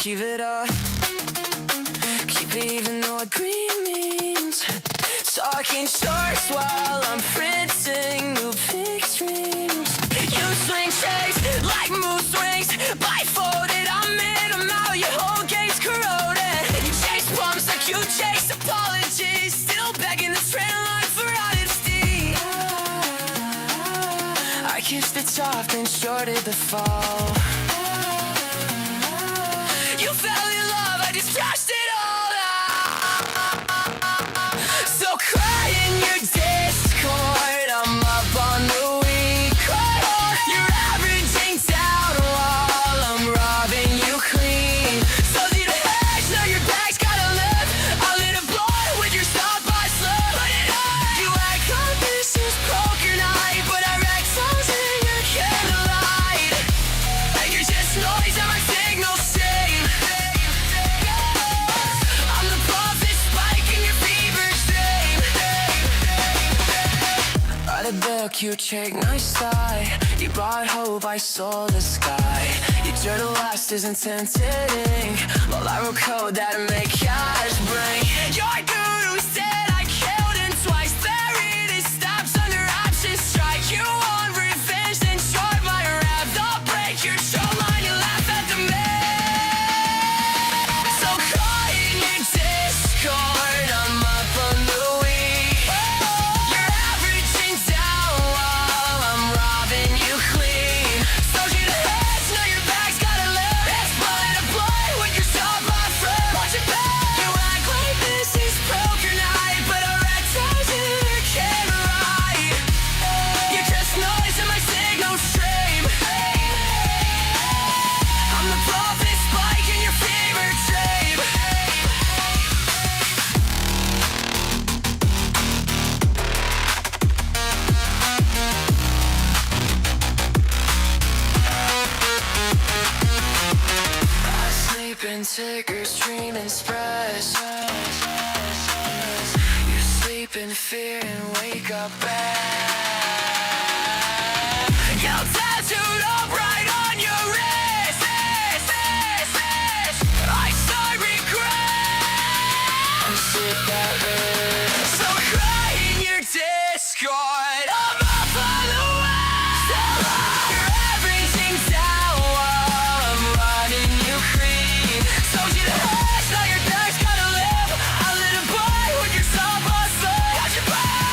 keep it up. Keep it even though I green means talking shorts while I'm printing new big streams. You swing shakes like moose rings, blindfolded, I'm in, I'm out, your whole game's corroded. You chase bumps like you chase apologies, still begging the trend line for honesty. I kissed it soft and shorted the fall. You fell in love, I just trashed it all out. So cry in your Discord, I'm up on the week. You're averaging down while I'm robbing you clean. So need a hedge, now your bag's gotta live. I lit a blunt with your stop by slip. But it hurt. You act like this is poker night, but I wrecked songs in your candlelight. And you're just noise and my signal sing. I'm the prophet spiking your fever dream. Write a book, you check nice eye. You brought hope, I saw the sky. Your journal last isn't tempting. Well, I wrote code that'll make cash bring. Your guru said I killed him twice. There it is, stops under option strike. You want revenge, then short my rap. I'll break your shoreline, you laugh at the man. So cry in your Discord, I'm up on the week. You're averaging down while I'm robbing you clean. So you the heads, now your bag's gotta live. It's blood to play with your stop my friend. Watch it back. You act like this is poker night, but I read times in your camera right. You're just noise in my signal stream. I'm the prophet spike in your fever dream. I sleep in tickers, dream and spreads. You sleep in fear and wake up bad. You're tattooed up right on your wrist. I saw regret. And sit that risk. So cry in your Discord. I'm up on the west. You're averaging down while I'm running you clean. So you the heads, now your bag's gotta live. I lit a boy with your sub on slip. Watch your back.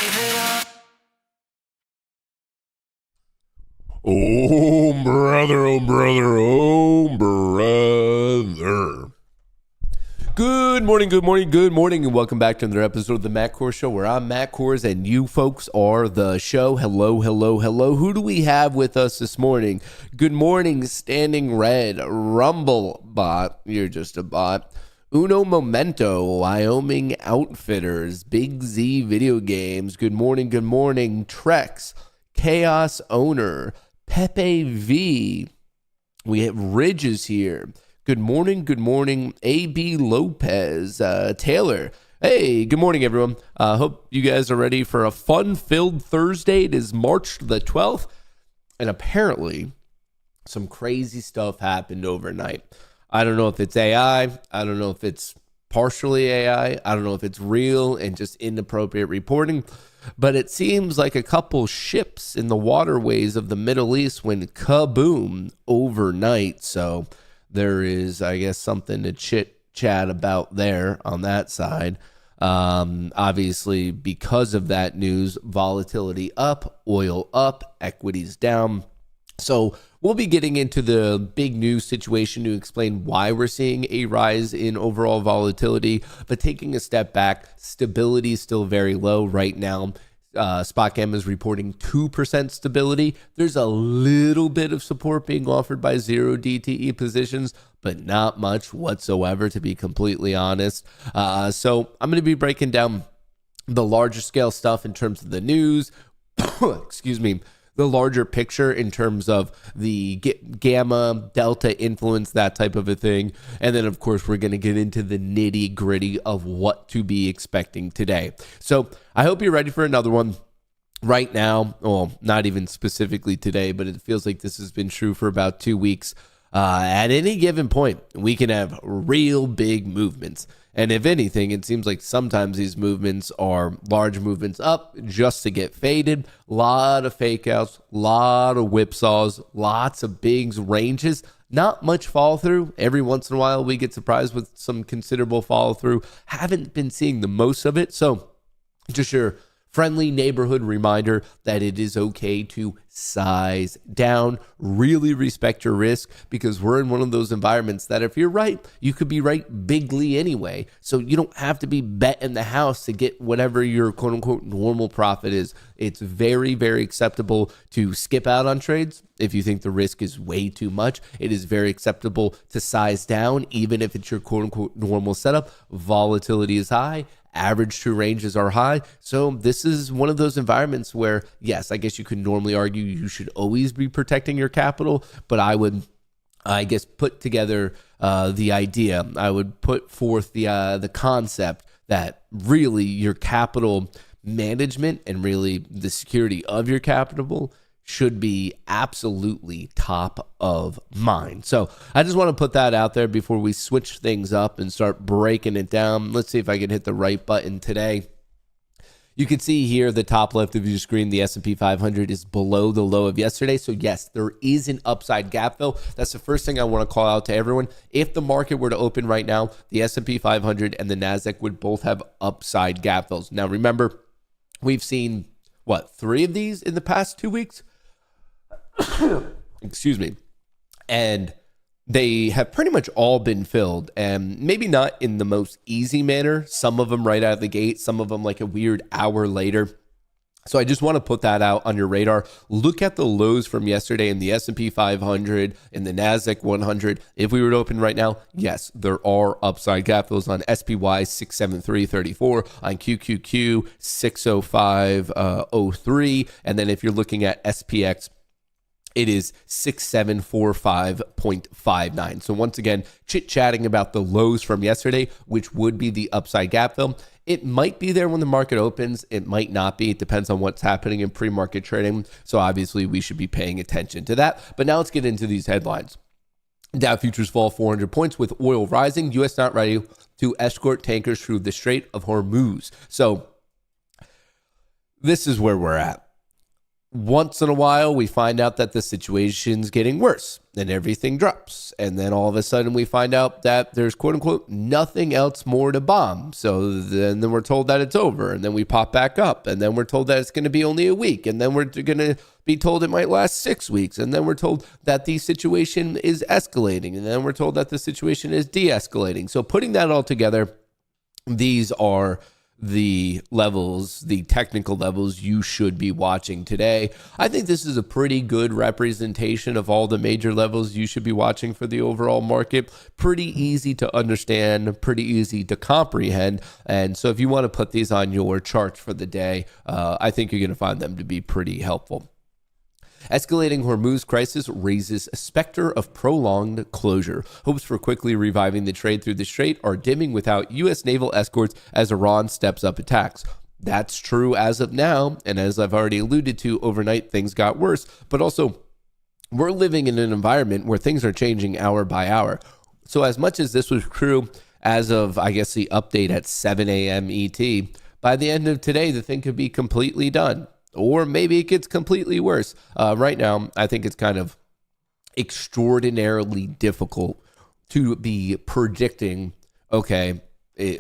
Give it up. Oh, brother, oh, brother, oh, brother. Good morning, and welcome back to another episode of the Matt Kohrs Show, where I'm Matt Kohrs, and you folks are the show. Hello. Who do we have with us this morning? Good morning, Standing Red, Rumble Bot, you're just a bot. Uno Momento, Wyoming Outfitters, Big Z Video Games. Good morning, Trex, Chaos Owner, Pepe V. We have Ridges here. Good morning, AB Lopez, Taylor. Hey, good morning, everyone. Hope you guys are ready for a fun-filled Thursday. It is March the 12th, and apparently some crazy stuff happened overnight. I don't know if it's AI. I don't know if it's partially AI. I don't know if it's real and just inappropriate reporting. But it seems like a couple ships in the waterways of the Middle East went kaboom overnight. So there is, I guess, something to chit-chat about there on that side. Obviously, because of that news, volatility up, oil up, equities down. So we'll be getting into the big news situation to explain why we're seeing a rise in overall volatility. But taking a step back, stability is still very low right now. SpotGam is reporting 2% stability. There's a little bit of support being offered by zero DTE positions, but not much whatsoever, to be completely honest. So I'm going to be breaking down the larger scale stuff in terms of the news. Excuse me. the larger picture in terms of the gamma, delta influence, that type of a thing. And then, of course, we're going to get into the nitty gritty of what to be expecting today. So I hope you're ready for another one. Right now, well, not even specifically today, but it feels like this has been true for about 2 weeks. At any given point, we can have real big movements. And if anything, it seems like sometimes these movements are large movements up just to get faded. A lot of fake outs, a lot of whipsaws, lots of big ranges. Not much follow through. Every once in a while, we get surprised with some considerable follow through. Haven't been seeing the most of it. So just your friendly neighborhood reminder that it is okay to size down, really respect your risk, because we're in one of those environments that if you're right, you could be right bigly anyway. So you don't have to be betting the house to get whatever your quote unquote normal profit is. It's very, very acceptable to skip out on trades if you think the risk is way too much. It is very acceptable to size down, even if it's your quote unquote normal setup. Volatility is high. Average true ranges are high. So this is one of those environments where, yes, I guess you could normally argue you should always be protecting your capital, but I would, I guess, put together the idea. I would put forth the concept that really your capital management and really the security of your capital should be absolutely top of mind. So I just want to put that out there before we switch things up and start breaking it down. Let's see if I can hit the right button today. You can see here the top left of your screen, the S&P 500 is below the low of yesterday. So yes, there is an upside gap fill. That's the first thing I want to call out to everyone. If the market were to open right now, the S&P 500 and the NASDAQ would both have upside gap fills. Now remember, we've seen, 3 of these in the past 2 weeks? Excuse me. And they have pretty much all been filled, and maybe not in the most easy manner. Some of them right out of the gate, some of them like a weird hour later. So I just want to put that out on your radar. Look at the lows from yesterday in the S&P 500 and the NASDAQ 100. If we were to open right now, yes, there are upside gap fills on SPY 673.34, on QQQ 605.03, and then if you're looking at SPX, it is 6745.59. So once again, chit-chatting about the lows from yesterday, which would be the upside gap fill. It might be there when the market opens. It might not be. It depends on what's happening in pre-market trading. So obviously we should be paying attention to that. But now let's get into these headlines. Dow futures fall 400 points with oil rising. U.S. not ready to escort tankers through the Strait of Hormuz. So this is where we're at. Once in a while, we find out that the situation's getting worse and everything drops. And then all of a sudden we find out that there's quote unquote nothing else more to bomb. So then we're told that it's over, and then we pop back up, and then we're told that it's going to be only a week. And then we're going to be told it might last 6 weeks. And then we're told that the situation is escalating. And then we're told that the situation is de-escalating. So putting that all together, these are the levels, the technical levels you should be watching today. I think this is a pretty good representation of all the major levels you should be watching for the overall market. Pretty easy to understand, pretty easy to comprehend. And so if you want to put these on your charts for the day, I think you're going to find them to be pretty helpful. Escalating Hormuz crisis raises a specter of prolonged closure. Hopes for quickly reviving the trade through the strait are dimming without U.S. naval escorts as Iran steps up attacks. That's true as of now, and as I've already alluded to, overnight things got worse, but also we're living in an environment where things are changing hour by hour. So as much as this was true as of, I guess, the update at 7 a.m. ET, by the end of today, the thing could be completely done. Or maybe it gets completely worse. Right now, I think it's kind of extraordinarily difficult to be predicting, okay,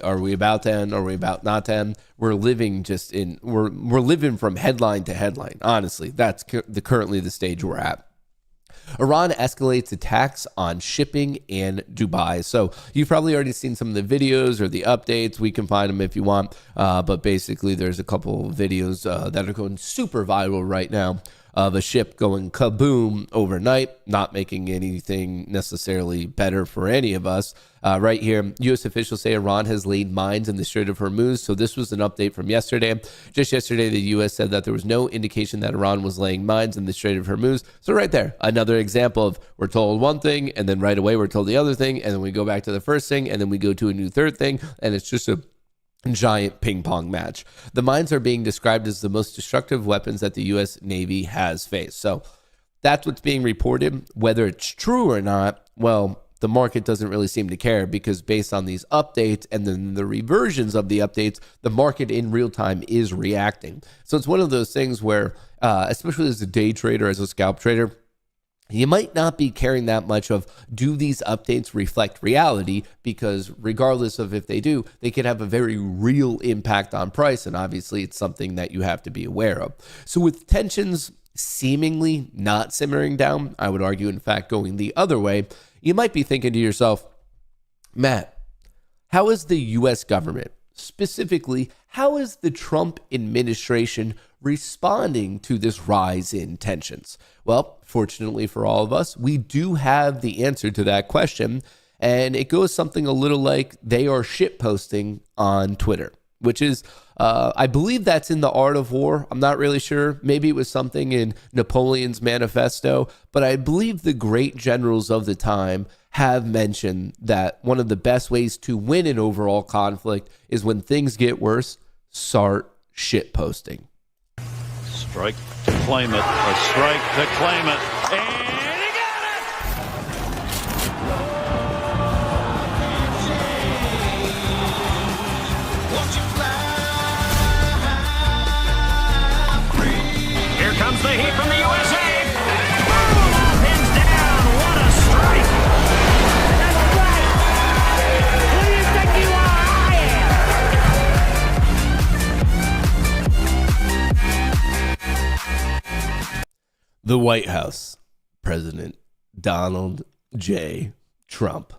are we about to end? Are we about not to end? We're living we're living from headline to headline. Honestly, that's currently the stage we're at. Iran escalates attacks on shipping in Dubai. So you've probably already seen some of the videos or the updates. We can find them if you want. But basically, there's a couple of videos that are going super viral right now of a ship going kaboom overnight, not making anything necessarily better for any of us. Right here, U.S. officials say Iran has laid mines in the Strait of Hormuz. So this was an update from yesterday. Just yesterday, the U.S. said that there was no indication that Iran was laying mines in the Strait of Hormuz. So right there, another example of we're told one thing, and then right away we're told the other thing, and then we go back to the first thing, and then we go to a new third thing, and it's just a giant ping pong match. The mines are being described as the most destructive weapons that the U.S. Navy has faced. So that's what's being reported. Whether it's true or not, well, the market doesn't really seem to care, because based on these updates and then the reversions of the updates, the market in real time is reacting. So it's one of those things where, especially as a day trader, as a scalp trader, you might not be caring that much of, do these updates reflect reality? Because regardless of if they do, they can have a very real impact on price. And obviously it's something that you have to be aware of. So with tensions seemingly not simmering down, I would argue, in fact, going the other way, you might be thinking to yourself, Matt, how is the U.S. government, specifically, how is the Trump administration responding to this rise in tensions? Well, fortunately for all of us, we do have the answer to that question, and it goes something a little like they are shitposting on Twitter, which is, I believe that's in The Art of War. I'm not really sure. Maybe it was something in Napoleon's manifesto, but I believe the great generals of the time have mentioned that one of the best ways to win an overall conflict is when things get worse, start shitposting. Strike to claim it. A strike to claim it. And he got it! Here comes the heat from the USA. Boom! All pins down. What a strike! That's right. Who do you think you are? The White House, President Donald J. Trump.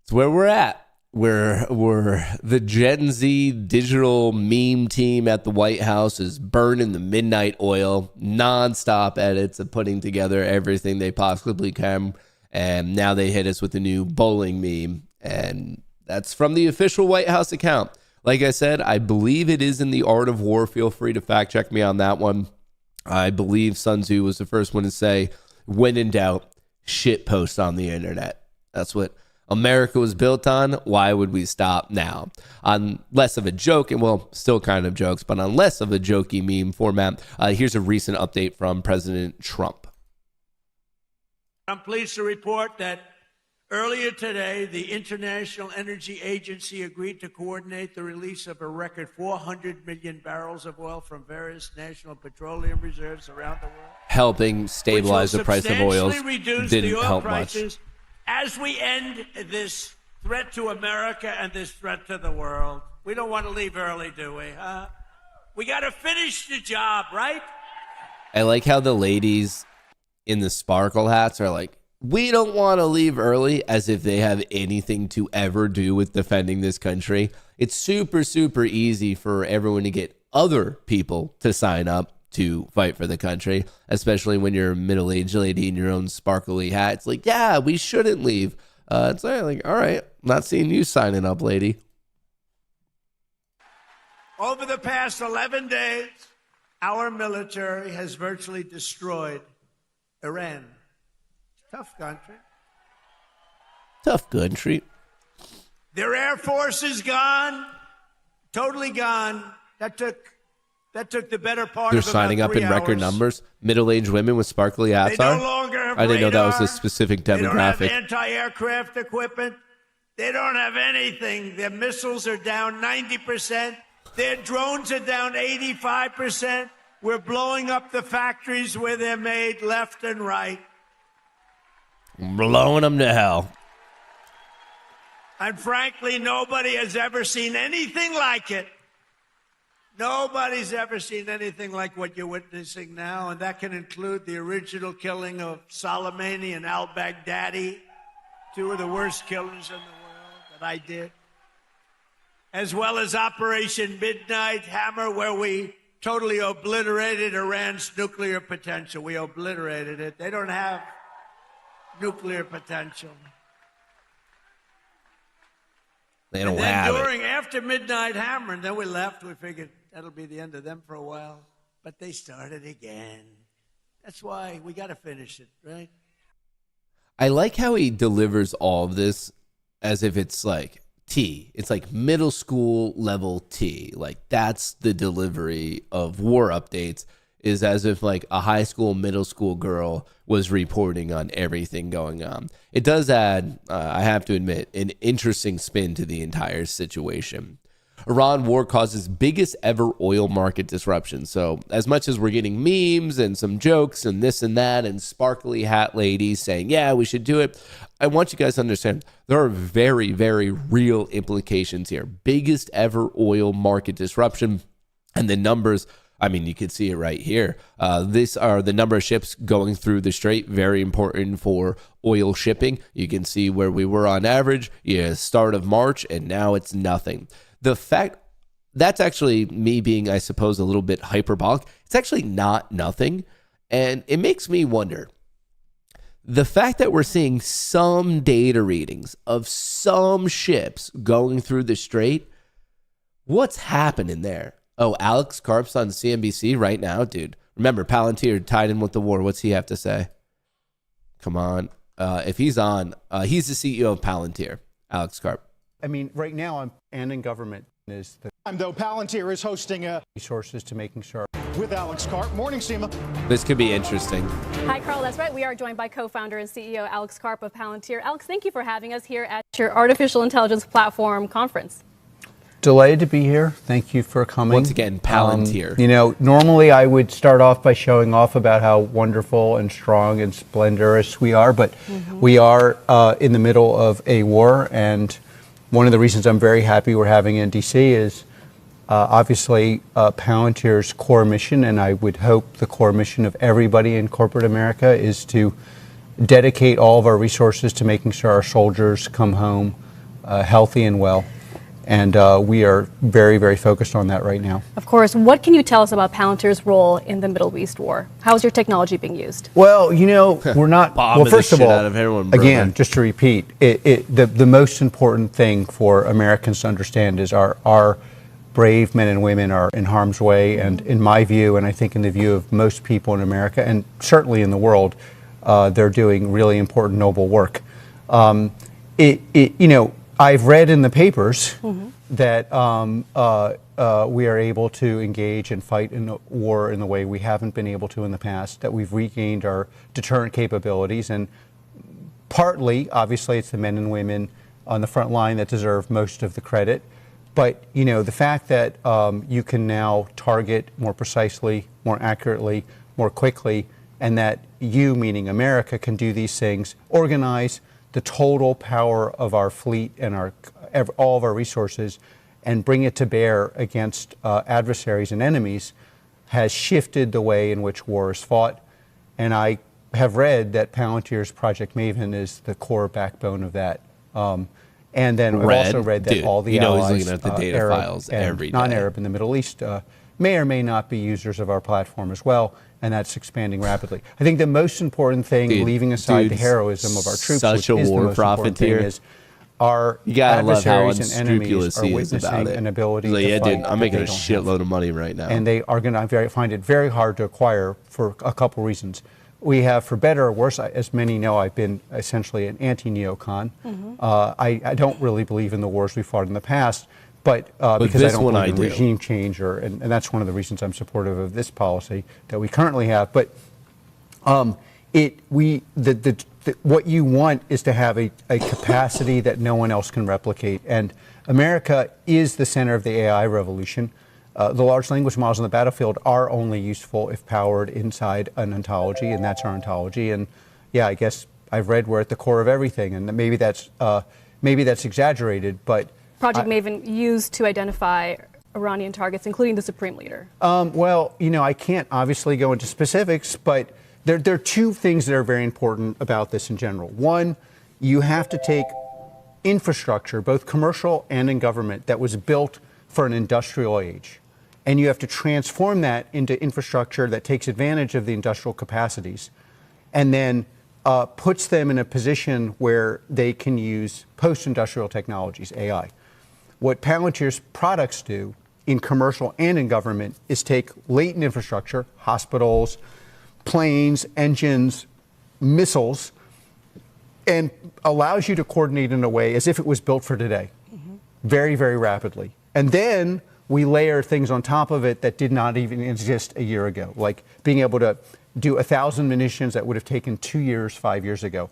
It's where we're at. We're the Gen Z digital meme team at the White House is burning the midnight oil, nonstop edits of putting together everything they possibly can. And now they hit us with a new bowling meme. And that's from the official White House account. Like I said, I believe it is in The Art of War. Feel free to fact check me on that one. I believe Sun Tzu was the first one to say, when in doubt, shit post on the internet. That's what America was built on. Why would we stop now? On less of a joke, and well, still kind of jokes, but on less of a jokey meme format, here's a recent update from President Trump. I'm pleased to report that earlier today, the International Energy Agency agreed to coordinate the release of a record 400 million barrels of oil from various national petroleum reserves around the world, helping stabilize the price of oil. Didn't help much. As we end this threat to America and this threat to the world, we don't want to leave early, do we? We got to finish the job, right? I like how the ladies in the sparkle hats are like, we don't want to leave early, as if they have anything to ever do with defending this country. It's super, super easy for everyone to get other people to sign up to fight for the country, especially when you're a middle-aged lady in your own sparkly hat. It's like, yeah, we shouldn't leave. It's like, all right, not seeing you signing up, lady. Over the past 11 days, our military has virtually destroyed Iran. Tough country. Tough country. Their air force is gone, totally gone. That took the better part They're of about signing up 3 in record hours. numbers. Middle-aged women with sparkly hats They are. no longer have I didn't know that was radar. a specific They don't have demographic. anti-aircraft equipment. They don't have anything. Their missiles are down 90%. Their drones are down 85%. We're blowing up the factories where they're made left and right. Blowing them to hell. And frankly, nobody has ever seen anything like it. Nobody's ever seen anything like what you're witnessing now, and that can include the original killing of Soleimani and al-Baghdadi, 2 of the worst killers in the world that I did, as well as Operation Midnight Hammer, where we totally obliterated Iran's nuclear potential. We obliterated it. They don't have nuclear potential. They don't And then have it. after midnight hammer, and then we left, we figured that'll be the end of them for a while. But they started again. That's why we got to finish it, right? I like how he delivers all of this as if it's like T. It's like middle school level T. Like that's the delivery of war updates, is as if like a high school, middle school girl was reporting on everything going on. It does add, I have to admit, an interesting spin to the entire situation. Iran war causes biggest ever oil market disruption. So as much as we're getting memes and some jokes and this and that and sparkly hat ladies saying, yeah, we should do it, I want you guys to understand there are very, very real implications here. Biggest ever oil market disruption. And the numbers, I mean, you can see it right here. These are the number of ships going through the strait, very important for oil shipping. You can see where we were on average, start of March, and now it's nothing. The fact that's actually me being, I suppose, a little bit hyperbolic. It's actually not nothing. And it makes me wonder, the fact that we're seeing some data readings of some ships going through the strait, what's happening there? Oh, Alex Karp's on CNBC right now, dude. Remember, Palantir tied in with the war. What's he have to say? Come on. If he's on, he's the CEO of Palantir, Alex Karp. I mean, right now, and in government is the Though Palantir is hosting a resources to making sure. with Alex Karp. Morning, Seema. This could be interesting. Hi, Carl. That's right. We are joined by co-founder and CEO Alex Karp of Palantir. Alex, thank you for having us here at your Artificial Intelligence Platform conference. Delighted to be here. Thank you for coming. Once again, Palantir. You know, normally I would start off by showing off about how wonderful and strong and splendorous we are, but we are in the middle of a war, and one of the reasons I'm very happy we're having in D.C. is obviously Palantir's core mission, and I would hope the core mission of everybody in corporate America is to dedicate all of our resources to making sure our soldiers come home healthy and well. And we are very, very focused on that right now. Of course. What can you tell us about Palantir's role in the Middle East war? How is your technology being used? Well, you know, we're not. Bombing Well, first the of shit all, out of everyone, brother. again, just to repeat, the most important thing for Americans to understand is our brave men and women are in harm's way, and in my view, and I think in the view of most people in America, and certainly in the world, they're doing really important, noble work. You know, I've read in the papers that we are able to engage and fight in a war in the way we haven't been able to in the past, that we've regained our deterrent capabilities, and partly, obviously, it's the men and women on the front line that deserve most of the credit. But, you know, the fact that you can now target more precisely, more accurately, more quickly, and that you, meaning America, can do these things, organize the total power of our fleet and all of our resources and bring it to bear against adversaries and enemies, has shifted the way in which war is fought. And I have read that Palantir's Project Maven is the core backbone of that. And then I've also read that all the allies, he's looking at the data Arab files and every day. non-Arab in the Middle East, may or may not be users of our platform as well, and that's expanding rapidly. I think the most important thing, leaving aside the heroism of our troops, such which a is the war most important thing, profiteer. is our You gotta love how adversaries and enemies unscrupulous are he is about witnessing it. an ability He's like, to yeah, fight dude, I'm that making they a don't have. shitload of money right now. And they are going to find it very hard to acquire for a couple reasons. We have, for better or worse, as many know, I've been essentially an anti-neocon. I don't really believe in the wars we fought in the past, but because I this don't one believe I in do. regime change, and that's one of the reasons I'm supportive of this policy that we currently have. But what you want is to have a capacity that no one else can replicate, and America is the center of the AI revolution. The large language models on the battlefield are only useful if powered inside an ontology, and that's our ontology. And yeah, I guess I've read we're at the core of everything, and maybe that's exaggerated, but Project Maven used to identify Iranian targets, including the Supreme Leader. Well, you know, I can't obviously go into specifics, but there are two things that are very important about this in general. One, you have to take infrastructure, both commercial and in government, that was built for an industrial age, and you have to transform that into infrastructure that takes advantage of the industrial capacities, and then puts them in a position where they can use post-industrial technologies, AI. What Palantir's products do in commercial and in government is take latent infrastructure, hospitals, planes, engines, missiles, and allows you to coordinate in a way as if it was built for today, very, very rapidly. And then we layer things on top of it that did not even exist a year ago, like being able to do 1,000 munitions that would have taken 2 years, 5 years ago.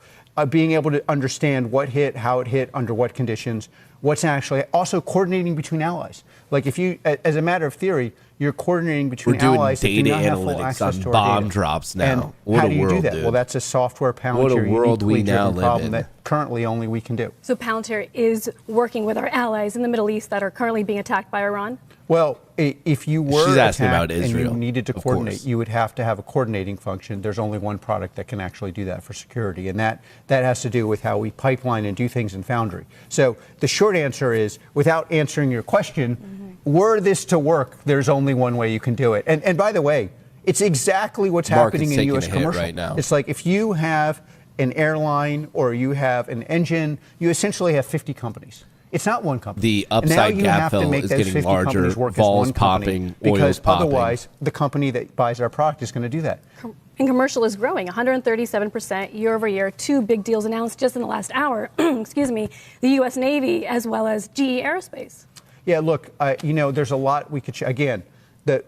Being able to understand what hit, how it hit, under what conditions, what's actually also coordinating between allies. Like if you, as a matter of theory, you're coordinating between allies that do not have full access to our bomb data. drops now. And What how a do you world, do that? dude. Well, that's a software Palantir What a world we uniquely now driven live problem in. that currently only we can do. So Palantir is working with our allies in the Middle East that are currently being attacked by Iran? Well, if you were She's asking attacked about Israel, and you needed to of coordinate, course. you would have to have a coordinating function. There's only one product that can actually do that for security, and that has to do with how we pipeline and do things in Foundry. So the short answer is, without answering your question, were this to work, there's only one way you can do it. And by the way, it's exactly what's Market's happening in taking U.S. a hit commercial. right now. It's like if you have an airline or you have an engine, you essentially have 50 companies. It's not one company. The And now upside you gap have to fill make is those getting 50 larger, companies work as vols one company, popping, because oil's popping. otherwise the company that buys our product is going to do that. And commercial is growing 137% year over year. 2 big deals announced just in the last hour. Excuse me, the U.S. Navy as well as GE Aerospace. Yeah, look, there's a lot we could. Again,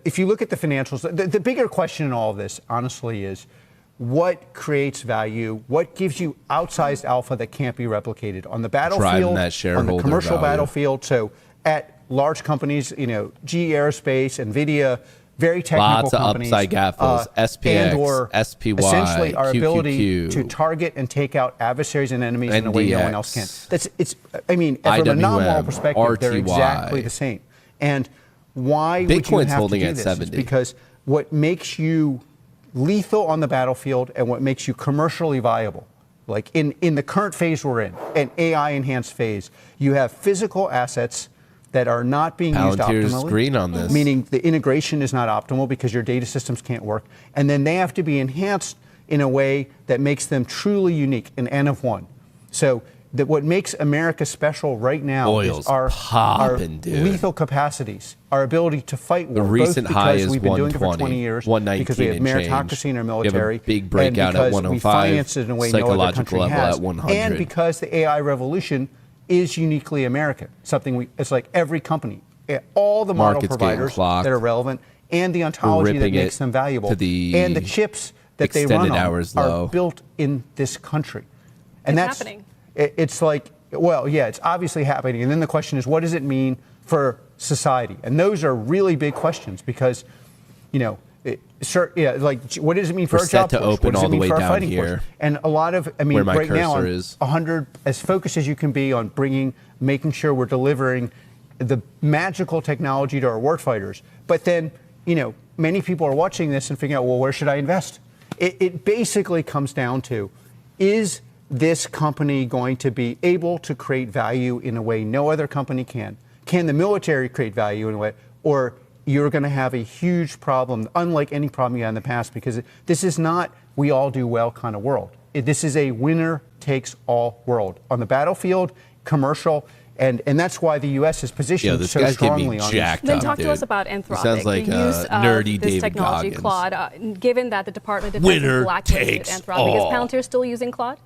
if you look at the financials, the bigger question in all of this, honestly, is what creates value? What gives you outsized alpha that can't be replicated on the battlefield, that on shareholder the commercial value. battlefield? So at large companies, GE Aerospace, NVIDIA, very technical Lots of companies, upside gap fills, SPX, and or SPY, essentially our ability QQQ, to target and take out adversaries and enemies in a way no one else can. NDX, From a nominal IWM, perspective, they're RTY. exactly the same. And why would you Bitcoin's have holding to do at this? 70. It's because what makes you lethal on the battlefield and what makes you commercially viable, like in the current phase we're in, an AI-enhanced phase, you have physical assets that are not being used Palantir's optimally. green on this. Meaning the integration is not optimal because your data systems can't work. And then they have to be enhanced in a way that makes them truly unique, an N of one. So that what makes America special right now Oil's is our popping, dude. lethal capacities, our ability to fight war. The recent both high because is we've been doing it for 120, 20 years, 119 because we have and meritocracy change. in our You have a military, big breakout and at because 105, we finance it in a way no other psychological country level has, at 100. and because the AI revolution is uniquely American. It's like every company, all the model Market's getting providers clocked. that are relevant, and the ontology that ripping makes it them valuable, to the and the chips that they run extended on hours are low. built in this country. And It's that's happening. It's like, well, yeah, it's obviously happening. And then the question is, what does it mean for society? And those are really big questions because, what does it mean for We're our set job to force? open What does all it the mean way for our down fighting here, force? And a lot of, where my right now, cursor I'm is. 100 as focused as you can be on making sure we're delivering the magical technology to our warfighters. But then, many people are watching this and figuring out, well, where should I invest? It basically comes down to, is this company going to be able to create value in a way no other company can? Can the military create value in a way? Or you're going to have a huge problem, unlike any problem you had in the past, because this is not we all do well kind of world. This is a winner takes all world. On the battlefield, commercial, and that's why the U.S. is positioned this so guy's getting strongly me on jacked Then up, talk dude. to us about He Anthropic. sounds like the use nerdy of this David technology, Goggins. Claude, given that the Department of Defense Winner has blacklisted takes Anthropic. all. Is Palantir still using Claude?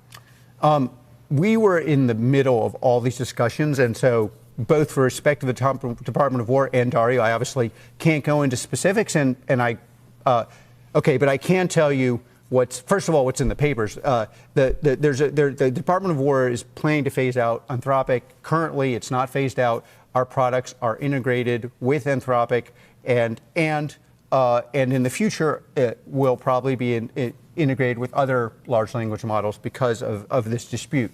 We were in the middle of all these discussions, and so both for respect to the Department of War and Dario, I obviously can't go into specifics, but I can tell you first of all what's in the papers. The Department of War is planning to phase out Anthropic. Currently, it's not phased out. Our products are integrated with Anthropic, and in the future, it will probably be integrated with other large language models because of this dispute.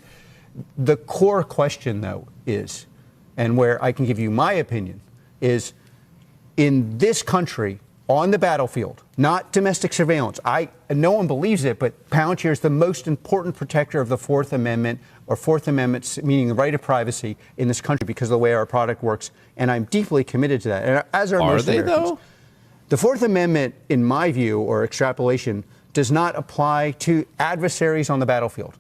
The core question, though, is, and where I can give you my opinion, is in this country, on the battlefield, not domestic surveillance. No one believes it, but Palantir is the most important protector of the Fourth Amendment, or Fourth Amendment, meaning the right of privacy in this country, because of the way our product works. And I'm deeply committed to that. And as are most Americans. Though? The Fourth Amendment, in my view, or extrapolation, does not apply to adversaries on the battlefield.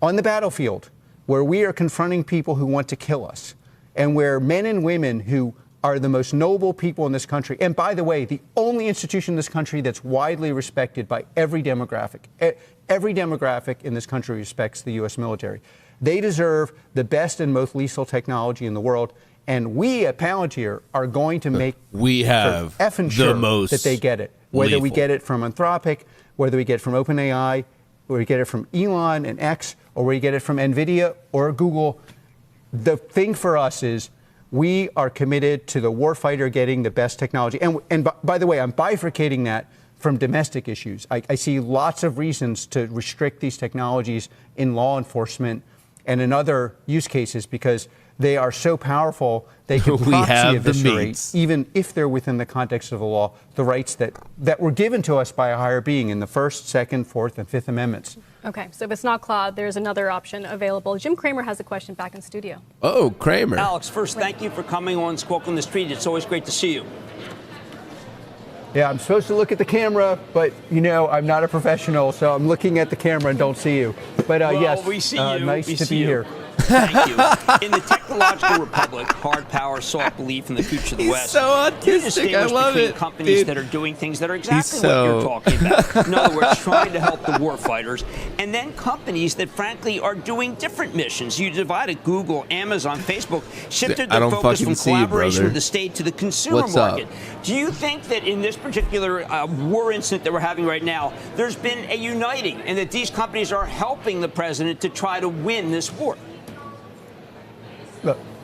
On the battlefield, where we are confronting people who want to kill us, and where men and women who are the most noble people in this country, and by the way, the only institution in this country that's widely respected by every demographic. Every demographic in this country respects the U.S. military. They deserve the best and most lethal technology in the world, and we at Palantir are going to make effing sure that they get it. Whether we get it from Anthropic, whether we get it from OpenAI, or we get it from Elon and X, or we get it from NVIDIA or Google, the thing for us is we are committed to the warfighter getting the best technology. And by the way, I'm bifurcating that from domestic issues. I see lots of reasons to restrict these technologies in law enforcement and in other use cases because they are so powerful they can proxy eviscerate, even if they're within the context of the law, the rights that were given to us by a higher being in the First, Second, Fourth, and Fifth Amendments. Okay, so if it's not Claude, there's another option available. Jim Cramer has a question back in studio. Oh, Cramer. Alex, first, thank you for coming on Squawk on the Street. It's always great to see you. Yeah, I'm supposed to look at the camera, but, you know, I'm not a professional, so I'm looking at the camera and don't see you. But, well, yes, we see you. nice to be here. Thank you. In the technological republic, hard power, soft belief, and the future of the West, so autistic. I love between it. companies that are doing things that are exactly what you're talking about. In other words, trying to help the warfighters, and then companies that, frankly, are doing different missions. You divided Google, Amazon, Facebook, shifted their focus from collaboration with the state to the consumer market. Do you think that in this particular war incident that we're having right now, there's been a uniting, and that these companies are helping the president to try to win this war?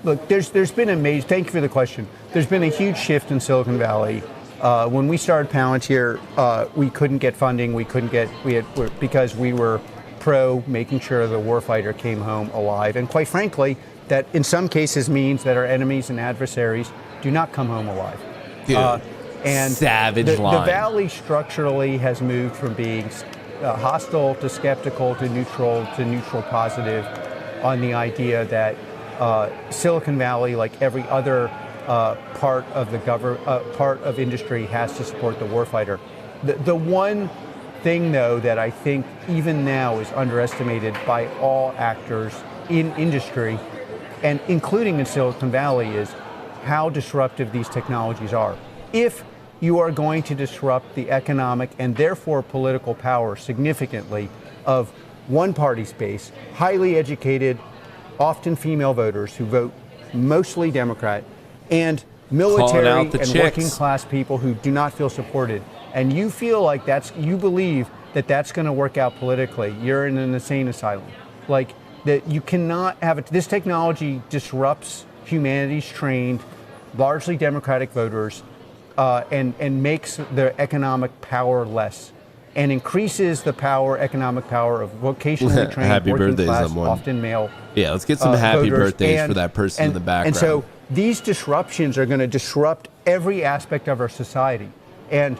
Look, there's been a major, thank you for the question. There's been a huge shift in Silicon Valley. When we started Palantir, we couldn't get funding. Because we were pro making sure the warfighter came home alive. And quite frankly, that in some cases means that our enemies and adversaries do not come home alive. And savage line. The Valley structurally has moved from being hostile to skeptical to neutral positive on the idea that Silicon Valley, like every other part of industry, has to support the warfighter. The one thing, though, that I think even now is underestimated by all actors in industry, and including in Silicon Valley, is how disruptive these technologies are. If you are going to disrupt the economic and therefore political power significantly of one party's base, highly educated, often female voters who vote mostly Democrat, and military and working class people who do not feel supported, and you feel like you believe that that's going to work out politically, you're in an insane asylum. Like, that you cannot have it. This technology disrupts humanity's trained, largely Democratic voters, and makes their economic power less, and increases the economic power of vocationally trained, happy working birthday, class, someone. often male. Yeah, let's get some happy voters. birthdays for that person in the background. And so these disruptions are going to disrupt every aspect of our society. And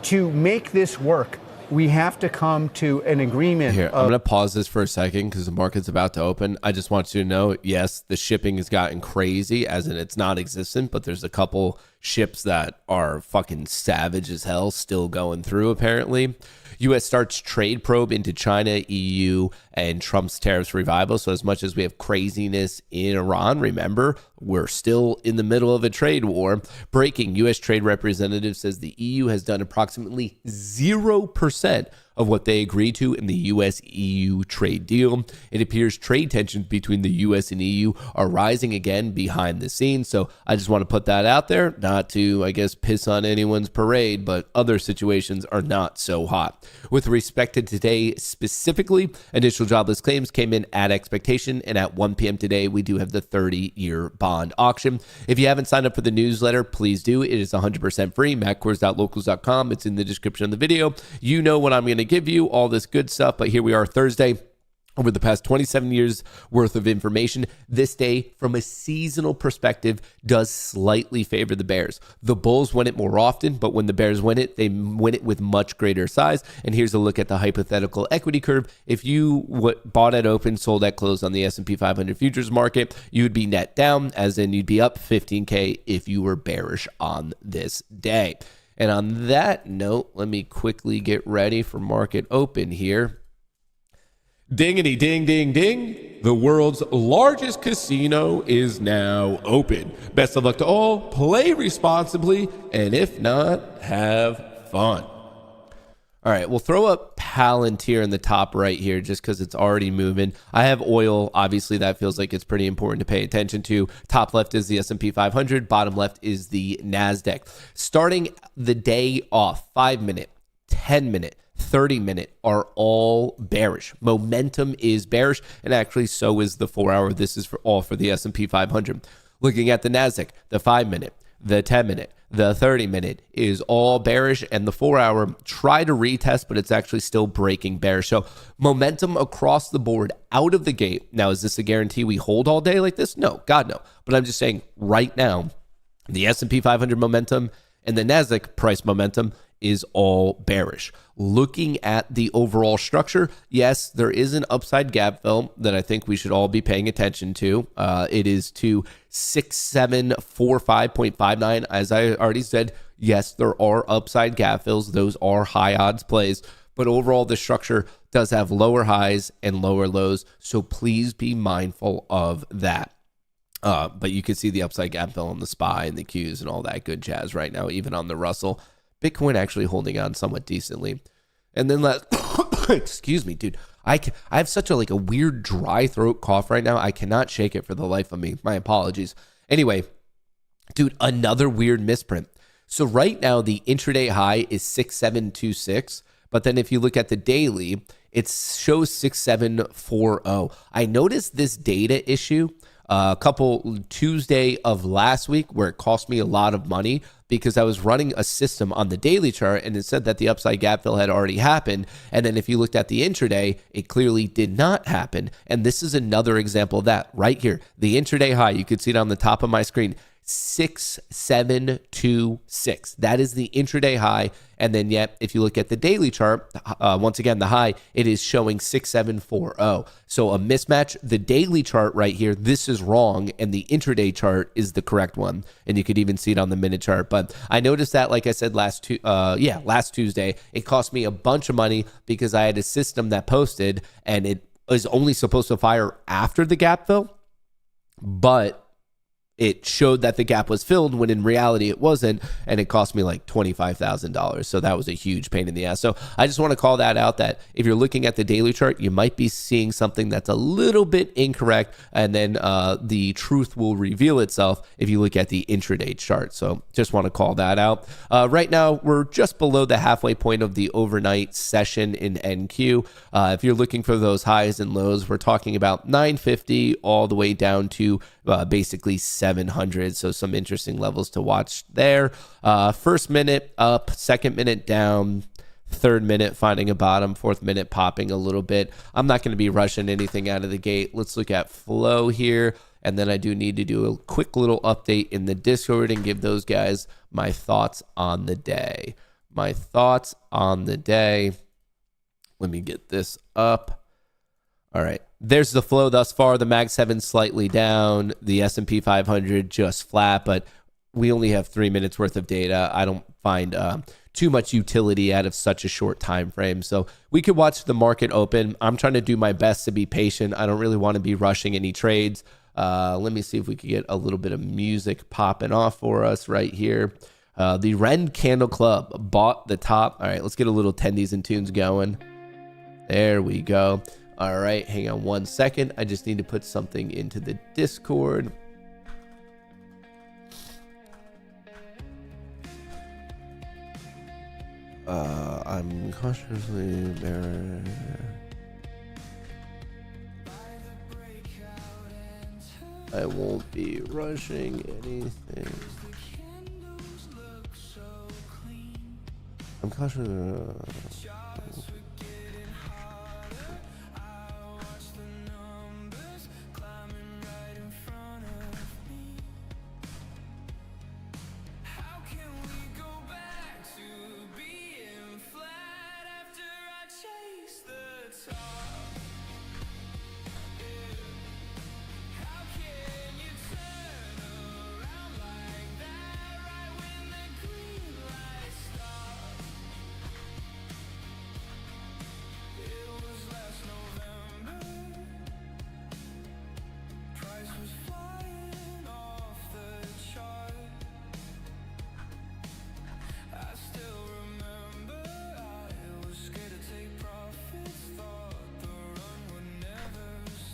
to make this work, we have to come to an agreement. Here, I'm going to pause this for a second because the market's about to open. I just want you to know, yes, the shipping has gotten crazy, as in it's not existent, but there's a couple ships that are fucking savage as hell still going through, apparently. U.S. starts trade probe into China, EU, and Trump's tariffs revival. So as much as we have craziness in Iran, remember, we're still in the middle of a trade war. Breaking, U.S. Trade Representative says the EU has done approximately 0% of what they agreed to in the U.S.-EU trade deal. It appears trade tensions between the U.S. and EU are rising again behind the scenes. So I just want to put that out there, not to, I guess, piss on anyone's parade, but other situations are not so hot. With respect to today specifically, initial jobless claims came in at expectation, and at 1 p.m. today, we do have the 30-year bond auction. If you haven't signed up for the newsletter, please do. It is 100% free, mattkohrs.locals.com. It's in the description of the video. You know what I'm going to give you, all this good stuff, but here we are Thursday, Over the past 27 years worth of information, this day, from a seasonal perspective, does slightly favor the bears. The bulls win it more often, but when the bears win it, they win it with much greater size. And here's a look at the hypothetical equity curve. If you bought at open, sold at close on the S&P 500 futures market, you would be net down, as in you'd be up 15K if you were bearish on this day. And on that note, let me quickly get ready for market open here. Dingity ding ding ding. The world's largest casino is now open. Best of luck to all. Play responsibly, and if not, have fun. All right, we'll throw up Palantir in the top right here just because it's already moving. I have oil. Obviously, that feels like it's pretty important to pay attention to. Top left is the S&P 500. Bottom left is the NASDAQ. Starting the day off, 5-minute, 10-minute, 30-minute are all bearish. Momentum is bearish, and actually so is the 4-hour. This is all for the S&P 500. Looking at the NASDAQ, the 5-minute, the 10-minute, the 30-minute is all bearish, and the 4-hour try to retest, but it's actually still breaking bearish. So momentum across the board out of the gate. Now, is this a guarantee we hold all day like this? No, God, no. But I'm just saying right now, the S&P 500 momentum and the NASDAQ price momentum is all bearish. Looking at the overall structure, yes, there is an upside gap fill that I think we should all be paying attention to. It is to 6745.59. As I already said, yes, there are upside gap fills. Those are high odds plays. But overall, the structure does have lower highs and lower lows. So please be mindful of that. But you can see the upside gap fill on the SPY and the Qs and all that good jazz right now, even on the Russell. Bitcoin actually holding on somewhat decently. And then excuse me, dude. I have such a weird dry throat cough right now. I cannot shake it for the life of me. My apologies. Anyway, dude, another weird misprint. So right now the intraday high is 6726, but then if you look at the daily, it shows 6740. I noticed this data issue a couple Tuesday of last week where it cost me a lot of money because I was running a system on the daily chart and it said that the upside gap fill had already happened. And then if you looked at the intraday, it clearly did not happen. And this is another example of that right here. The intraday high, you could see it on the top of my screen, 6726. That is the intraday high. And then yet, if you look at the daily chart, once again, the high, it is showing 6740. So a mismatch. The daily chart right here, this is wrong. And the intraday chart is the correct one. And you could even see it on the minute chart. But I noticed that, like I said, last Tuesday, it cost me a bunch of money because I had a system that posted and it is only supposed to fire after the gap fill. But it showed that the gap was filled when in reality it wasn't, and it cost me like $25,000. So that was a huge pain in the ass. So I just want to call that out, that if you're looking at the daily chart, you might be seeing something that's a little bit incorrect, and then the truth will reveal itself if you look at the intraday chart. So just want to call that out. Right now, we're just below the halfway point of the overnight session in NQ. If you're looking for those highs and lows, we're talking about 950 all the way down to basically 700. So some interesting levels to watch there. First minute up, second minute down, third minute finding a bottom, fourth minute popping a little bit. I'm not going to be rushing anything out of the gate. Let's look at flow here. And then I do need to do a quick little update in the Discord and give those guys my thoughts on the day. My thoughts on the day. Let me get this up. All right. There's the flow thus far. The Mag 7 slightly down. The S&P 500 just flat, but we only have 3 minutes worth of data. I don't find too much utility out of such a short time frame. So we could watch the market open. I'm trying to do my best to be patient. I don't really want to be rushing any trades. Let me see if we could get a little bit of music popping off for us right here. The Ren Candle Club bought the top. All right, let's get a little tendies and tunes going. There we go. All right, hang on 1 second. I just need to put something into the Discord. I'm cautiously bearish. I won't be rushing anything. I'm cautiously...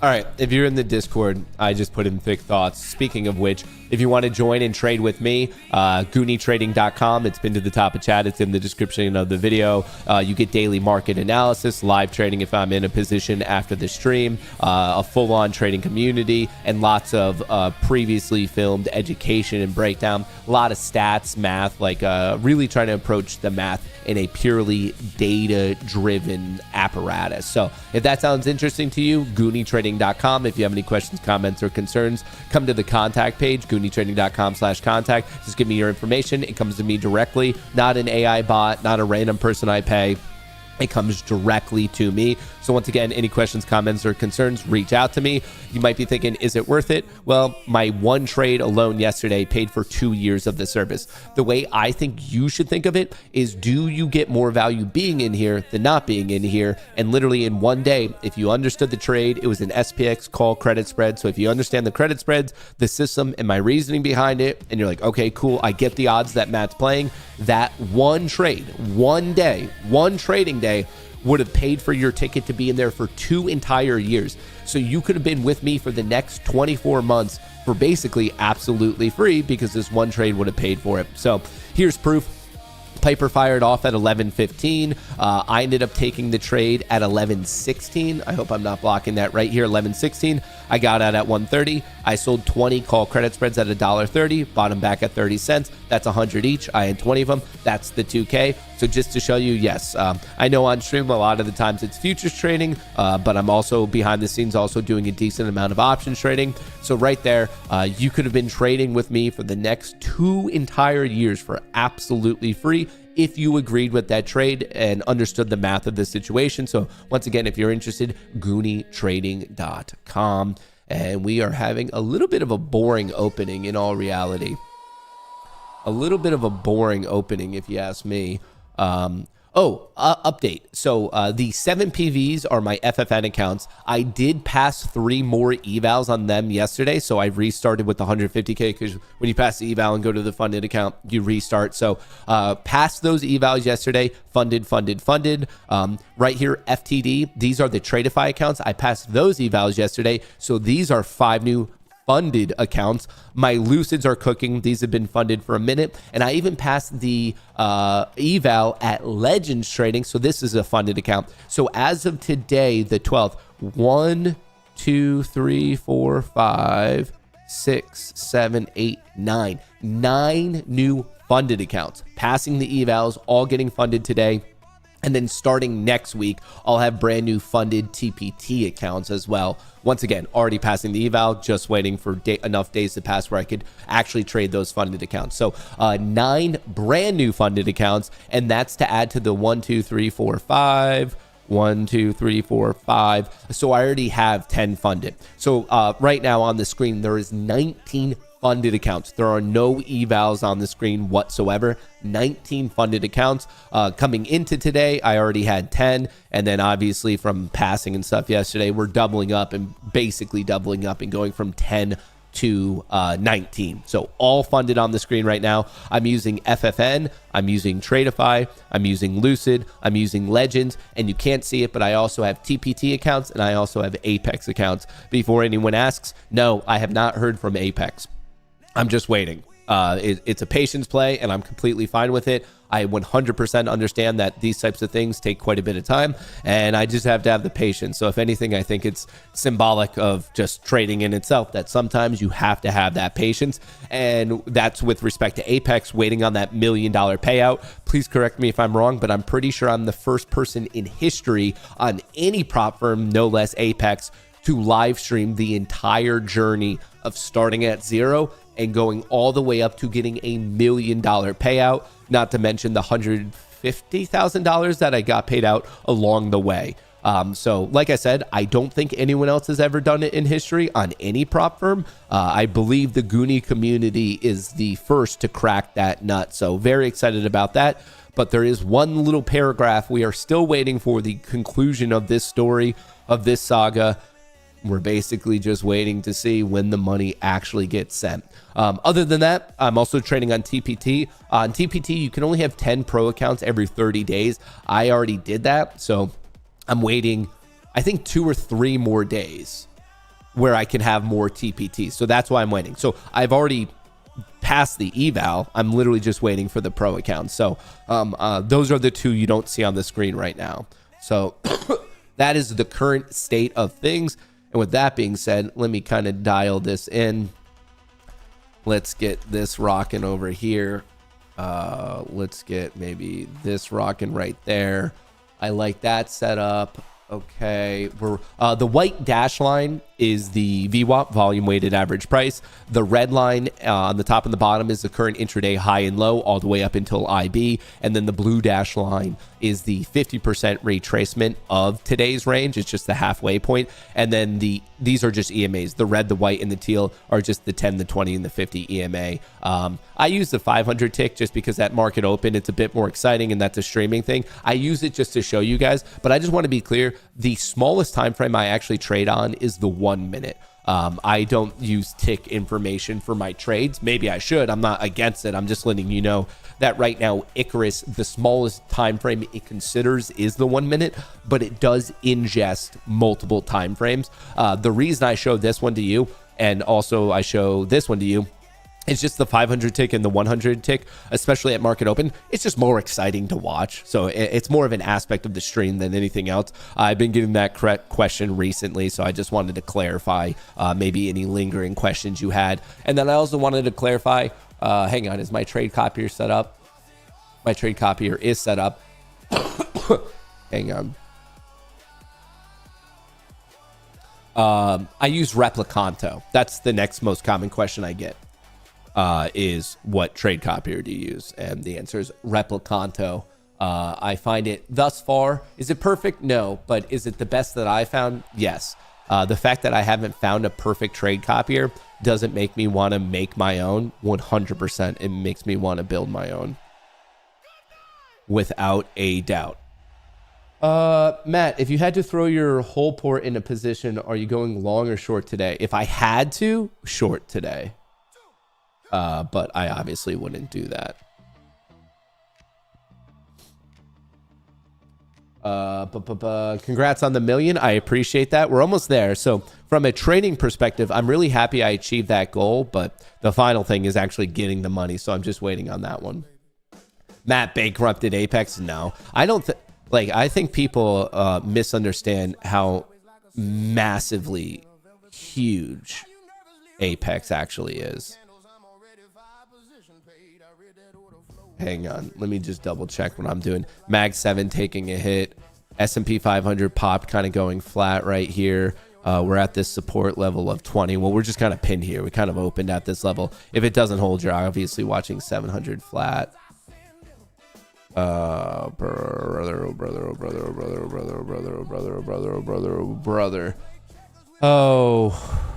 All right, if you're in the Discord, I just put in thick thoughts. Speaking of which, if you want to join and trade with me, GoonieTrading.com. It's pinned to the top of chat. It's in the description of the video. You get daily market analysis, live trading if I'm in a position after the stream, a full-on trading community, and lots of previously filmed education and breakdown. A lot of stats, math, like really trying to approach the math in a purely data-driven apparatus. So if that sounds interesting to you, GoonieTrading.com. If you have any questions, comments, or concerns, come to the contact page, GoonieTrading.com/contact. Just give me your information. It comes to me directly, not an AI bot, not a random person I pay. It comes directly to me. So once again, any questions, comments, or concerns, reach out to me. You might be thinking, is it worth it? Well, my one trade alone yesterday paid for 2 years of the service. The way I think you should think of it is, do you get more value being in here than not being in here? And literally in one day, if you understood the trade, it was an SPX call credit spread. So if you understand the credit spreads, the system, and my reasoning behind it, and you're like, okay, cool, I get the odds that Matt's playing, that one trade, one day, one trading day would have paid for your ticket to be in there for 2 entire years. So you could have been with me for the next 24 months for basically absolutely free, because this one trade would have paid for it. So here's proof. Piper fired off at 11:15. I ended up taking the trade at 11:16. I hope I'm not blocking that right here. 11:16. I got out at 1:30. I sold 20 call credit spreads at $1.30. Bought them back at 30 cents. That's 100 each. I had 20 of them. That's the 2K. So just to show you, yes, I know on stream a lot of the times it's futures trading, but I'm also behind the scenes also doing a decent amount of options trading. So right there, you could have been trading with me for the next 2 entire years for absolutely free if you agreed with that trade and understood the math of the situation. So once again, if you're interested, GoonieTrading.com. And we are having a little bit of a boring opening in all reality. A little bit of a boring opening, if you ask me. Update. So the 7 PVs are my FFN accounts. I did pass 3 more evals on them yesterday. So I restarted with the 150K, because when you pass the eval and go to the funded account, you restart. So passed those evals yesterday, funded. Right here, FTD, these are the Tradeify accounts. I passed those evals yesterday. So these are 5 new funded accounts. My Lucids are cooking. These have been funded for a minute. And I even passed the eval at Legends Trading. So this is a funded account. So as of today, the 12th, 1, 2, 3, 4, 5, 6, 7, 8, 9. 9 new funded accounts. Passing the evals, all getting funded today. And then starting next week, I'll have brand new funded TPT accounts as well. Once again, already passing the eval, just waiting for enough days to pass where I could actually trade those funded accounts. So 9 brand new funded accounts, and that's to add to the 1, 2, 3, 4, 5. 1, 2, 3, 4, 5. So I already have 10 funded. So right now on the screen, there is 19 funded accounts. There are no evals on the screen whatsoever. 19 funded accounts. Coming into today, I already had 10. And then obviously from passing and stuff yesterday, we're doubling up and basically doubling up and going from 10 to 19. So all funded on the screen right now. I'm using FFN, I'm using Tradeify, I'm using Lucid, I'm using Legends, and you can't see it, but I also have TPT accounts and I also have Apex accounts. Before anyone asks, no, I have not heard from Apex. I'm just waiting. It's a patience play, and I'm completely fine with it. I 100% understand that these types of things take quite a bit of time, and I just have to have the patience. So if anything, I think it's symbolic of just trading in itself, that sometimes you have to have that patience, and that's with respect to Apex waiting on that $1 million payout. Please correct me if I'm wrong, but I'm pretty sure I'm the first person in history on any prop firm, no less Apex, to live stream the entire journey of starting at 0 and going all the way up to getting a $1 million payout, not to mention the $150,000 that I got paid out along the way. So like I said, I don't think anyone else has ever done it in history on any prop firm. I believe the Goonie Community is the first to crack that nut. So very excited about that. But there is one little paragraph. We are still waiting for the conclusion of this story, of this saga. We're basically just waiting to see when the money actually gets sent. Other than that, I'm also trading on TPT. On TPT, you can only have 10 pro accounts every 30 days. I already did that, so I'm waiting, I think 2 or 3 more days where I can have more TPT. So that's why I'm waiting. So I've already passed the eval. I'm literally just waiting for the pro account. So those are the two you don't see on the screen right now. So that is the current state of things. And with that being said, let me kind of dial this in. Let's get this rocking over here. Let's get maybe this rocking right there. I like that setup. Okay, we're the white dash line is the VWAP, volume weighted average price. The red line on the top and the bottom is the current intraday high and low all the way up until IB, and then the blue dash line is the 50% retracement of today's range. It's just the halfway point, and then these are just EMAs. The red, the white, and the teal are just the 10, the 20, and the 50 EMA. I use the 500 tick just because at market open it's a bit more exciting, and that's a streaming thing. I use it just to show you guys, but I just want to be clear. The smallest time frame I actually trade on is the 1 minute. I don't use tick information for my trades. Maybe I should. I'm not against it. I'm just letting you know that right now Icarus, the smallest time frame it considers is the 1 minute, but it does ingest multiple time frames. The reason I show this one to you, and also I show this one to you, it's just the 500 tick and the 100 tick, especially at market open. It's just more exciting to watch. So it's more of an aspect of the stream than anything else. I've been getting that correct question recently, so I just wanted to clarify maybe any lingering questions you had. And then I also wanted to clarify, hang on, is my trade copier set up? My trade copier is set up. Hang on. I use Replicanto. That's the next most common question I get. Is what trade copier do you use? And the answer is Replicanto. I find it thus far. Is it perfect? No. But is it the best that I found? Yes. The fact that I haven't found a perfect trade copier doesn't make me want to make my own. 100%. It makes me want to build my own. Without a doubt. Matt, if you had to throw your whole port in a position, are you going long or short today? If I had to, short today. But I obviously wouldn't do that. Congrats on the million. I appreciate that. We're almost there. So from a trading perspective, I'm really happy I achieved that goal, but the final thing is actually getting the money. So I'm just waiting on that one. Matt bankrupted Apex? No, I don't I think people misunderstand how massively huge Apex actually is. Hang on, let me just double check what I'm doing. Mag 7 taking a hit. S&P 500 popped, kind of going flat right here. We're at this support level of 20. Well, we're just kind of pinned here. We kind of opened at this level. If it doesn't hold, you're obviously watching 700 flat. Brother. Oh,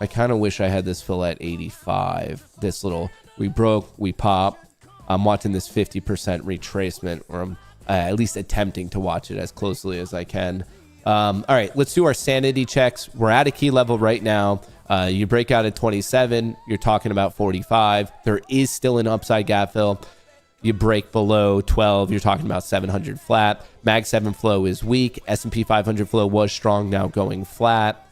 I kind of wish I had this fill at 85. This little, we broke, we pop. I'm watching this 50% retracement, or I'm at least attempting to watch it as closely as I can. All right, let's do our sanity checks. We're at a key level right now. You break out at 27, you're talking about 45. There is still an upside gap fill. You break below 12, you're talking about 700 flat. Mag 7 flow is weak. S&P 500 flow was strong, now going flat.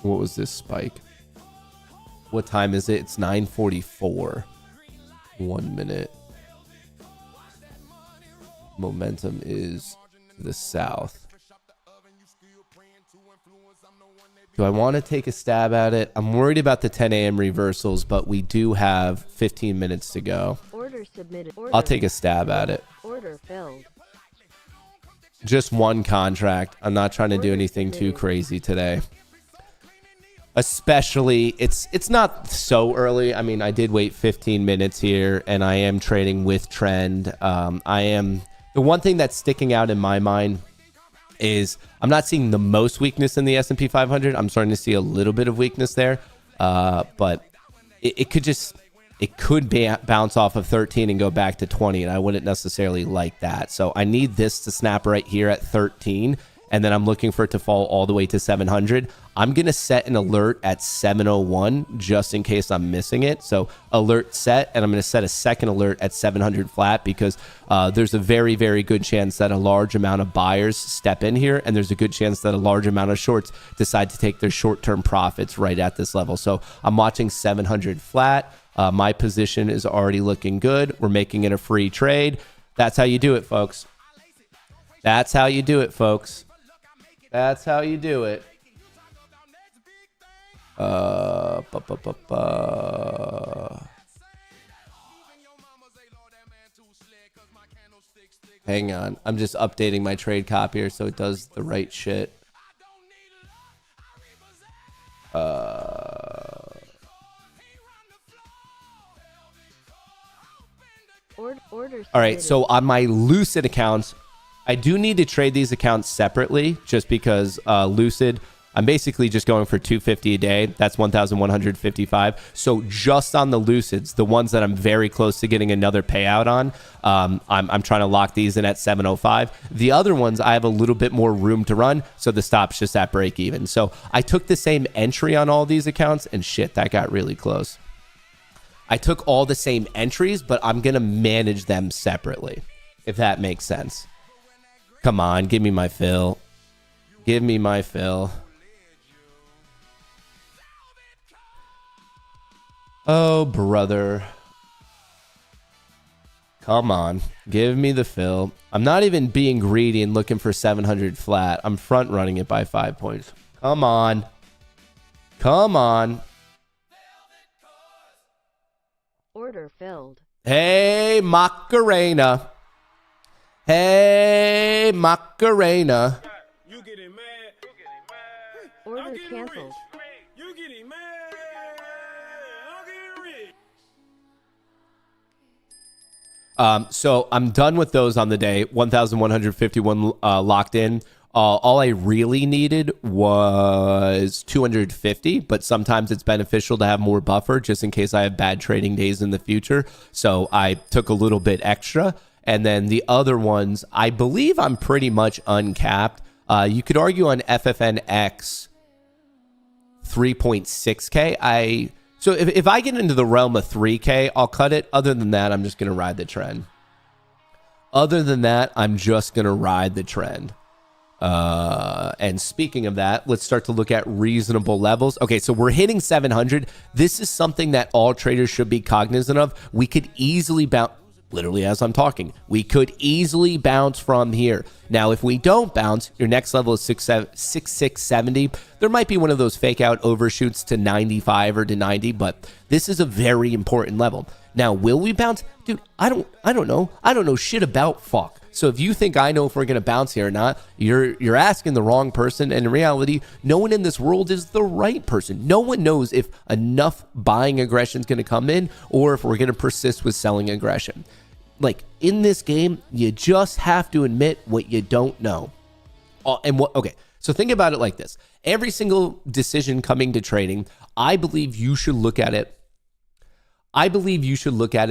What was this spike? What time is it? It's 9:44. 1 minute. Momentum is to the south. Do I want to take a stab at it? I'm worried about the 10 a.m. reversals, but we do have 15 minutes to go. Order submitted. I'll take a stab at it. Order filled. Just one contract. I'm not trying to do anything too crazy today. Especially, it's not so early. I mean, I did wait 15 minutes here, and I am trading with trend. The one thing that's sticking out in my mind is I'm not seeing the most weakness in the S&P 500. I'm starting to see a little bit of weakness there, but it could bounce off of 13 and go back to 20, and I wouldn't necessarily like that. So I need this to snap right here at 13, and then I'm looking for it to fall all the way to 700, I'm going to set an alert at 701 just in case I'm missing it. So alert set, and I'm going to set a second alert at 700 flat because there's a very, very good chance that a large amount of buyers step in here, and there's a good chance that a large amount of shorts decide to take their short-term profits right at this level. So I'm watching 700 flat. My position is already looking good. We're making it a free trade. That's how you do it, folks. That's how you do it, folks. That's how you do it. Hang on. I'm just updating my trade copier so it does the right shit. All right, so on my Lucid accounts, I do need to trade these accounts separately just because Lucid, I'm basically just going for 250 a day. That's 1,155. So just on the Lucids, the ones that I'm very close to getting another payout on, I'm trying to lock these in at 705. The other ones, I have a little bit more room to run, so the stop's just at break even. So I took the same entry on all these accounts, and shit, that got really close. I took all the same entries, but I'm going to manage them separately, if that makes sense. Come on, give me my fill. Give me my fill. Oh, brother. Come on, give me the fill. I'm not even being greedy and looking for 700 flat. I'm front running it by 5 points. Come on. Come on. Order filled. Hey, Macarena. Hey, Macarena. You getting mad? Order canceled. You getting mad? I'm getting rich. So I'm done with those on the day. 1,151 locked in. All I really needed was 250, but sometimes it's beneficial to have more buffer just in case I have bad trading days in the future. So I took a little bit extra. And then the other ones, I believe I'm pretty much uncapped. You could argue on FFNX 3.6K. So if I get into the realm of 3K, I'll cut it. Other than that, I'm just going to ride the trend. And speaking of that, let's start to look at reasonable levels. Okay, so we're hitting 700. This is something that all traders should be cognizant of. We could easily bounce, literally as I'm talking, we could easily bounce from here. Now, if we don't bounce, your next level is 6,670. There might be one of those fake out overshoots to 95 or to 90, but this is a very important level. Now, will we bounce? Dude, I don't know. I don't know shit about fuck. So if you think I know if we're going to bounce here or not, you're asking the wrong person. And in reality, no one in this world is the right person. No one knows if enough buying aggression is going to come in or if we're going to persist with selling aggression. Like in this game, you just have to admit what you don't know. Okay, so think about it like this. Every single decision coming to trading, I believe you should look at it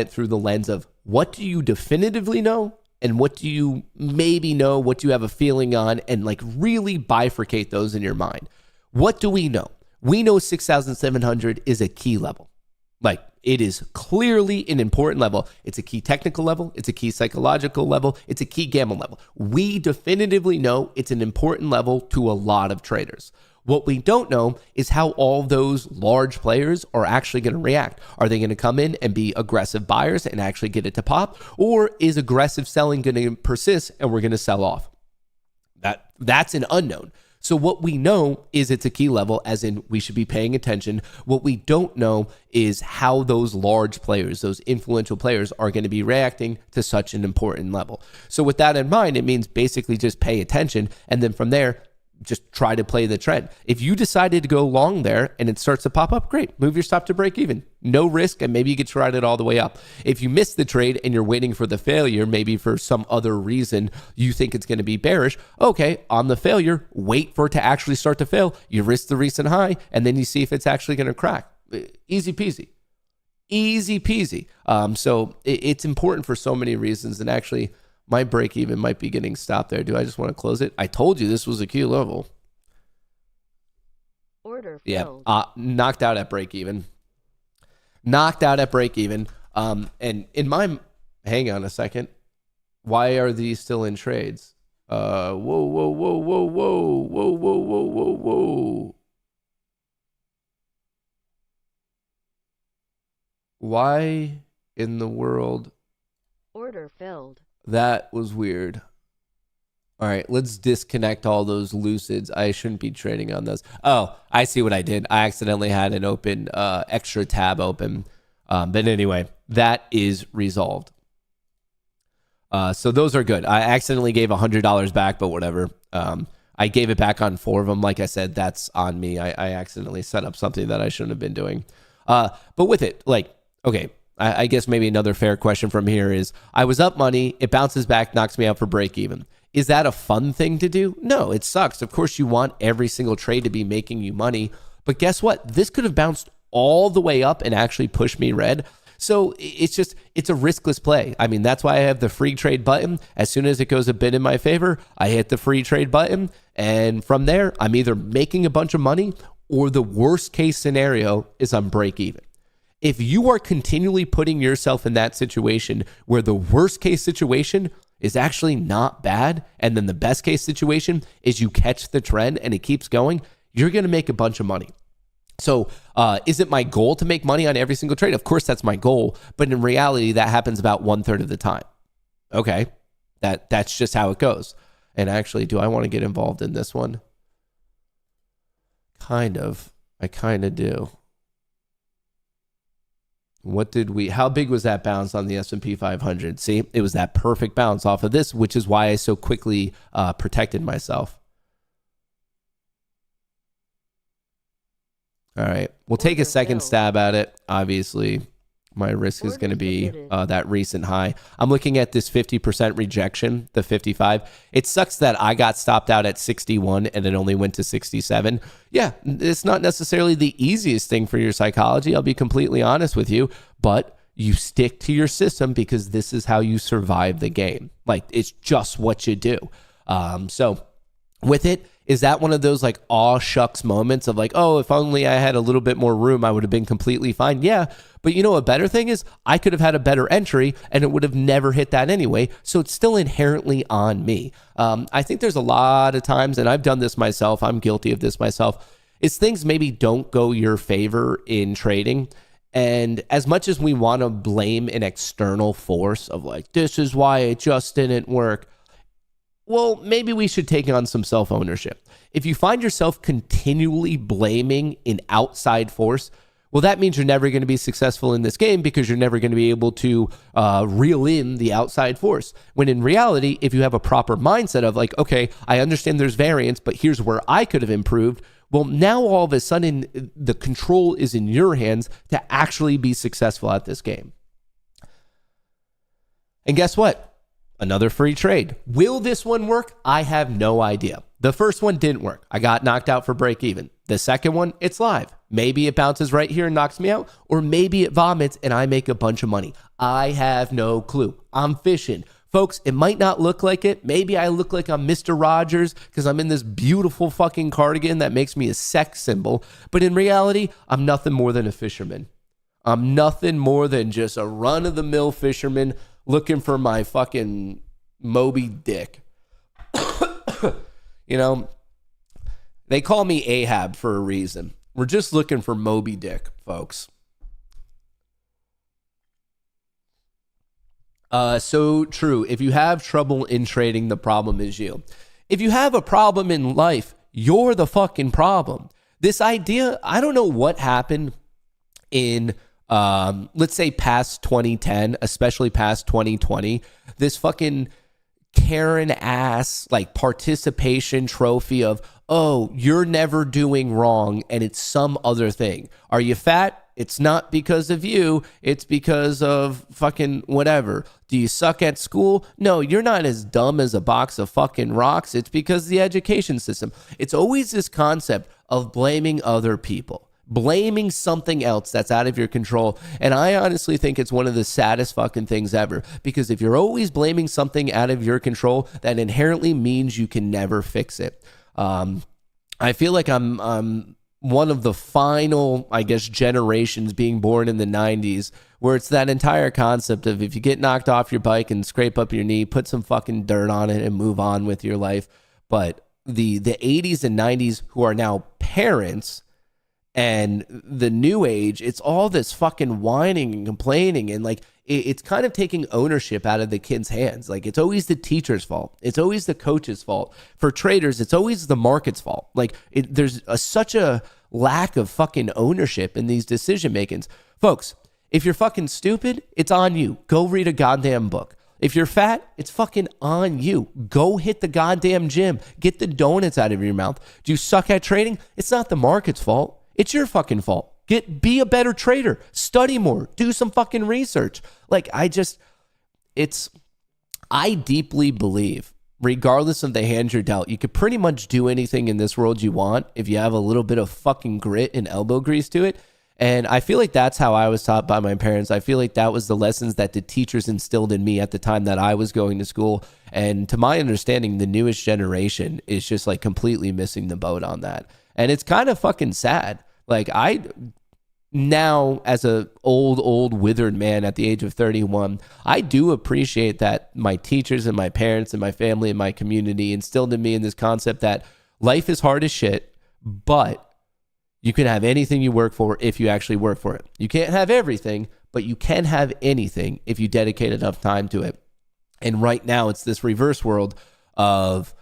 through the lens of what do you definitively know and what do you maybe know, what do you have a feeling on, and like really bifurcate those in your mind. What do we know? We know 6,700 is a key level. Like it is clearly an important level. It's a key technical level. It's a key psychological level. It's a key gamble level. We definitively know it's an important level to a lot of traders. What we don't know is how all those large players are actually going to react. Are they going to come in and be aggressive buyers and actually get it to pop? Or is aggressive selling going to persist and we're going to sell off? That's an unknown. So what we know is it's a key level, as in we should be paying attention. What we don't know is how those large players, those influential players, are going to be reacting to such an important level. So with that in mind, it means basically just pay attention. And then from there, just try to play the trend. If you decided to go long there and it starts to pop up, great. Move your stop to break even. No risk, and maybe you get to ride it all the way up. If you miss the trade and you're waiting for the failure, maybe for some other reason you think it's going to be bearish, okay, on the failure, wait for it to actually start to fail. You risk the recent high, and then you see if it's actually going to crack. Easy peasy. Easy peasy. So it's important for so many reasons, and actually My break even might be getting stopped there. Do I just want to close it? I told you this was a key level. Order Yeah, filled. knocked out at break even. Knocked out at break even. And in my, hang on a second. Why are these still in trades? Whoa, whoa, whoa, whoa, whoa, whoa, whoa, whoa, whoa, whoa. Why in the world? Order filled. That was weird. All right, let's disconnect all those lucids. I shouldn't be trading on those. Oh, I see what I did. I accidentally had an open, extra tab open. But anyway, that is resolved. So those are good. I accidentally gave $100 back, but whatever. I gave it back on 4 of them. Like I said, that's on me. I accidentally set up something that I shouldn't have been doing. But with it, like, okay, I guess maybe another fair question from here is, I was up money, it bounces back, knocks me out for break even. Is that a fun thing to do? No, it sucks. Of course, you want every single trade to be making you money. But guess what? This could have bounced all the way up and actually pushed me red. So it's a riskless play. I mean, that's why I have the free trade button. As soon as it goes a bit in my favor, I hit the free trade button. And from there, I'm either making a bunch of money or the worst case scenario is I'm break even. If you are continually putting yourself in that situation where the worst case situation is actually not bad, and then the best case situation is you catch the trend and it keeps going, you're going to make a bunch of money. So is it my goal to make money on every single trade? Of course, that's my goal. But in reality, that happens about 1/3 of the time. Okay, that's just how it goes. And actually, do I want to get involved in this one? Kind of. I kind of do. How big was that bounce on the S&P 500? See, it was that perfect bounce off of this, which is why I so quickly protected myself. All right, we'll take a second stab at it. Obviously, my risk is going to be that recent high. I'm looking at this 50% rejection, the 55. It sucks that I got stopped out at 61 and it only went to 67. Yeah, it's not necessarily the easiest thing for your psychology. I'll be completely honest with you, but you stick to your system because this is how you survive the game. Like, it's just what you do. So with it, is that one of those like aw shucks moments of like, oh, if only I had a little bit more room, I would have been completely fine? Yeah. But you know, a better thing is I could have had a better entry and it would have never hit that anyway. So it's still inherently on me. I think there's a lot of times, and I've done this myself, I'm guilty of this myself, is things maybe don't go your favor in trading. And as much as we want to blame an external force of like, this is why it just didn't work, well, maybe we should take on some self-ownership. If you find yourself continually blaming an outside force, well, that means you're never going to be successful in this game because you're never going to be able to reel in the outside force. When in reality, if you have a proper mindset of like, okay, I understand there's variance, but here's where I could have improved. Well, now all of a sudden, the control is in your hands to actually be successful at this game. And guess what? Another free trade. Will this one work? I have no idea. The first one didn't work. I got knocked out for break even. The second one, it's live. Maybe it bounces right here and knocks me out, or maybe it vomits and I make a bunch of money. I have no clue. I'm fishing. Folks, it might not look like it. Maybe I look like I'm Mr. Rogers because I'm in this beautiful fucking cardigan that makes me a sex symbol. But in reality, I'm nothing more than a fisherman. I'm nothing more than just a run-of-the-mill fisherman looking for my fucking Moby Dick. You know, they call me Ahab for a reason. We're just looking for Moby Dick, folks. So true. If you have trouble in trading, the problem is you. If you have a problem in life, you're the fucking problem. This idea, I don't know what happened in let's say past 2010, especially past 2020, this fucking Karen ass like participation trophy of, oh, you're never doing wrong and it's some other thing. Are you fat? It's not because of you. It's because of fucking whatever. Do you suck at school? No, you're not as dumb as a box of fucking rocks. It's because of the education system. It's always this concept of blaming other people. blaming something else that's out of your control. And I honestly think it's one of the saddest fucking things ever, because if you're always blaming something out of your control, that inherently means you can never fix it. I feel like I'm one of the final, I guess, generations being born in the 90s, where it's that entire concept of if you get knocked off your bike and scrape up your knee, put some fucking dirt on it and move on with your life. But the 80s and 90s, who are now parents, and the new age, it's all this fucking whining and complaining, and like it's kind of taking ownership out of the kids' hands. Like, it's always the teacher's fault. It's always the coach's fault. For traders, it's always the market's fault. Like, there's such a lack of fucking ownership in these decision makings. Folks, if you're fucking stupid, it's on you. Go read a goddamn book. If you're fat, it's fucking on you. Go hit the goddamn gym. Get the donuts out of your mouth. Do you suck at trading? It's not the market's fault. It's your fucking fault. Be a better trader. Study more. Do some fucking research. Like, I deeply believe, regardless of the hand you're dealt, you could pretty much do anything in this world you want if you have a little bit of fucking grit and elbow grease to it. And I feel like that's how I was taught by my parents. I feel like that was the lessons that the teachers instilled in me at the time that I was going to school. And to my understanding, the newest generation is just like completely missing the boat on that. And it's kind of fucking sad. Like, I now, as a old withered man at the age of 31, I do appreciate that my teachers and my parents and my family and my community instilled in me in this concept that life is hard as shit, but you can have anything you work for if you actually work for it. You can't have everything, but you can have anything if you dedicate enough time to it. And right now, it's this reverse world of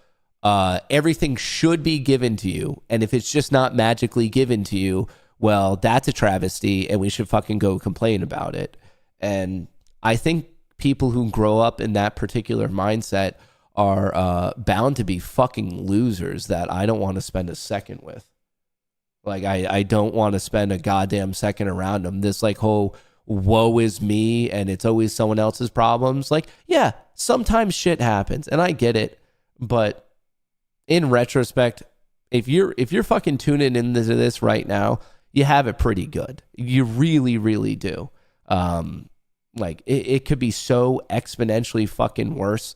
everything should be given to you. And if it's just not magically given to you, well, that's a travesty and we should fucking go complain about it. And I think people who grow up in that particular mindset are bound to be fucking losers that I don't want to spend a second with. Like, I don't want to spend a goddamn second around them. This like whole woe is me and it's always someone else's problems. Like, yeah, sometimes shit happens and I get it. But in retrospect, if you're fucking tuning into this right now, you have it pretty good. You really, really do. Like, it could be so exponentially fucking worse.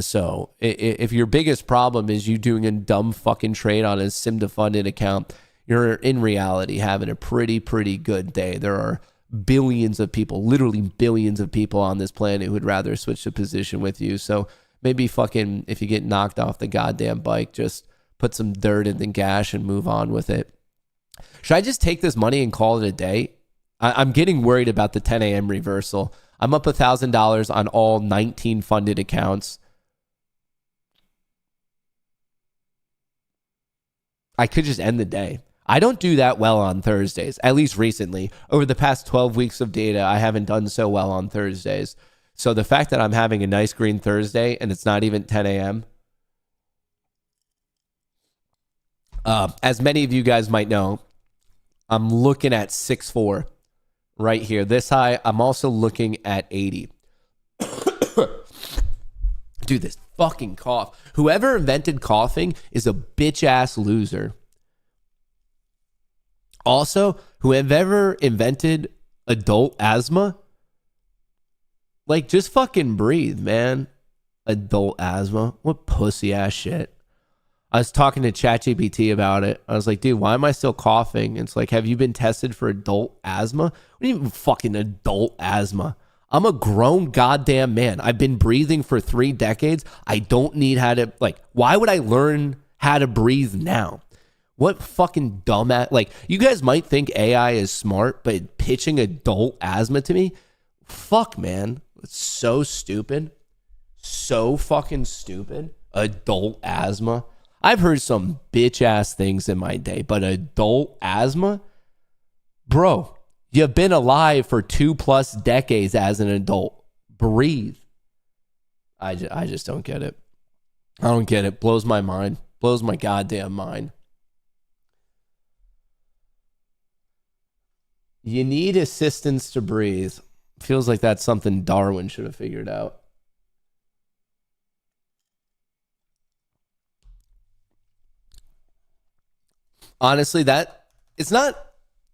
So if your biggest problem is you doing a dumb fucking trade on a sim-to-funded account, you're in reality having a pretty good day. There are billions of people, literally billions of people on this planet who would rather switch the position with you. So maybe fucking, if you get knocked off the goddamn bike, just put some dirt in the gash and move on with it. Should I just take this money and call it a day? I'm getting worried about the 10 a.m. reversal. I'm up $1,000 on all 19 funded accounts. I could just end the day. I don't do that well on Thursdays, at least recently. Over the past 12 weeks of data, I haven't done so well on Thursdays. So the fact that I'm having a nice green Thursday and it's not even 10 a.m., as many of you guys might know, I'm looking at 6.4 right here. This high, I'm also looking at 80. Dude, this fucking cough. Whoever invented coughing is a bitch-ass loser. Also, whoever invented adult asthma, like, just fucking breathe, man. Adult asthma. What pussy-ass shit. I was talking to ChatGPT about it. I was like, dude, why am I still coughing? It's like, have you been tested for adult asthma? What do you mean fucking adult asthma? I'm a grown goddamn man. I've been breathing for 3 decades. I don't need how to, like, why would I learn how to breathe now? What fucking dumbass, like, you guys might think AI is smart, but pitching adult asthma to me? Fuck, man. It's so stupid. So fucking stupid. Adult asthma. I've heard some bitch ass things in my day, but adult asthma? Bro, you've been alive for 2+ decades as an adult. Breathe. I just don't get it. I don't get it. Blows my mind. Blows my goddamn mind. You need assistance to breathe. Feels like that's something Darwin should have figured out. Honestly, that it's not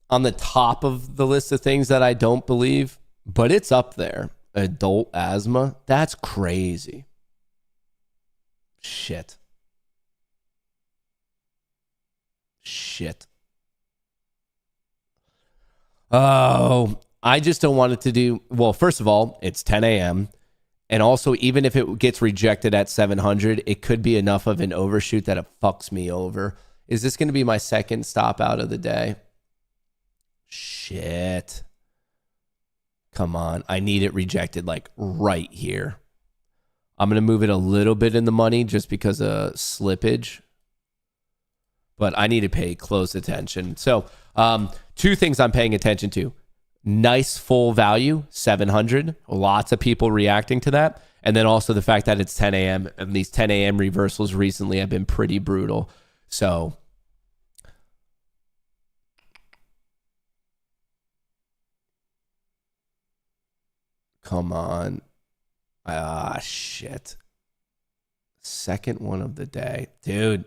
on the top of the list of things that I don't believe, but it's up there. Adult asthma, that's crazy. Shit. Oh, I just don't want it to do, well, first of all, it's 10 a.m. And also, even if it gets rejected at 700, it could be enough of an overshoot that it fucks me over. Is this going to be my second stop out of the day? Shit. Come on. I need it rejected like right here. I'm going to move it a little bit in the money just because of slippage. But I need to pay close attention. So, two things I'm paying attention to. Nice full value, 700. Lots of people reacting to that. And then also the fact that it's 10 a.m. and these 10 a.m. reversals recently have been pretty brutal. So come on. Shit. Second one of the day. Dude.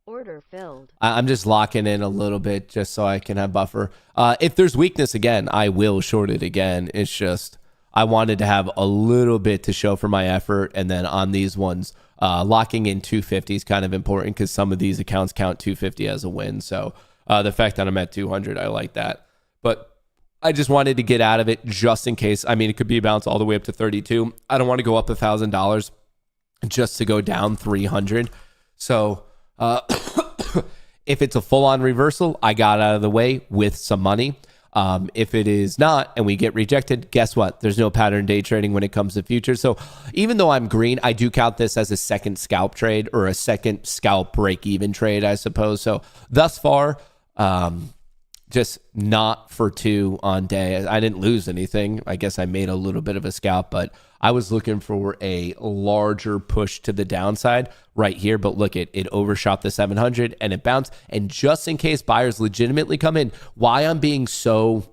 Order filled. I'm just locking in a little bit just so I can have buffer. If there's weakness again, I will short it again. It's just I wanted to have a little bit to show for my effort. And then on these ones, locking in 250 is kind of important because some of these accounts count 250 as a win. So the fact that I'm at 200, I like that. But I just wanted to get out of it just in case. I mean, it could be a bounce all the way up to 32. I don't want to go up $1,000 just to go down 300. So if it's a full-on reversal, I got out of the way with some money. If it is not and we get rejected, guess what? There's no pattern day trading when it comes to futures. So even though I'm green, I do count this as a second scalp trade or a second scalp break-even trade, I suppose. So thus far, just not for two on day. I didn't lose anything. I guess I made a little bit of a scalp, but I was looking for a larger push to the downside right here. But look, it overshot the 700 and it bounced. And just in case buyers legitimately come in, why I'm being so,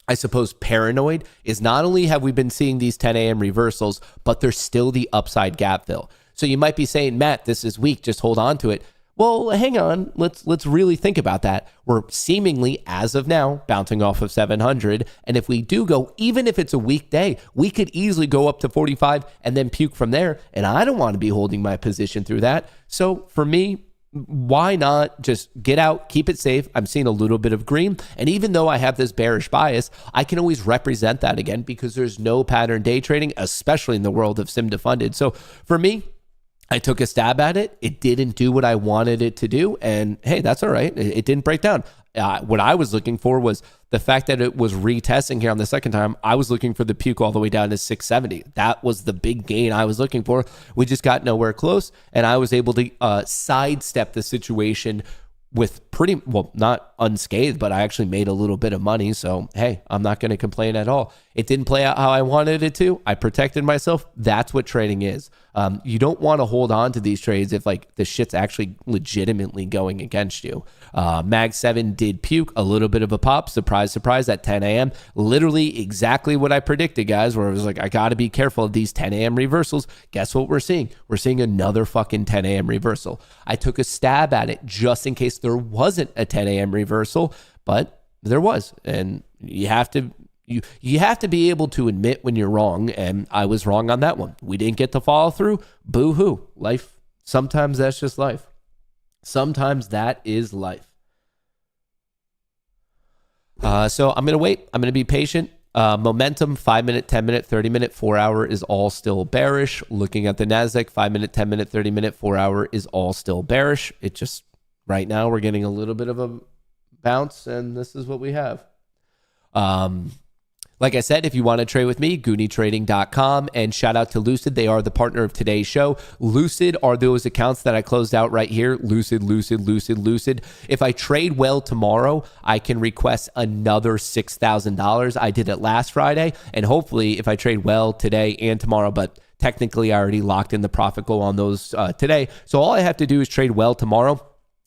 I suppose, paranoid is not only have we been seeing these 10 a.m. reversals, but there's still the upside gap fill. So you might be saying, Matt, this is weak. Just hold on to it. Well, hang on. Let's really think about that. We're seemingly, as of now, bouncing off of 700. And if we do go, even if it's a weak day, we could easily go up to 45 and then puke from there. And I don't want to be holding my position through that. So for me, why not just get out, keep it safe? I'm seeing a little bit of green. And even though I have this bearish bias, I can always represent that again because there's no pattern day trading, especially in the world of sim defunded. So for me, I took a stab at it. It didn't do what I wanted it to do. And hey, that's all right. It didn't break down. What I was looking for was the fact that it was retesting here on the second time. I was looking for the puke all the way down to 670. That was the big gain I was looking for. We just got nowhere close. And I was able to sidestep the situation with pretty, well, not unscathed, but I actually made a little bit of money. So, hey, I'm not going to complain at all. It didn't play out how I wanted it to. I protected myself. That's what trading is. You don't want to hold on to these trades if like the shit's actually legitimately going against you. Mag 7 did puke, a little bit of a pop. Surprise, surprise, at 10 a.m. Literally exactly what I predicted, guys, where I was like, I got to be careful of these 10 a.m. reversals. Guess what we're seeing? We're seeing another fucking 10 a.m. reversal. I took a stab at it just in case there wasn't a 10 a.m. reversal, but there was. And you have to be able to admit when you're wrong, and I was wrong on that one. We didn't get to follow through. Boo-hoo. Life, sometimes that's just life. Sometimes that is life. So I'm going to wait. I'm going to be patient. Momentum, 5-minute, 10-minute, 30-minute, 4-hour is all still bearish. Looking at the NASDAQ, 5-minute, 10-minute, 30-minute, 4-hour is all still bearish. It just, right now, we're getting a little bit of a bounce, and this is what we have. Like I said, if you want to trade with me, GoonieTrading.com, and shout out to Lucid. They are the partner of today's show. Lucid are those accounts that I closed out right here. Lucid. If I trade well tomorrow, I can request another $6,000. I did it last Friday, and hopefully if I trade well today and tomorrow, but technically I already locked in the profit goal on those today. So all I have to do is trade well tomorrow,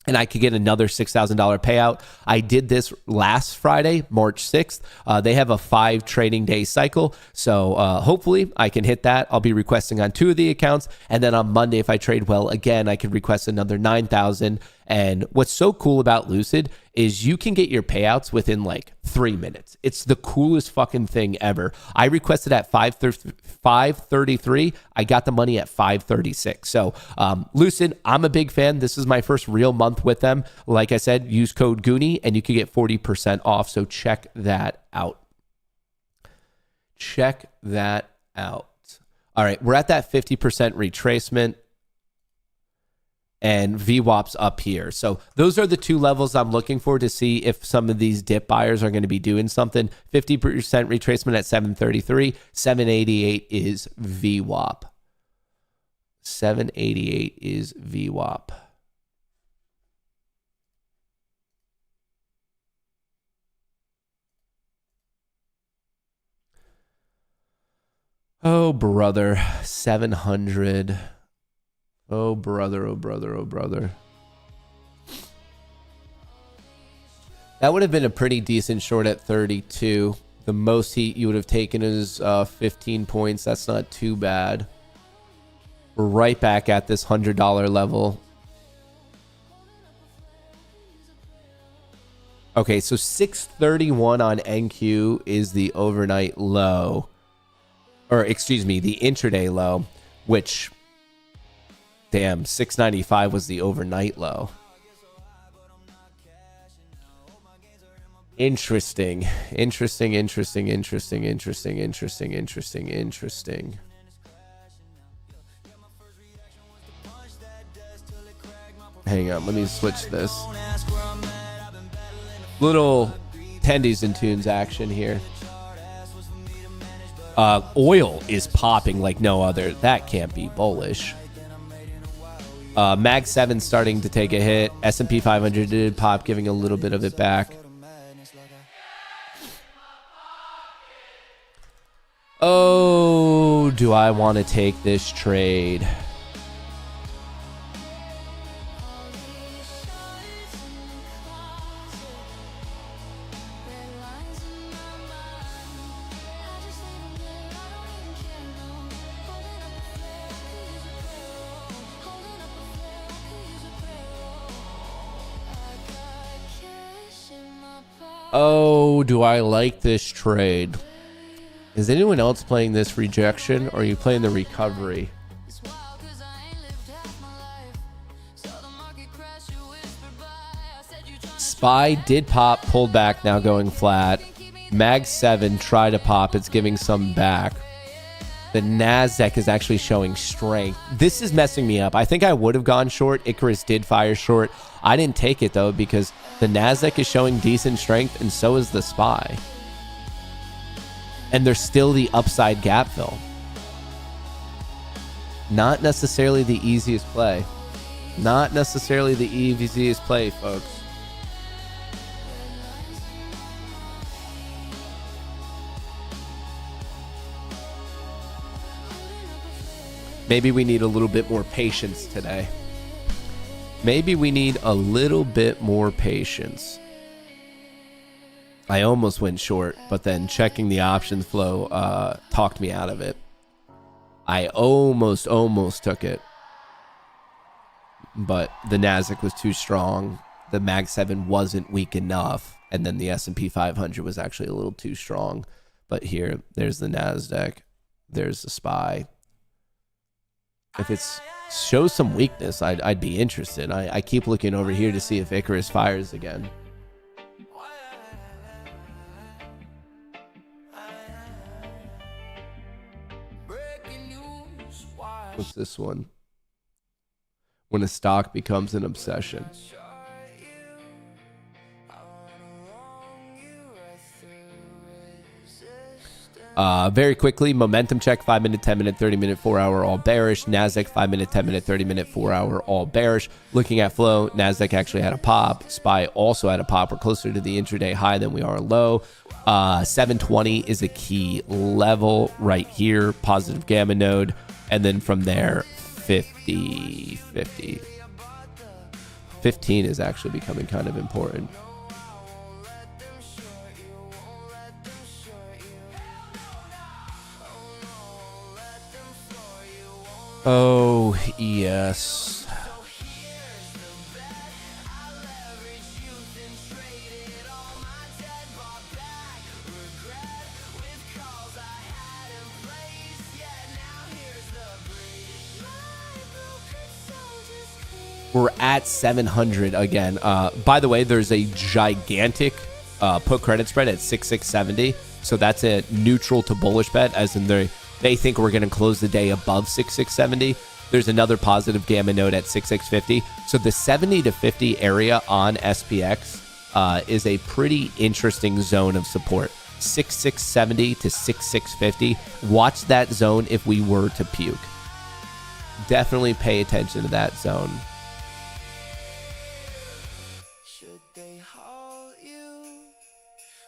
and I could get another $6,000 payout. I did this last Friday, March 6th. They have a 5 trading day cycle. So hopefully I can hit that. I'll be requesting on 2 of the accounts. And then on Monday, if I trade well again, I can request another $9,000. And what's so cool about Lucid is you can get your payouts within like 3 minutes. It's the coolest fucking thing ever. I requested at 5:33. I got the money at 5:36. So Lucid, I'm a big fan. This is my first real month with them. Like I said, use code Goonie and you can get 40% off. So check that out. Check that out. All right, we're at that 50% retracement. And VWAP's up here. So those are the two levels I'm looking for to see if some of these dip buyers are going to be doing something. 50% retracement at 733. 788 is VWAP. 788 is VWAP. Oh, brother. 700. Oh, brother, oh, brother, oh, brother. That would have been a pretty decent short at 32. The most heat you would have taken is 15 points. That's not too bad. We're right back at this $100 level. Okay, so 631 on NQ is the overnight low. Or, excuse me, the intraday low, which... Damn, 695 was the overnight low. Interesting. Interesting. Hang on, let me switch this. Little tendies and tunes action here. Oil is popping like no other. That can't be bullish. Mag 7 starting to take a hit. S&P 500 did pop, giving a little bit of it back. Oh, do I want to take this trade? Oh, do I like this trade? Is anyone else playing this rejection, or are you playing the recovery? SPY did pop, pulled back, now going flat. Mag 7 tried to pop, it's giving some back. The NASDAQ is actually showing strength. This is messing me up. I think I would have gone short. Icarus did fire short. I didn't take it, though, because the NASDAQ is showing decent strength, and so is the SPY. And there's still the upside gap fill. Not necessarily the easiest play. Not necessarily the easiest play, folks. Maybe we need a little bit more patience today. Maybe we need a little bit more patience. I almost went short, but then checking the options flow talked me out of it. I almost took it. But the NASDAQ was too strong. The Mag 7 wasn't weak enough. And then the S&P 500 was actually a little too strong. But here, there's the NASDAQ. There's the SPY. If it shows some weakness, I'd be interested. I keep looking over here to see if Icarus fires again. What's this one? When a stock becomes an obsession. Very quickly, momentum check, 5 minute, 10 minute, 30 minute, 4 hour, all bearish. NASDAQ, 5 minute, 10 minute, 30 minute, 4 hour, all bearish. Looking at flow, NASDAQ actually had a pop. SPY also had a pop. We're closer to the intraday high than we are low. 720 is a key level right here, positive gamma node. And then from there, 50. 15 is actually becoming kind of important. Oh, yes. We're at 700 again. By the way, there's a gigantic put credit spread at 6670. So that's a neutral to bullish bet, as in they think we're going to close the day above 6670. There's another positive gamma node at 6650. So the 70 to 50 area on SPX is a pretty interesting zone of support. 6670 to 6650. Watch that zone if we were to puke. Definitely pay attention to that zone. Should they haul you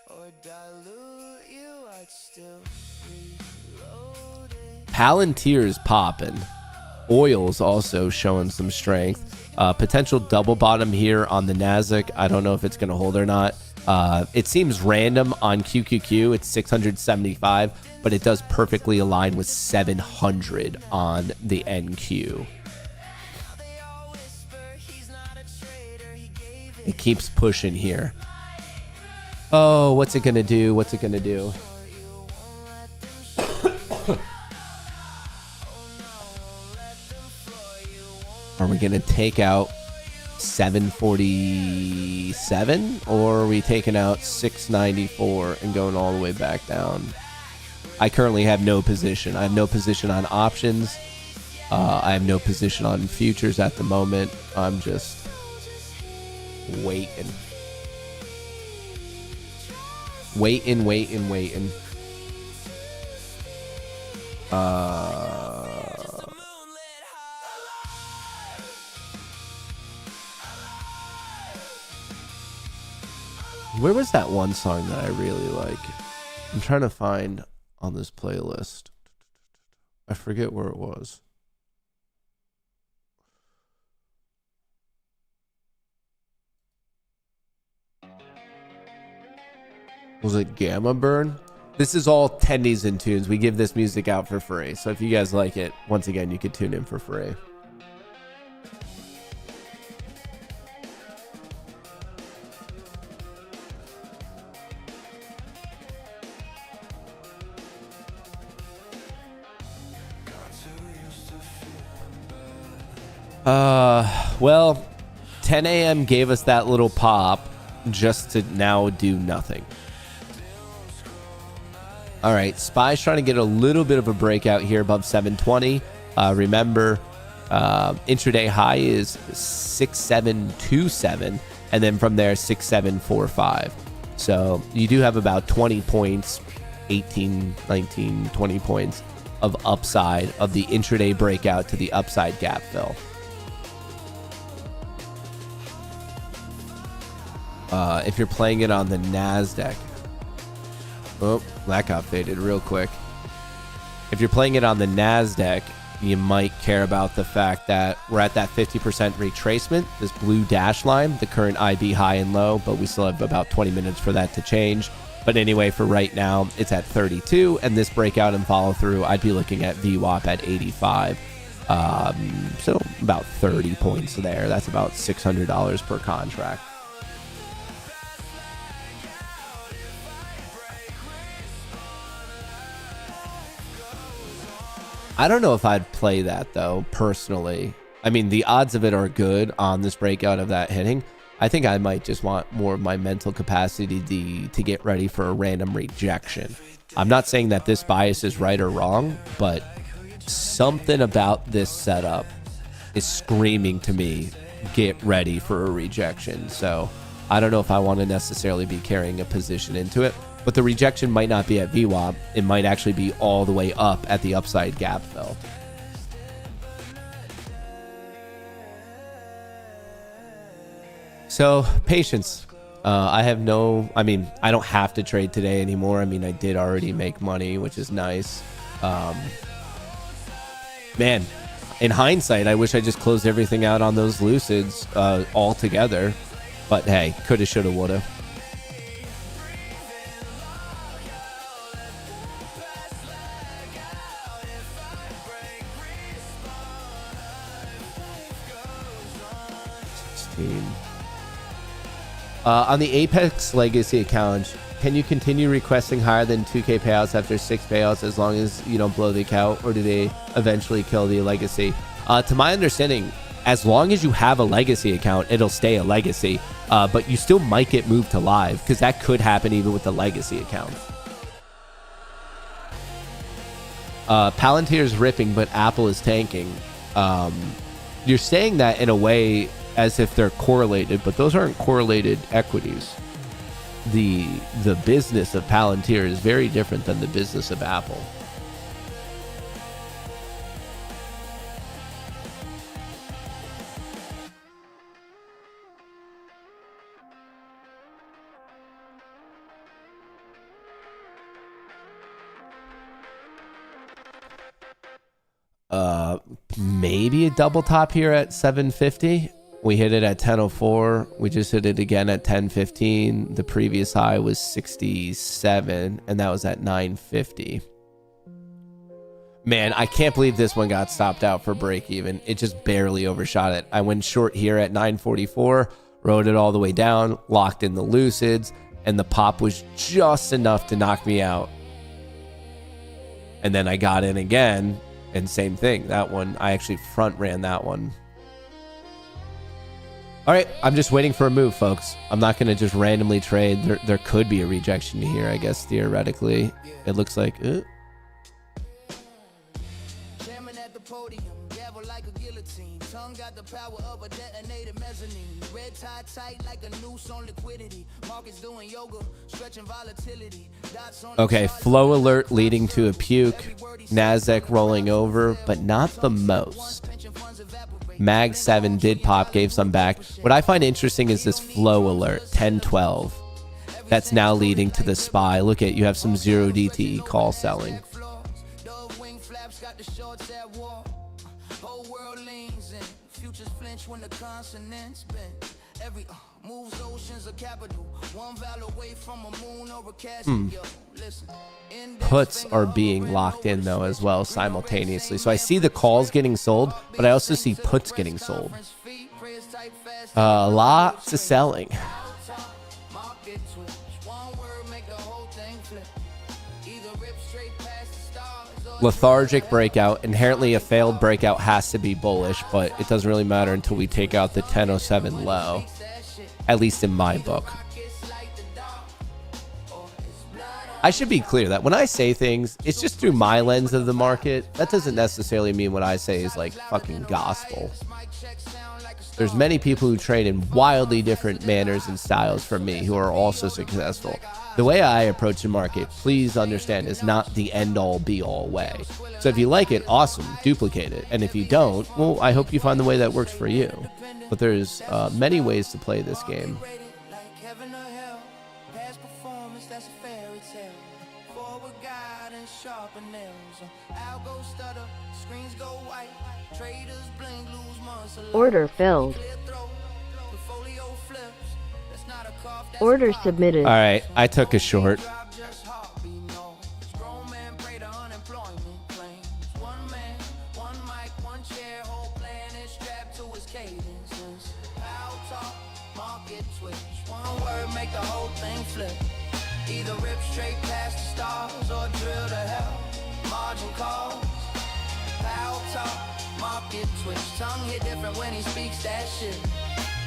or dilute you? I'd still reload it. Palantir is popping. Oil's also showing some strength. Potential double bottom here on the Nasdaq. I don't know if it's going to hold or not. It seems random on QQQ. It's 675, but it does perfectly align with 700 on the NQ. It keeps pushing here. Oh, what's it going to do? What's it going to do? Are we going to take out 747, or are we taking out 694 and going all the way back down? I currently have no position. I have no position on options. I have no position on futures at the moment. I'm just waiting. Waiting. Where was that one song that I really like? I'm trying to find on this playlist. I forget where it was. Was it Gamma Burn? This is all tendies and tunes. We give this music out for free. So if you guys like it, once again, you could tune in for free. Well, 10 a.m. gave us that little pop just to now do nothing. All right, SPY's trying to get a little bit of a breakout here above 720. Remember, intraday high is 6727, and then from there 6745. So you do have about 20 points, 18, 19, 20 points of upside of the intraday breakout to the upside gap fill. If you're playing it on the Nasdaq, oh, that got faded real quick. If you're playing it on the Nasdaq, you might care about the fact that we're at that 50% retracement, this blue dash line, the current IB high and low, but we still have about 20 minutes for that to change. But anyway, for right now, it's at 32, and this breakout and follow through, I'd be looking at VWAP at 85. So about 30 points there. That's about $600 per contract. I don't know if I'd play that, though, personally. I mean, the odds of it are good on this breakout of that hitting. I think I might just want more of my mental capacity to get ready for a random rejection. I'm not saying that this bias is right or wrong, but something about this setup is screaming to me, get ready for a rejection. So I don't know if I want to necessarily be carrying a position into it. But the rejection might not be at VWAP. It might actually be all the way up at the upside gap fill. So, patience. I don't have to trade today anymore. I mean, I did already make money, which is nice. Man, in hindsight, I wish I just closed everything out on those Lucids altogether. But hey, coulda, shoulda, woulda. On the Apex Legacy account, can you continue requesting higher than 2K payouts after 6 payouts as long as you don't blow the account, or do they eventually kill the Legacy? To my understanding, as long as you have a legacy account, it'll stay a legacy. But you still might get moved to live because that could happen even with the legacy account. Palantir is ripping, but Apple is tanking. You're saying that in a way as if they're correlated, but those aren't correlated equities. The business of Palantir is very different than the business of Apple. Maybe a double top here at 750. We hit it at 1004. We just hit it again at 1015. The previous high was 67, and that was at 950. Man, I can't believe this one got stopped out for break even. It just barely overshot it. I went short here at 944, rode it all the way down, locked in the lucids, and the pop was just enough to knock me out. And then I got in again, and same thing. That one, I actually front ran that one. All right, I'm just waiting for a move, folks. I'm not going to just randomly trade. There could be a rejection here, I guess, theoretically. It looks like... Jamming at the podium, gavel like a guillotine. Tongue got the power of a detonated mezzanine. Red tie tight like a noose on liquidity. Markets doing yoga, stretching volatility. Okay, flow alert leading to a puke. NASDAQ rolling over, but not the most. Mag 7 did pop, gave some back. What I find interesting is this flow alert, 1012. That's now leading to the SPY. Look at, you have some 0 DTE call selling. Puts are being locked in though as well simultaneously. So I see the calls getting sold, but I also see puts getting sold. Lots of selling. Lethargic breakout. Inherently a failed breakout has to be bullish, but it doesn't really matter until we take out the 1007 low, at least in my book. I should be clear that when I say things, it's just through my lens of the market. That doesn't necessarily mean what I say is like fucking gospel. There's many people who trade in wildly different manners and styles from me who are also successful. The way I approach the market, please understand, is not the end-all be-all way. So if you like it, awesome, duplicate it. And if you don't, well, I hope you find the way that works for you. But there's many ways to play this game. Order filled. Order submitted. All right, I took a short. Either rip straight past the stars or drill to hell. Margin calls, power talk, market twitch. Tongue hit different when he speaks that shit.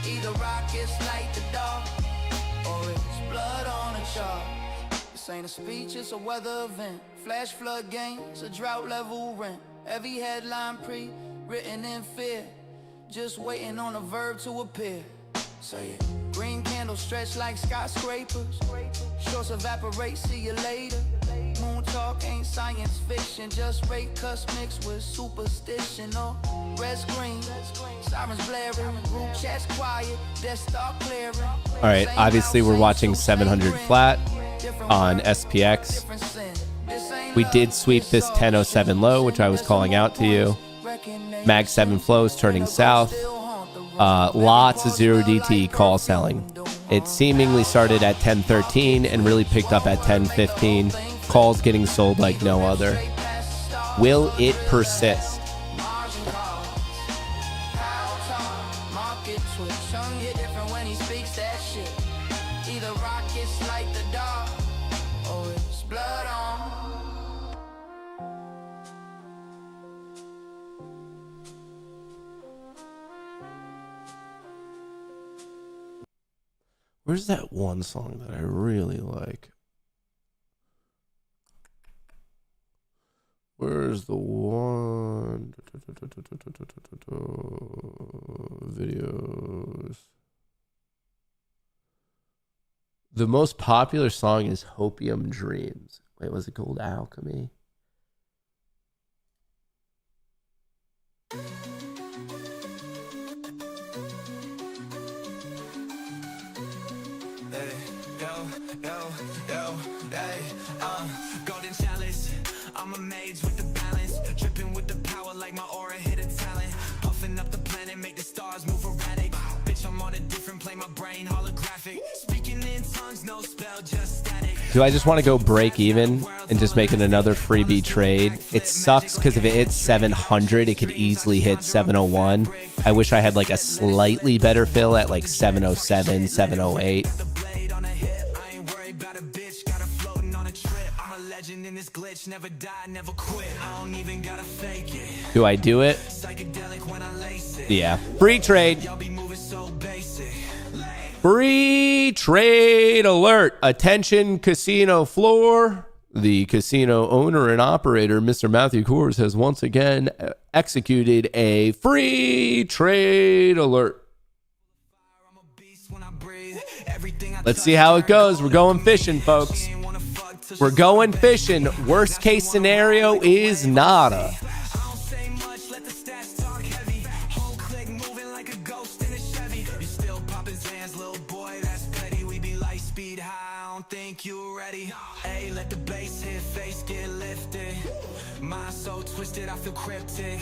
Either rockets light the dark or it's blood on a chart. This ain't a speech, it's a weather event. Flash flood games, a drought level rent. Every headline pre-written in fear, just waiting on a verb to appear. Say it. Green candles stretch like skyscrapers. Shorts evaporate, see you later. Moon talk ain't science fiction, just rate cuss mixed with superstition. Oh, red screen, sirens blaring, group chats quiet, death star clearing. All right, obviously we're watching 700 flat on SPX. We did sweep this 1007 low, which I was calling out to you. Mag 7 flows turning south. Lots of 0 DT call selling. It seemingly started at 1013 and really picked up at 1015. Calls getting sold like no other. Will it persist? Where's that one song that I really like? Where's the one? Videos. The most popular song is Hopium Dreams. Wait, was it Gold Alchemy? Golden chalice, I'm a mage with the balance, dripping with the power like my aura hit a talent, puffing up the planet, make the stars move erratic, bitch I'm on a different plane, my brain holographic, speaking in tongues, no spell, just static. Do I just want to go break even and just make it another freebie trade? It sucks because if it hits 700, it could easily hit 701. I wish I had like a slightly better fill at like 707, 708. Do I do it? Yeah. Free trade. Free trade alert. Attention, casino floor. The casino owner and operator, Mr. Matthew Kohrs, has once again executed a free trade alert. Let's see how it goes. We're going fishing, folks. We're going fishing. Worst case scenario is nada. Think you ready? Hey, let the bass hit, face get lifted. Mind so twisted, I feel cryptic.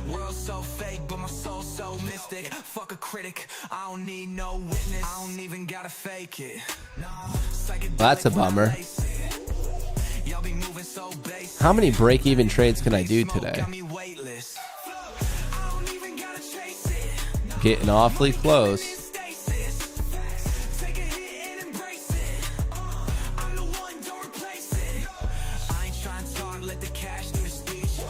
World so fake, but my soul so mystic. Fuck a critic, I don't need no witness. I don't even gotta fake it. That's a bummer. How many break-even trades can I do today? Getting awfully close.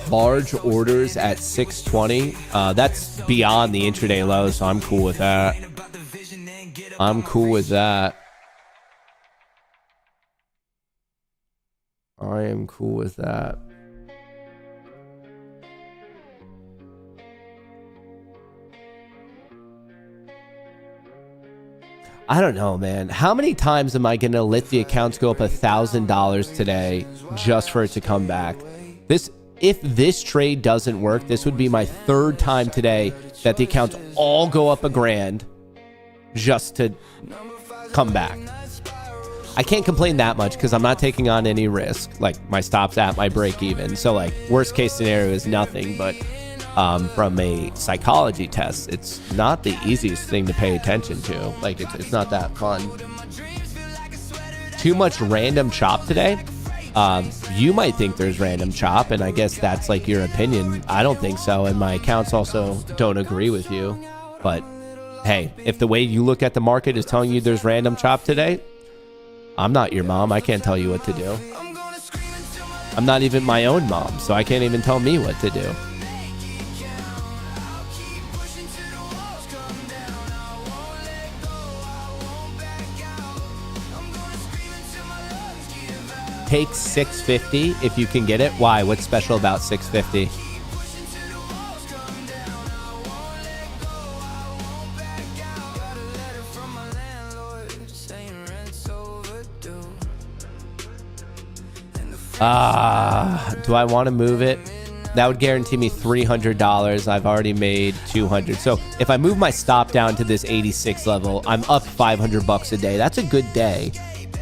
Large orders at 620. That's beyond the intraday low, so I'm cool with that. I'm cool with that. I am cool with that. I don't know, man. How many times am I going to let the accounts go up $1,000 today just for it to come back? If this trade doesn't work, this would be my third time today that the accounts all go up $1,000 just to come back. I can't complain that much because I'm not taking on any risk. Like, my stop's at my break even. So, like, worst case scenario is nothing. But from a psychology test, it's not the easiest thing to pay attention to. Like, it's not that fun. Too much random chop today. You might think there's random chop, and I guess that's like your opinion. I don't think so, and my accounts also don't agree with you. But hey, if the way you look at the market is telling you there's random chop today, I'm not your mom. I can't tell you what to do. I'm not even my own mom, so I can't even tell me what to do. Take 650 if you can get it. Why? What's special about 650? Do I want to move it? That would guarantee me $300. I've already made $200. So if I move my stop down to this 86 level, I'm up $500 a day. That's a good day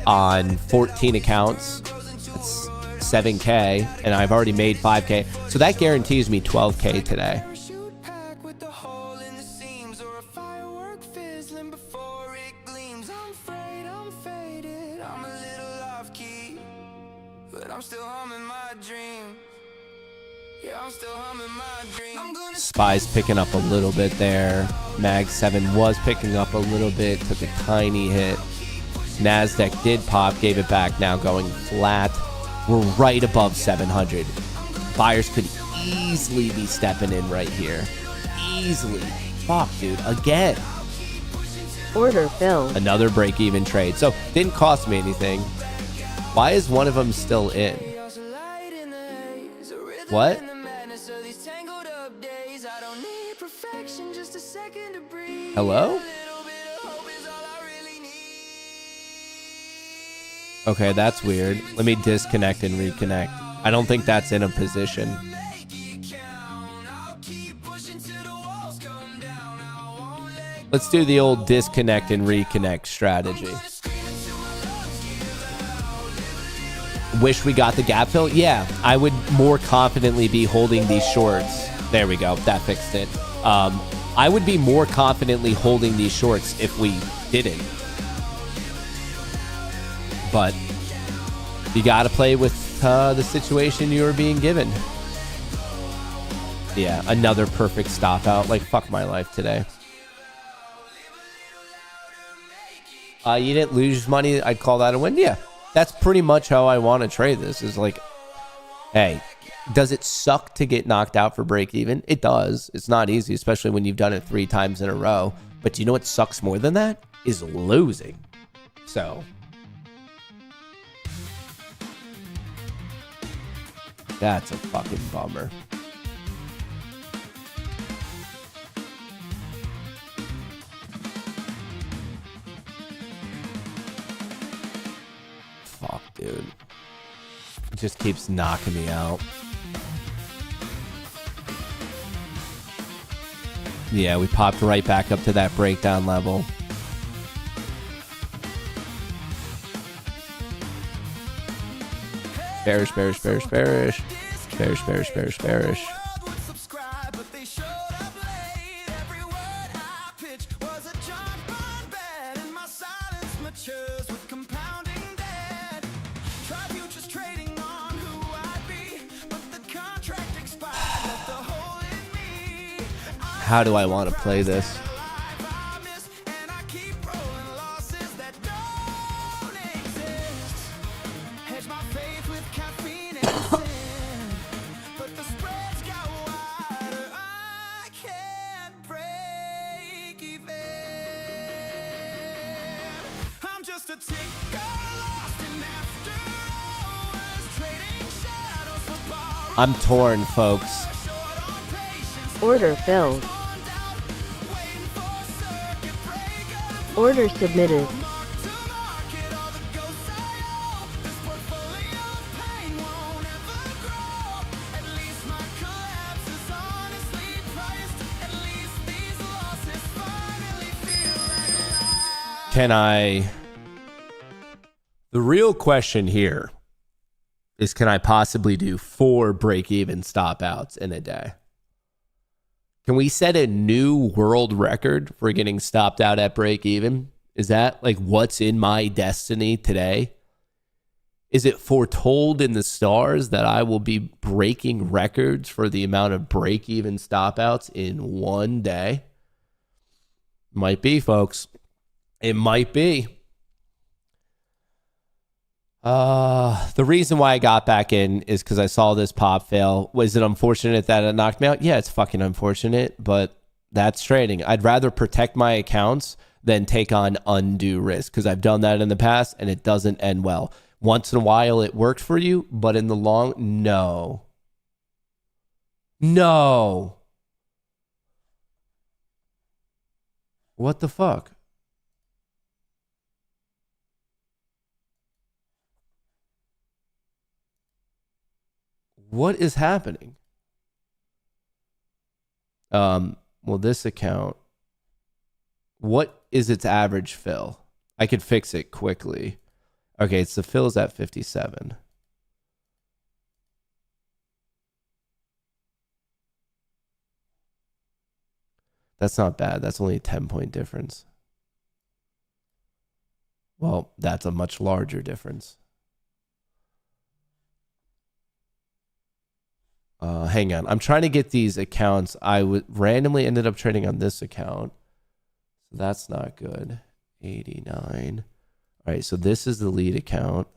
on 14 accounts. That's 7K, and I've already made 5K. So that guarantees me 12K today. Spy's picking up a little bit there. Mag 7 was picking up a little bit, took a tiny hit. NASDAQ did pop, gave it back, now going flat. We're right above 700. Buyers could easily be stepping in right here. Easily. Fuck, dude. Again. Order filled. Another break-even trade. So didn't cost me anything. Why is one of them still in? What? Hello? Okay, that's weird. Let me disconnect and reconnect. I don't think that's in a position. Let's do the old disconnect and reconnect strategy. Wish we got the gap fill? Yeah, I would more confidently be holding these shorts. There we go. That fixed it. I would be more confidently holding these shorts if we didn't. But you got to play with the situation you are being given. Yeah, another perfect stop out. Like, fuck my life today. You didn't lose money. I'd call that a win. Yeah, that's pretty much how I want to trade this. Is like, hey, does it suck to get knocked out for break even? It does. It's not easy, especially when you've done it 3 times in a row. But do you know what sucks more than that? Is losing. So that's a fucking bummer. Fuck, dude. It just keeps knocking me out. Yeah, we popped right back up to that breakdown level. Bearish, bearish, bearish, bearish. Bearish, bearish, bearish, bearish. How do I want to play this? I'm torn, folks. Order filled. Order submitted. Can I... The real question here is, can I possibly do 4 break-even stop-outs in a day? Can we set a new world record for getting stopped out at break-even? Is that like what's in my destiny today? Is it foretold in the stars that I will be breaking records for the amount of break-even stop-outs in one day? Might be, folks. It might be. The reason why I got back in is because I saw this pop fail. Was it unfortunate that it knocked me out? Yeah, it's fucking unfortunate, but that's trading. I'd rather protect my accounts than take on undue risk, because I've done that in the past and it doesn't end well. Once in a while it worked for you, but in the long, no. No. What the fuck? What is happening? Well, this account, what is its average fill? I could fix it quickly. Okay, it's the fill's at 57. That's not bad. That's only a 10-point difference. Well, that's a much larger difference. Hang on. I'm trying to get these accounts. I randomly ended up trading on this account. So that's not good. 89. All right, so this is the lead account.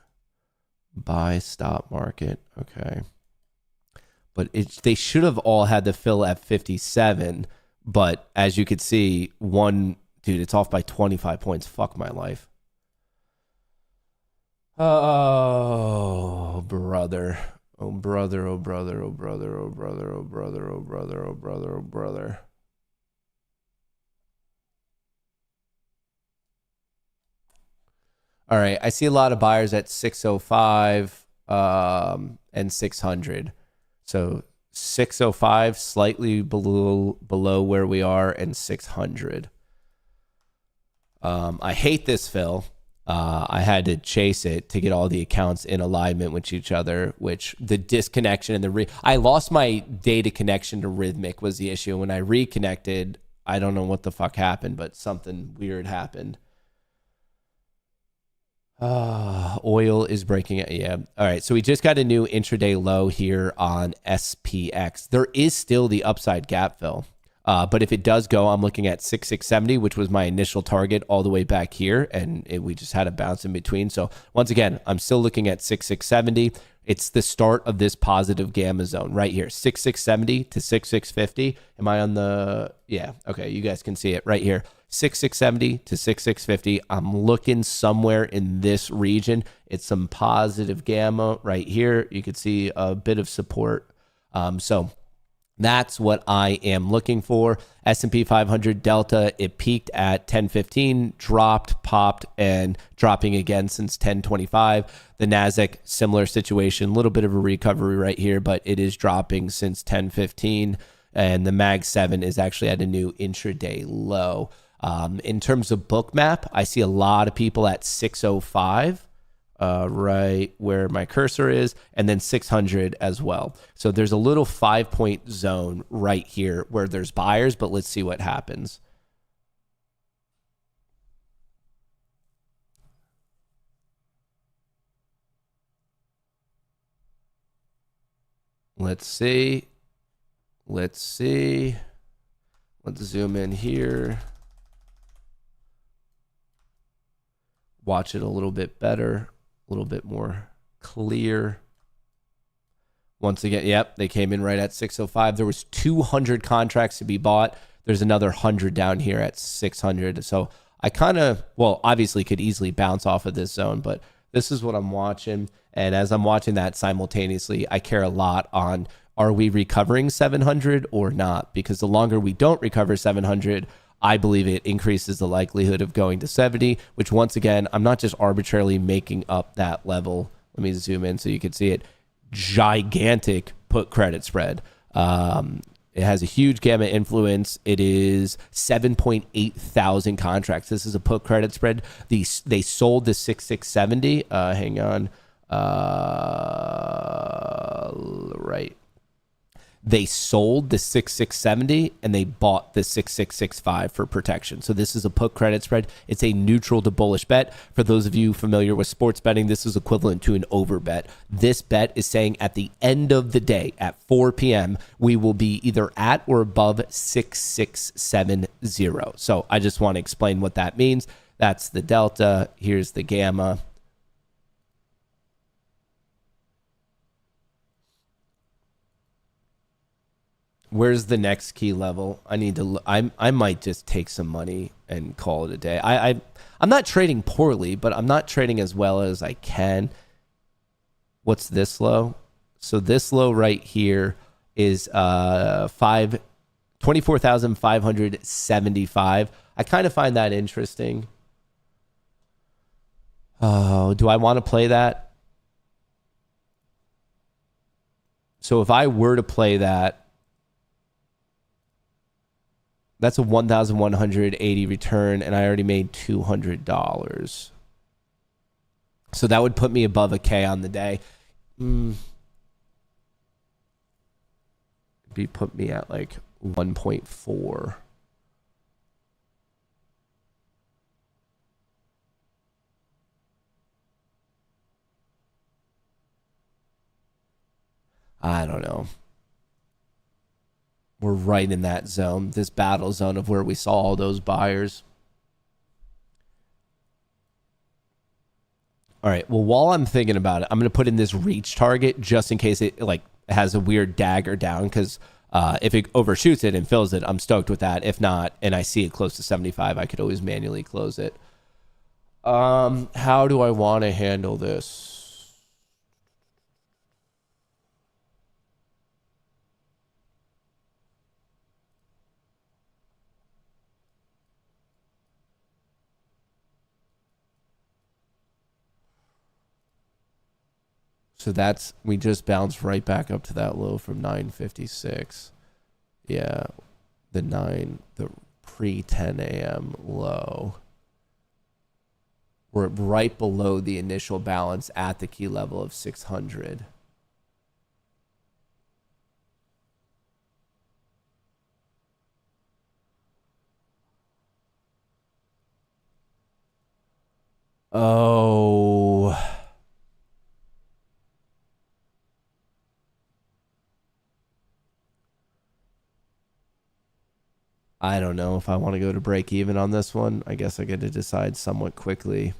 Buy stop market. Okay. But they should have all had the fill at 57. But as you could see, one Dude, it's off by 25 points. Fuck my life. Oh, brother. Oh, brother, oh, brother, oh, brother, oh, brother, oh, brother, oh, brother, oh, brother, oh, brother. All right, I see a lot of buyers at 605 and 600. So 605 slightly below where we are, and 600. I hate this fill. I had to chase it to get all the accounts in alignment with each other, which the disconnection and I lost my data connection to Rhythmic was the issue. When I reconnected, I don't know what the fuck happened, but something weird happened. Oil is breaking it. Yeah. All right. So we just got a new intraday low here on SPX. There is still the upside gap fill. But if it does go, I'm looking at 6670, which was my initial target all the way back here. And we just had a bounce in between. So once again, I'm still looking at 6670. It's the start of this positive gamma zone right here, 6670 to 6650. Am I on the, yeah. Okay. You guys can see it right here. 6670 to 6650. I'm looking somewhere in this region. It's some positive gamma right here. You can see a bit of support. So that's what I am looking for. S&P 500 Delta, it peaked at 1015, dropped, popped, and dropping again since 1025. The Nasdaq, similar situation, a little bit of a recovery right here, but it is dropping since 1015. And the Mag 7 is actually at a new intraday low. In terms of bookmap, I see a lot of people at 605, right where my cursor is, and then 600 as well. So there's a little 5-point zone right here where there's buyers, but let's see what happens. Let's see. Let's zoom in here. Watch it a little bit better, a little bit more clear. Once again, yep, they came in right at 605. There was 200 contracts to be bought. There's another 100 down here at 600. So I kind of, well, obviously could easily bounce off of this zone, but this is what I'm watching. And as I'm watching that simultaneously, I care a lot on, are we recovering 700 or not? Because the longer we don't recover 700, I believe it increases the likelihood of going to 70, which once again, I'm not just arbitrarily making up that level. Let me zoom in so you can see it. Gigantic put credit spread. It has a huge gamma influence. It is 7.8 thousand contracts. This is a put credit spread. They sold the 6670. Hang on. Right. They sold the 6670 and they bought the 6665 for protection. So this is a put credit spread. It's a neutral to bullish bet. For those of you familiar with sports betting, this is equivalent to an over bet. This bet is saying at the end of the day at 4 p.m., we will be either at or above 6670. So I just want to explain what that means. That's the delta. Here's the gamma. Where's the next key level? I need to. I might just take some money and call it a day. I'm not trading poorly, but I'm not trading as well as I can. What's this low? So this low right here is 24,575. I kind of find that interesting. Oh, do I want to play that? So if I were to play that, that's a 1,180 return, and I already made $200. So that would put me above a K on the day. Be put me at like 1.4. I don't know. We're right in that zone, this battle zone of where we saw all those buyers. All right. Well, while I'm thinking about it, I'm going to put in this reach target just in case it like has a weird dagger down, because If it overshoots it and fills it, I'm stoked with that. If not, and I see it close to 75, I could always manually close it. How do I want to handle this? So we just bounced right back up to that low from 956. Yeah, the pre 10 a.m. low. We're right below the initial balance at the key level of 600. Oh. I don't know if I want to go to break even on this one. I guess I get to decide somewhat quickly.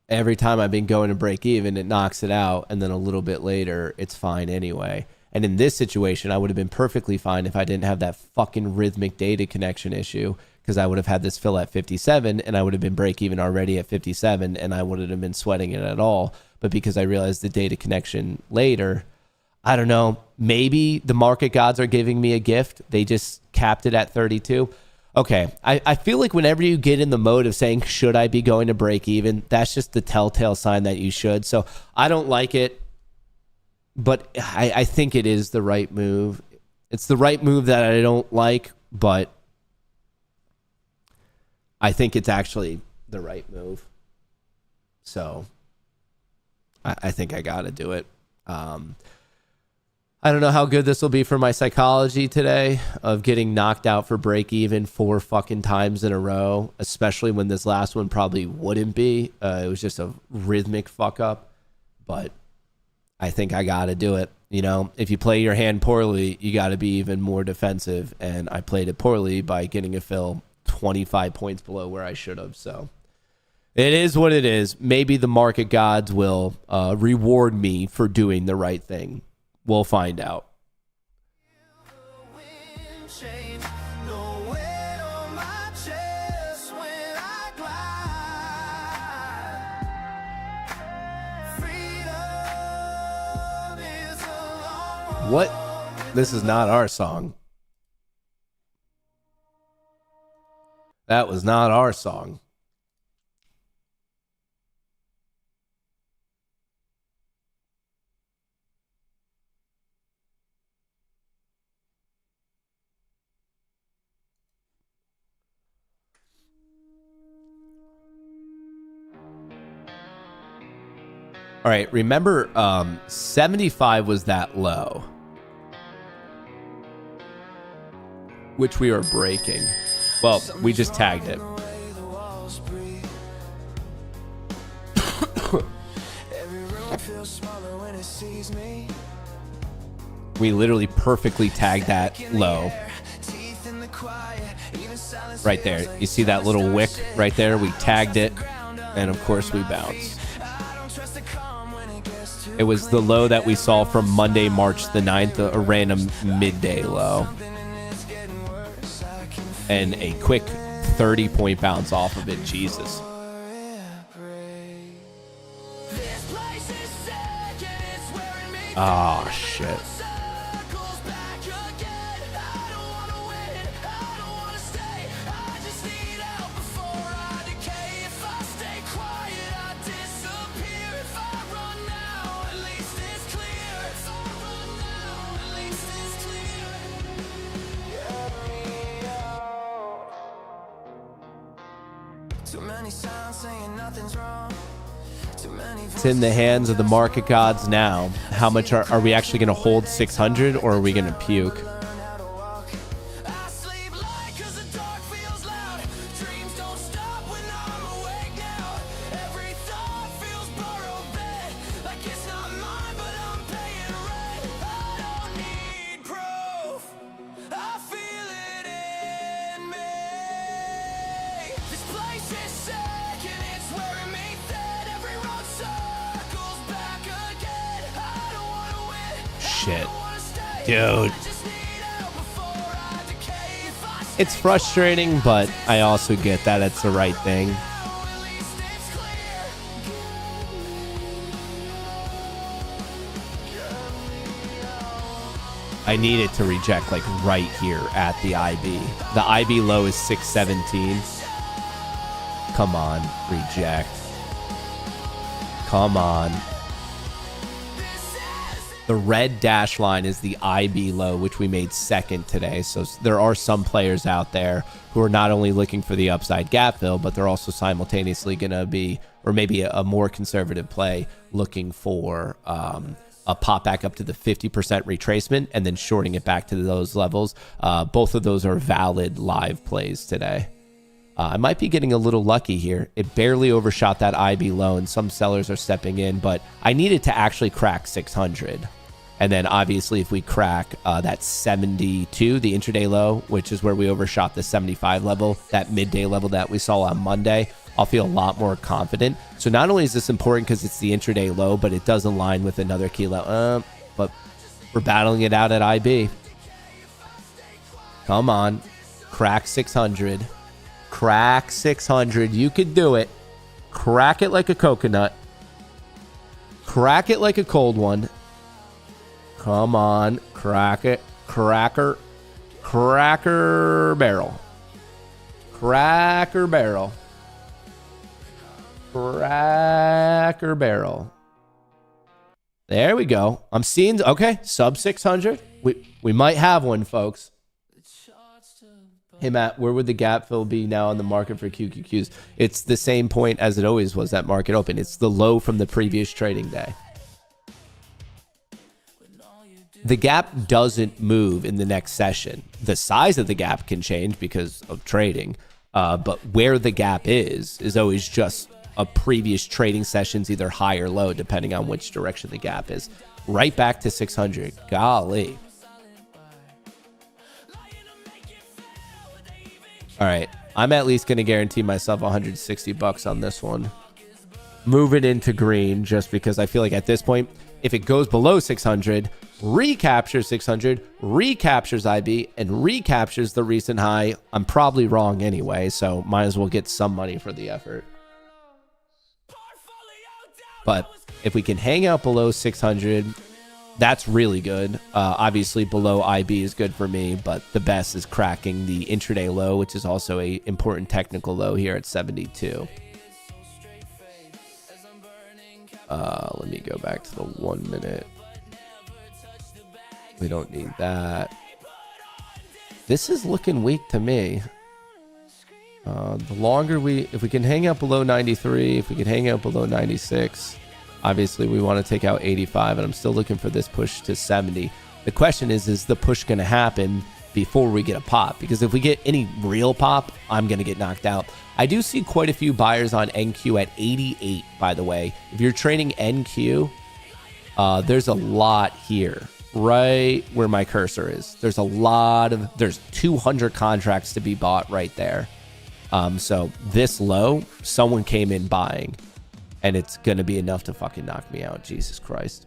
Every time I've been going to break even, it knocks it out, and then a little bit later, it's fine anyway. And in this situation, I would have been perfectly fine if I didn't have that fucking rhythmic data connection issue, because I would have had this fill at 57, and I would have been break even already at 57, and I wouldn't have been sweating it at all. But because I realized the data connection later, I don't know, maybe the market gods are giving me a gift. They just capped it at 32. Okay, I feel like whenever you get in the mode of saying, should I be going to break even? That's just the telltale sign that you should. So I don't like it, but I think it is the right move. It's the right move that I don't like, but I think it's actually the right move. So I think I got to do it. I don't know how good this will be for my psychology today of getting knocked out for break even 4 fucking times in a row, especially when this last one probably wouldn't be. It was just a rhythmic fuck up, but I think I got to do it. You know, if you play your hand poorly, you got to be even more defensive. And I played it poorly by getting a fill 25 points below where I should have. So it is what it is. Maybe the market gods will reward me for doing the right thing. We'll find out. What? This is not our song. That was not our song. All right, remember 75 was that low, which we are breaking. Well, we just tagged it. We literally perfectly tagged that low. Right there. You see that little wick right there? We tagged it, and of course we bounced. It was the low that we saw from Monday, March the 9th, a random midday low. And a quick 30-point bounce off of it. Jesus. Oh, shit. It's in the hands of the market gods now. How much are we actually going to hold 600, or are we going to puke? shit. Dude. It's frustrating, but I also get that it's the right thing. I need it to reject like right here at the IB. The IB low is 617. Come on, reject. Come on. The red dash line is the IB low, which we made second today. So there are some players out there who are not only looking for the upside gap fill, but they're also simultaneously going to be, or maybe a more conservative play, looking for a pop back up to the 50% retracement and then shorting it back to those levels. Both of those are valid live plays today. I might be getting a little lucky here. It barely overshot that IB low, and some sellers are stepping in, but I needed to actually crack 600. And then obviously if we crack that 72, the intraday low, which is where we overshot the 75 level, that midday level that we saw on Monday, I'll feel a lot more confident. So not only is this important because it's the intraday low, but it does align with another key low. But we're battling it out at IB. Come on. Crack 600. Crack 600. You could do it. Crack it like a coconut. Crack it like a cold one. Come on. Crack it. Cracker barrel. Cracker barrel. Cracker barrel. There we go. I'm seeing, okay, sub 600. We might have one, folks. Hey, Matt, where would the gap fill be now on the market for QQQs? It's the same point as it always was at market open. It's the low from the previous trading day. The gap doesn't move in the next session. The size of the gap can change because of trading, but where the gap is always just a previous trading session's either high or low, depending on which direction the gap is. Right back to 600. Golly. All right. I'm at least going to guarantee myself $160 on this one. Move it into green just because I feel like at this point, if it goes below 600, recaptures 600, recaptures IB, and recaptures the recent high, I'm probably wrong anyway, so might as well get some money for the effort. But if we can hang out below 600, that's really good. Obviously, below IB is good for me, but the best is cracking the intraday low, which is also a important technical low here at 72. Let me go back to the 1 minute. We don't need that. This is looking weak to me. The longer if we can hang out below 93, if we can hang out below 96, obviously we want to take out 85, and I'm still looking for this push to 70. The question is the push going to happen before we get a pop? Because if we get any real pop, I'm going to get knocked out. I do see quite a few buyers on NQ at 88, by the way. If you're trading NQ, there's a lot here, right where my cursor is. There's 200 contracts to be bought right there. So this low, someone came in buying, and it's going to be enough to fucking knock me out. Jesus Christ.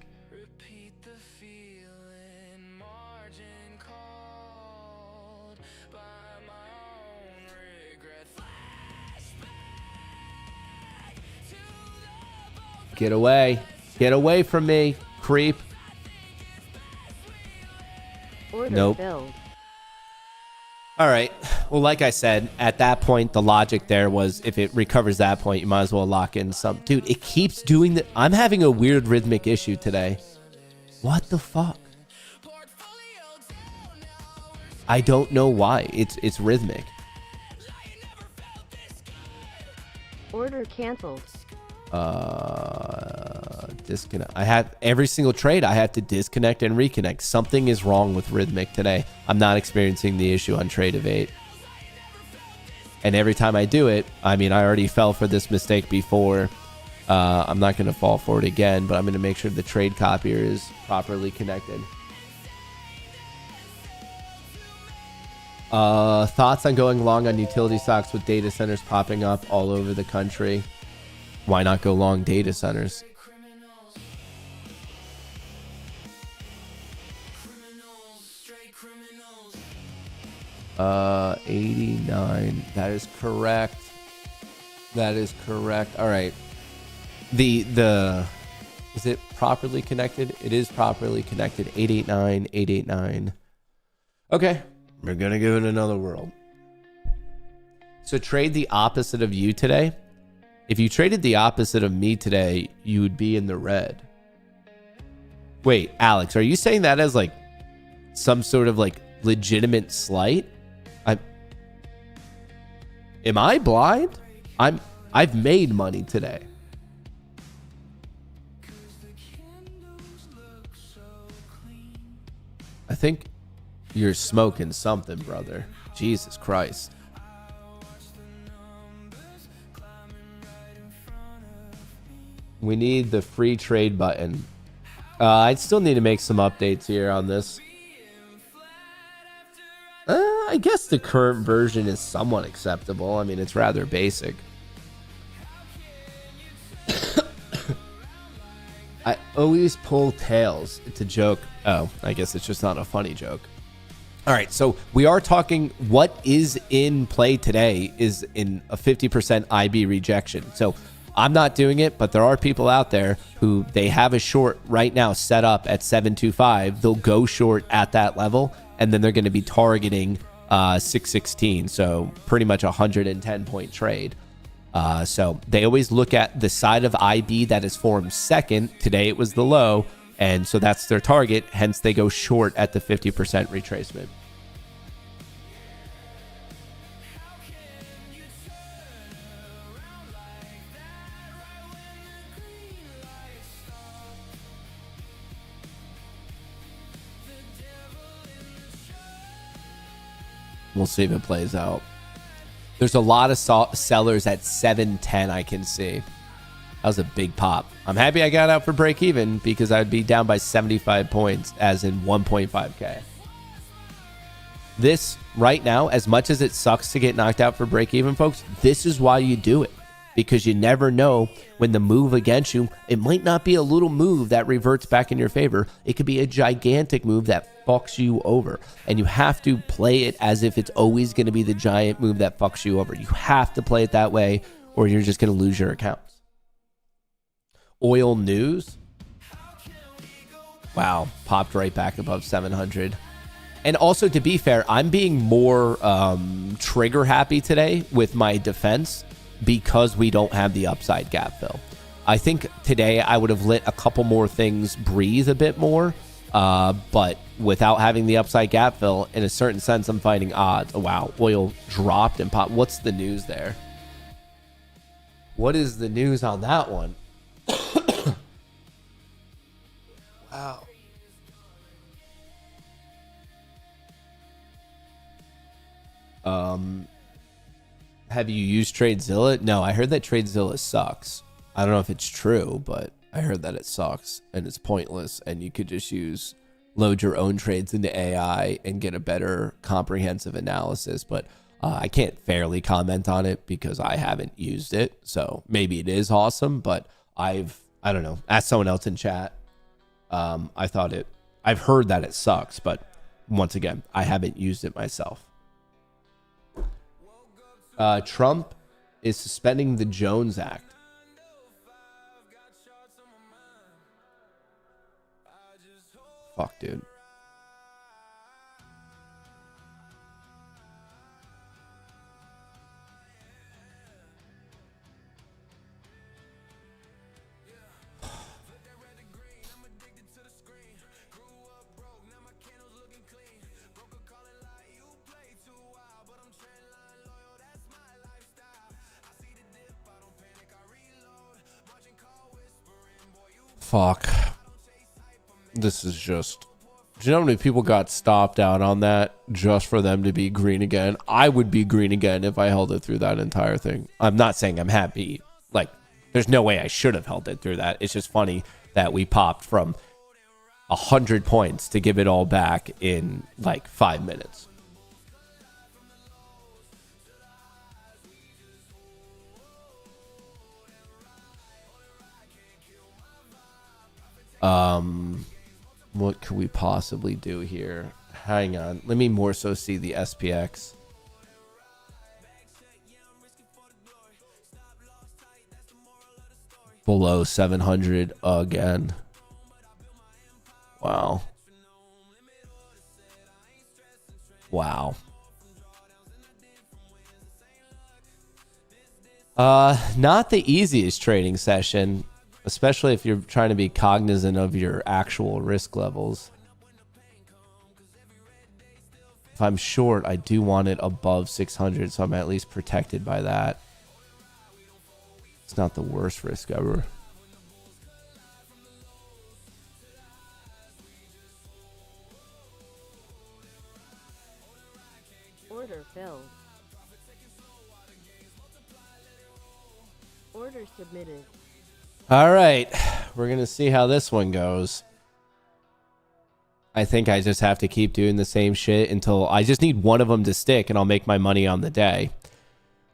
Get away. Get away from me, creep. Order Nope. filled. All right. Well, like I said, at that point, the logic there was if it recovers that point, you might as well lock in some. Dude, it keeps doing that. I'm having a weird rhythmic issue today. What the fuck? I don't know why. It's rhythmic. Order canceled. Disconnect. I had every single trade I had to disconnect and reconnect. Something is wrong with rhythmic today. I'm not experiencing the issue on Trade of 8. And every time I do it, I mean, I already fell for this mistake before. I'm not going to fall for it again, but I'm going to make sure the trade copier is properly connected. Thoughts on going long on utility stocks with data centers popping up all over the country? Why not go long data centers? 89. That is correct. That is correct. All right. The is it properly connected? It is properly connected. 889, 889. Okay. We're going to give it another whirl. So trade the opposite of you today. If you traded the opposite of me today, you would be in the red. Wait, Alex, are you saying that as like some sort of like legitimate slight? Am I blind? I've made money today. I think you're smoking something, brother. Jesus Christ. We need the free trade button. I'd still need to make some updates here on this. I guess the current version is somewhat acceptable. I mean, it's rather basic. I always pull tails. It's a joke. Oh, I guess it's just not a funny joke. All right, so we are talking what is in play today is in a 50% IB rejection. So I'm not doing it, but there are people out there who they have a short right now set up at 725. They'll go short at that level, and then they're going to be targeting 616. So pretty much a 110-point trade. So they always look at the side of IB that is formed second. Today it was the low, and so that's their target. Hence, they go short at the 50% retracement. We'll see if it plays out. There's a lot of sellers at 710 I can see. That was a big pop. I'm happy I got out for break even because I'd be down by 75 points as in 1.5K. This right now, as much as it sucks to get knocked out for break even, folks, this is why you do it. Because you never know when the move against you, it might not be a little move that reverts back in your favor. It could be a gigantic move that fucks you over. And you have to play it as if it's always going to be the giant move that fucks you over. You have to play it that way or you're just going to lose your accounts. Oil news. Wow, popped right back above 700. And also, to be fair, I'm being more trigger happy today with my defense because we don't have the upside gap fill. I think today I would have let a couple more things breathe a bit more, but without having the upside gap fill, in a certain sense, I'm fighting odds. Oh, wow, oil dropped and popped. What's the news there? What is the news on that one? Wow. Have you used TradeZilla? No, I heard that TradeZilla sucks. I don't know if it's true, but I heard that it sucks and it's pointless and you could just load your own trades into AI and get a better comprehensive analysis. But I can't fairly comment on it because I haven't used it. So maybe it is awesome, but I don't know, ask someone else in chat. I've heard that it sucks, but once again, I haven't used it myself. Trump is suspending the Jones Act. Fuck, dude. Fuck. This is just... Do you know how many people got stopped out on that just for them to be green again? I would be green again if I held it through that entire thing. I'm not saying I'm happy. Like, there's no way I should have held it through that. It's just funny that we popped from 100 points to give it all back in like 5 minutes. What could we possibly do here? hang on. Let me more so see the SPX. Below 700 again. Wow. Wow. Not the easiest trading session, especially if you're trying to be cognizant of your actual risk levels. If I'm short, I do want it above 600, so I'm at least protected by that. It's not the worst risk ever. Order filled. Order submitted. All right, we're going to see how this one goes. I think I just have to keep doing the same shit until I just need one of them to stick and I'll make my money on the day.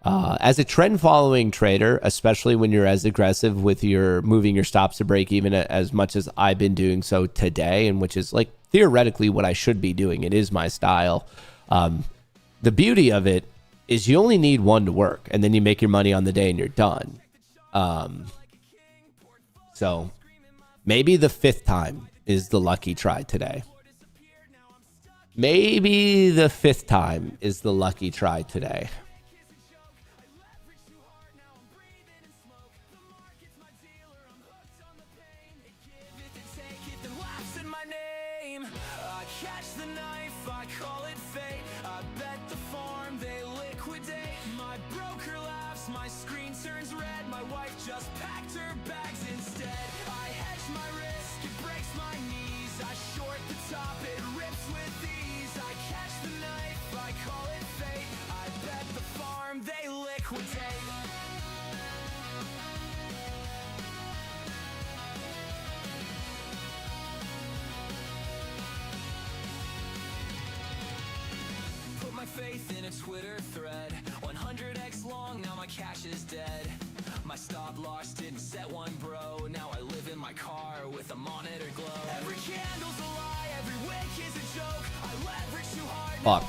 As a trend following trader, especially when you're as aggressive with your moving your stops to break even as much as I've been doing so today, and which is like theoretically what I should be doing. It is my style. The beauty of it is you only need one to work and then you make your money on the day and you're done. So maybe the 5th time is the lucky try today. Maybe the 5th time is the lucky try today. Faith in a Twitter thread 100x long, now my cash is dead. My stop loss didn't set one, bro. Now I live in my car with a monitor glow. Every candle's a lie, every wick is a joke. I leverage too hard. Fuck.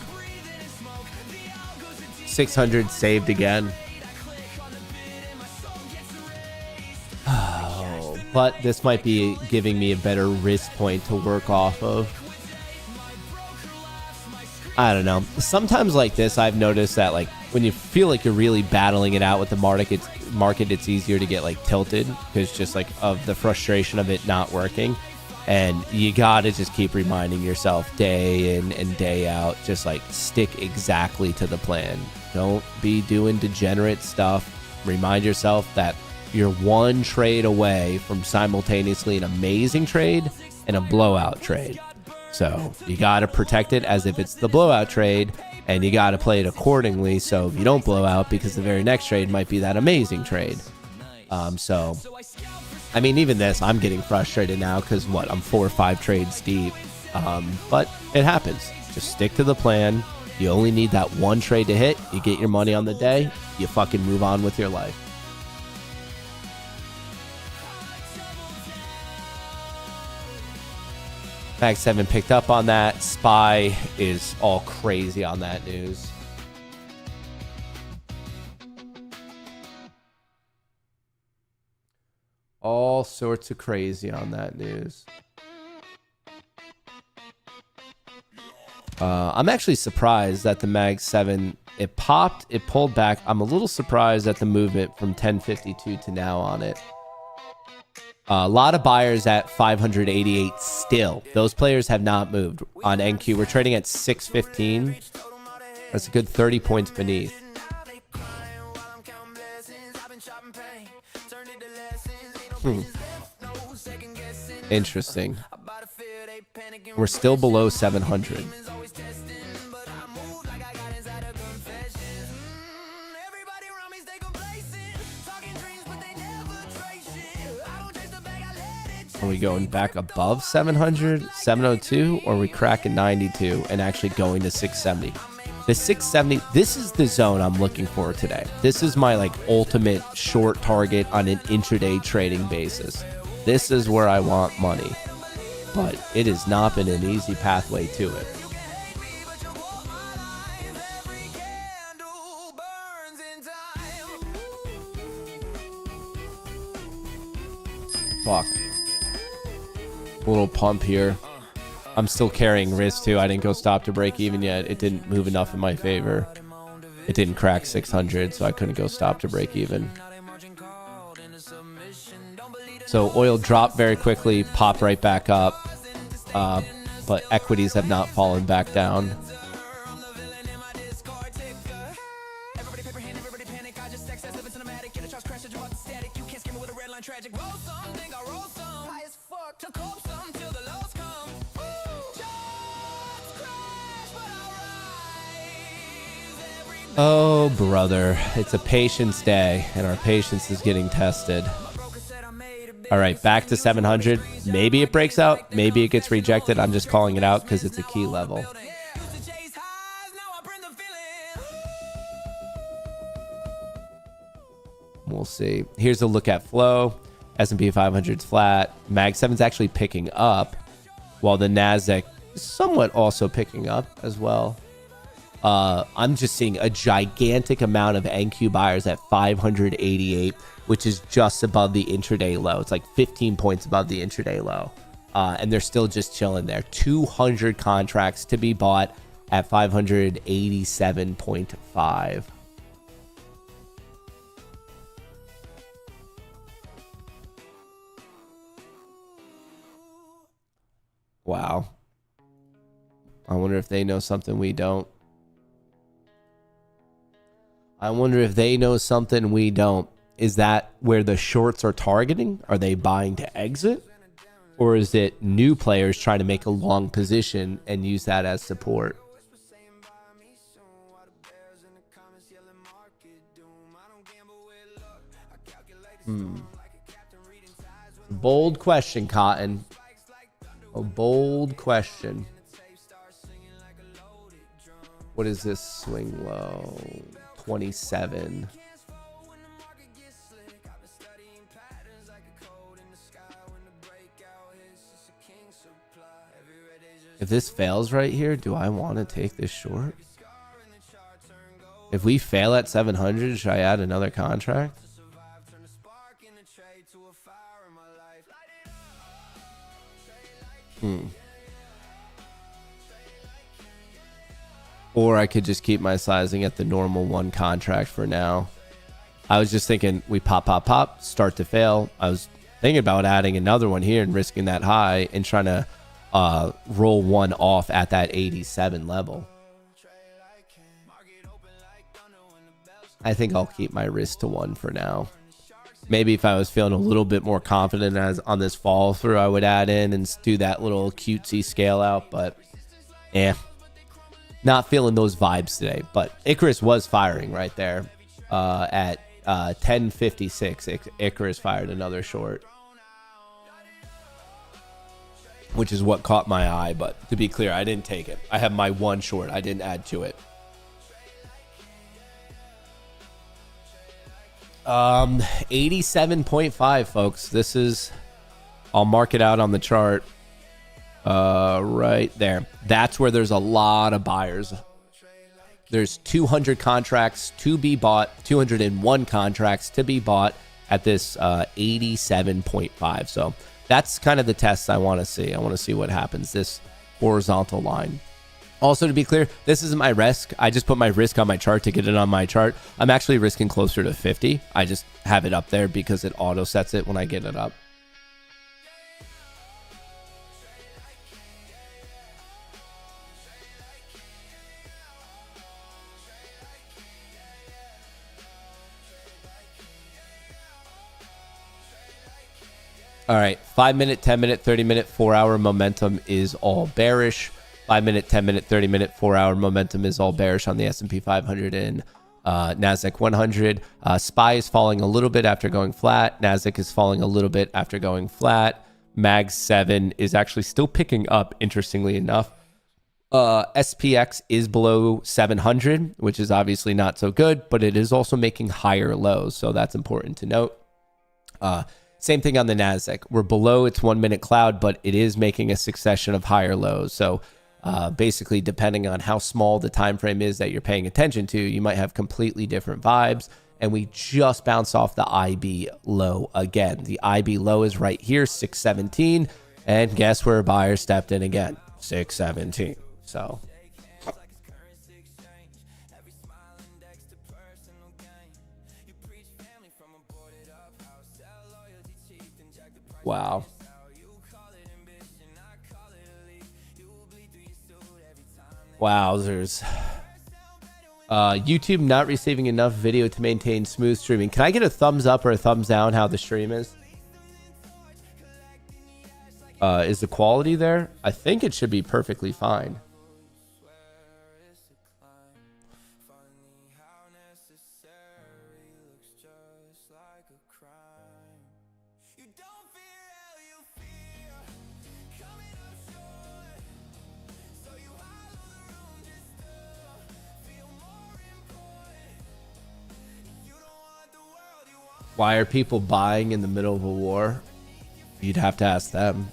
600 saved again. Oh, but this might be giving me a better risk point to work off of. I don't know. Sometimes like this, I've noticed that like when you feel like you're really battling it out with the market, it's easier to get like tilted because just like of the frustration of it not working. And you got to just keep reminding yourself day in and day out, just like stick exactly to the plan. Don't be doing degenerate stuff. Remind yourself that you're one trade away from simultaneously an amazing trade and a blowout trade. So you got to protect it as if it's the blowout trade, and you got to play it accordingly so you don't blow out, because the very next trade might be that amazing trade. So, I mean, even this, I'm getting frustrated now because I'm 4 or 5 trades deep. But it happens. Just stick to the plan. You only need that one trade to hit. You get your money on the day. You fucking move on with your life. Mag 7 picked up on that. SPY is all crazy on that news. All sorts of crazy on that news. I'm actually surprised that the Mag 7, it popped, it pulled back. I'm a little surprised at the movement from 1052 to now on it. A lot of buyers at 588 still. Those players have not moved. On NQ, we're trading at 615. That's a good 30 points beneath. Interesting. We're still below 700. Are we going back above 700, 702, or are we cracking 92 and actually going to 670? The 670, this is the zone I'm looking for today. This is my like ultimate short target on an intraday trading basis. This is where I want money, but it has not been an easy pathway to it. Fuck. A little pump here. I'm still carrying risk too. I didn't go stop to break even yet. It didn't move enough in my favor. It didn't crack 600, so I couldn't go stop to break even. So oil dropped very quickly, popped right back up, but equities have not fallen back down. Oh, brother. It's a patience day, and our patience is getting tested. All right, back to 700. Maybe it breaks out. Maybe it gets rejected. I'm just calling it out because it's a key level. We'll see. Here's a look at flow. S&P 500's flat. Mag 7's actually picking up, while the NASDAQ is somewhat also picking up as well. I'm just seeing a gigantic amount of NQ buyers at 588, which is just above the intraday low. It's like 15 points above the intraday low. And they're still just chilling there. 200 contracts to be bought at 587.5. Wow. I wonder if they know something we don't. I wonder if they know something we don't. Is that where the shorts are targeting? Are they buying to exit? Or is it new players trying to make a long position and use that as support? Bold question, Cotton. A bold question. What is this swing low? 27. If this fails right here, do I want to take this short? If we fail at 700, should I add another contract? Or I could just keep my sizing at the normal one contract for now. I was just thinking we pop, start to fail. I was thinking about adding another one here and risking that high and trying to roll one off at that 87 level. I think I'll keep my risk to one for now. Maybe if I was feeling a little bit more confident on this fall through, I would add in and do that little cutesy scale out, but not feeling those vibes today. But Icarus was firing right there at 10:56. Icarus fired another short, which is what caught my eye. But to be clear, I didn't take it. I have my one short. I didn't add to it. 87.5, folks. This is, I'll mark it out on the chart right there. That's where there's a lot of buyers. There's 200 contracts to be bought, 201 contracts to be bought at this 87.5. So that's kind of the test I want to see. I want to see what happens, this horizontal line. Also, to be clear, this isn't my risk. I just put my risk on my chart to get it on my chart. I'm actually risking closer to 50. I just have it up there because it auto sets it when I get it up. All right, 5 minute, 10 minute, 30 minute, 4 hour momentum is all bearish. 5 minute, 10 minute, 30 minute, 4 hour momentum is all bearish on the S&P 500 and NASDAQ 100. SPY is falling a little bit after going flat. NASDAQ is falling a little bit after going flat. MAG 7 is actually still picking up, interestingly enough. SPX is below 700, which is obviously not so good, but it is also making higher lows, so that's important to note. Same thing on the NASDAQ. We're below its 1 minute cloud, but it is making a succession of higher lows. So basically, depending on how small the time frame is that you're paying attention to, you might have completely different vibes and we just bounced off the IB low again. The IB low is right here, 617, and guess where a buyer stepped in again? 617. So wow. Wowzers. YouTube not receiving enough video to maintain smooth streaming. Can I get a thumbs up or a thumbs down how the stream is? Is the quality there? I think it should be perfectly fine. Why are people buying in the middle of a war? You'd have to ask them.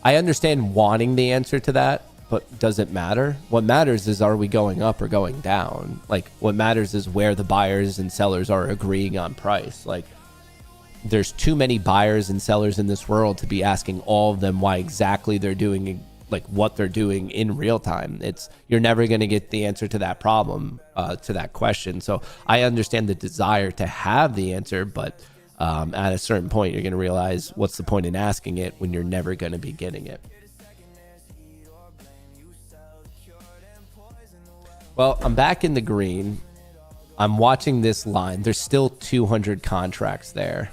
I understand wanting the answer to that, but does it matter? What matters is, are we going up or going down? Like, what matters is where the buyers and sellers are agreeing on price. Like, there's too many buyers and sellers in this world to be asking all of them why exactly they're doing, like, what they're doing in real time. You're never going to get the answer to that problem, to that question. So I understand the desire to have the answer, but at a certain point, you're going to realize what's the point in asking it when you're never going to be getting it. Well, I'm back in the green. I'm watching this line. There's still 200 contracts there.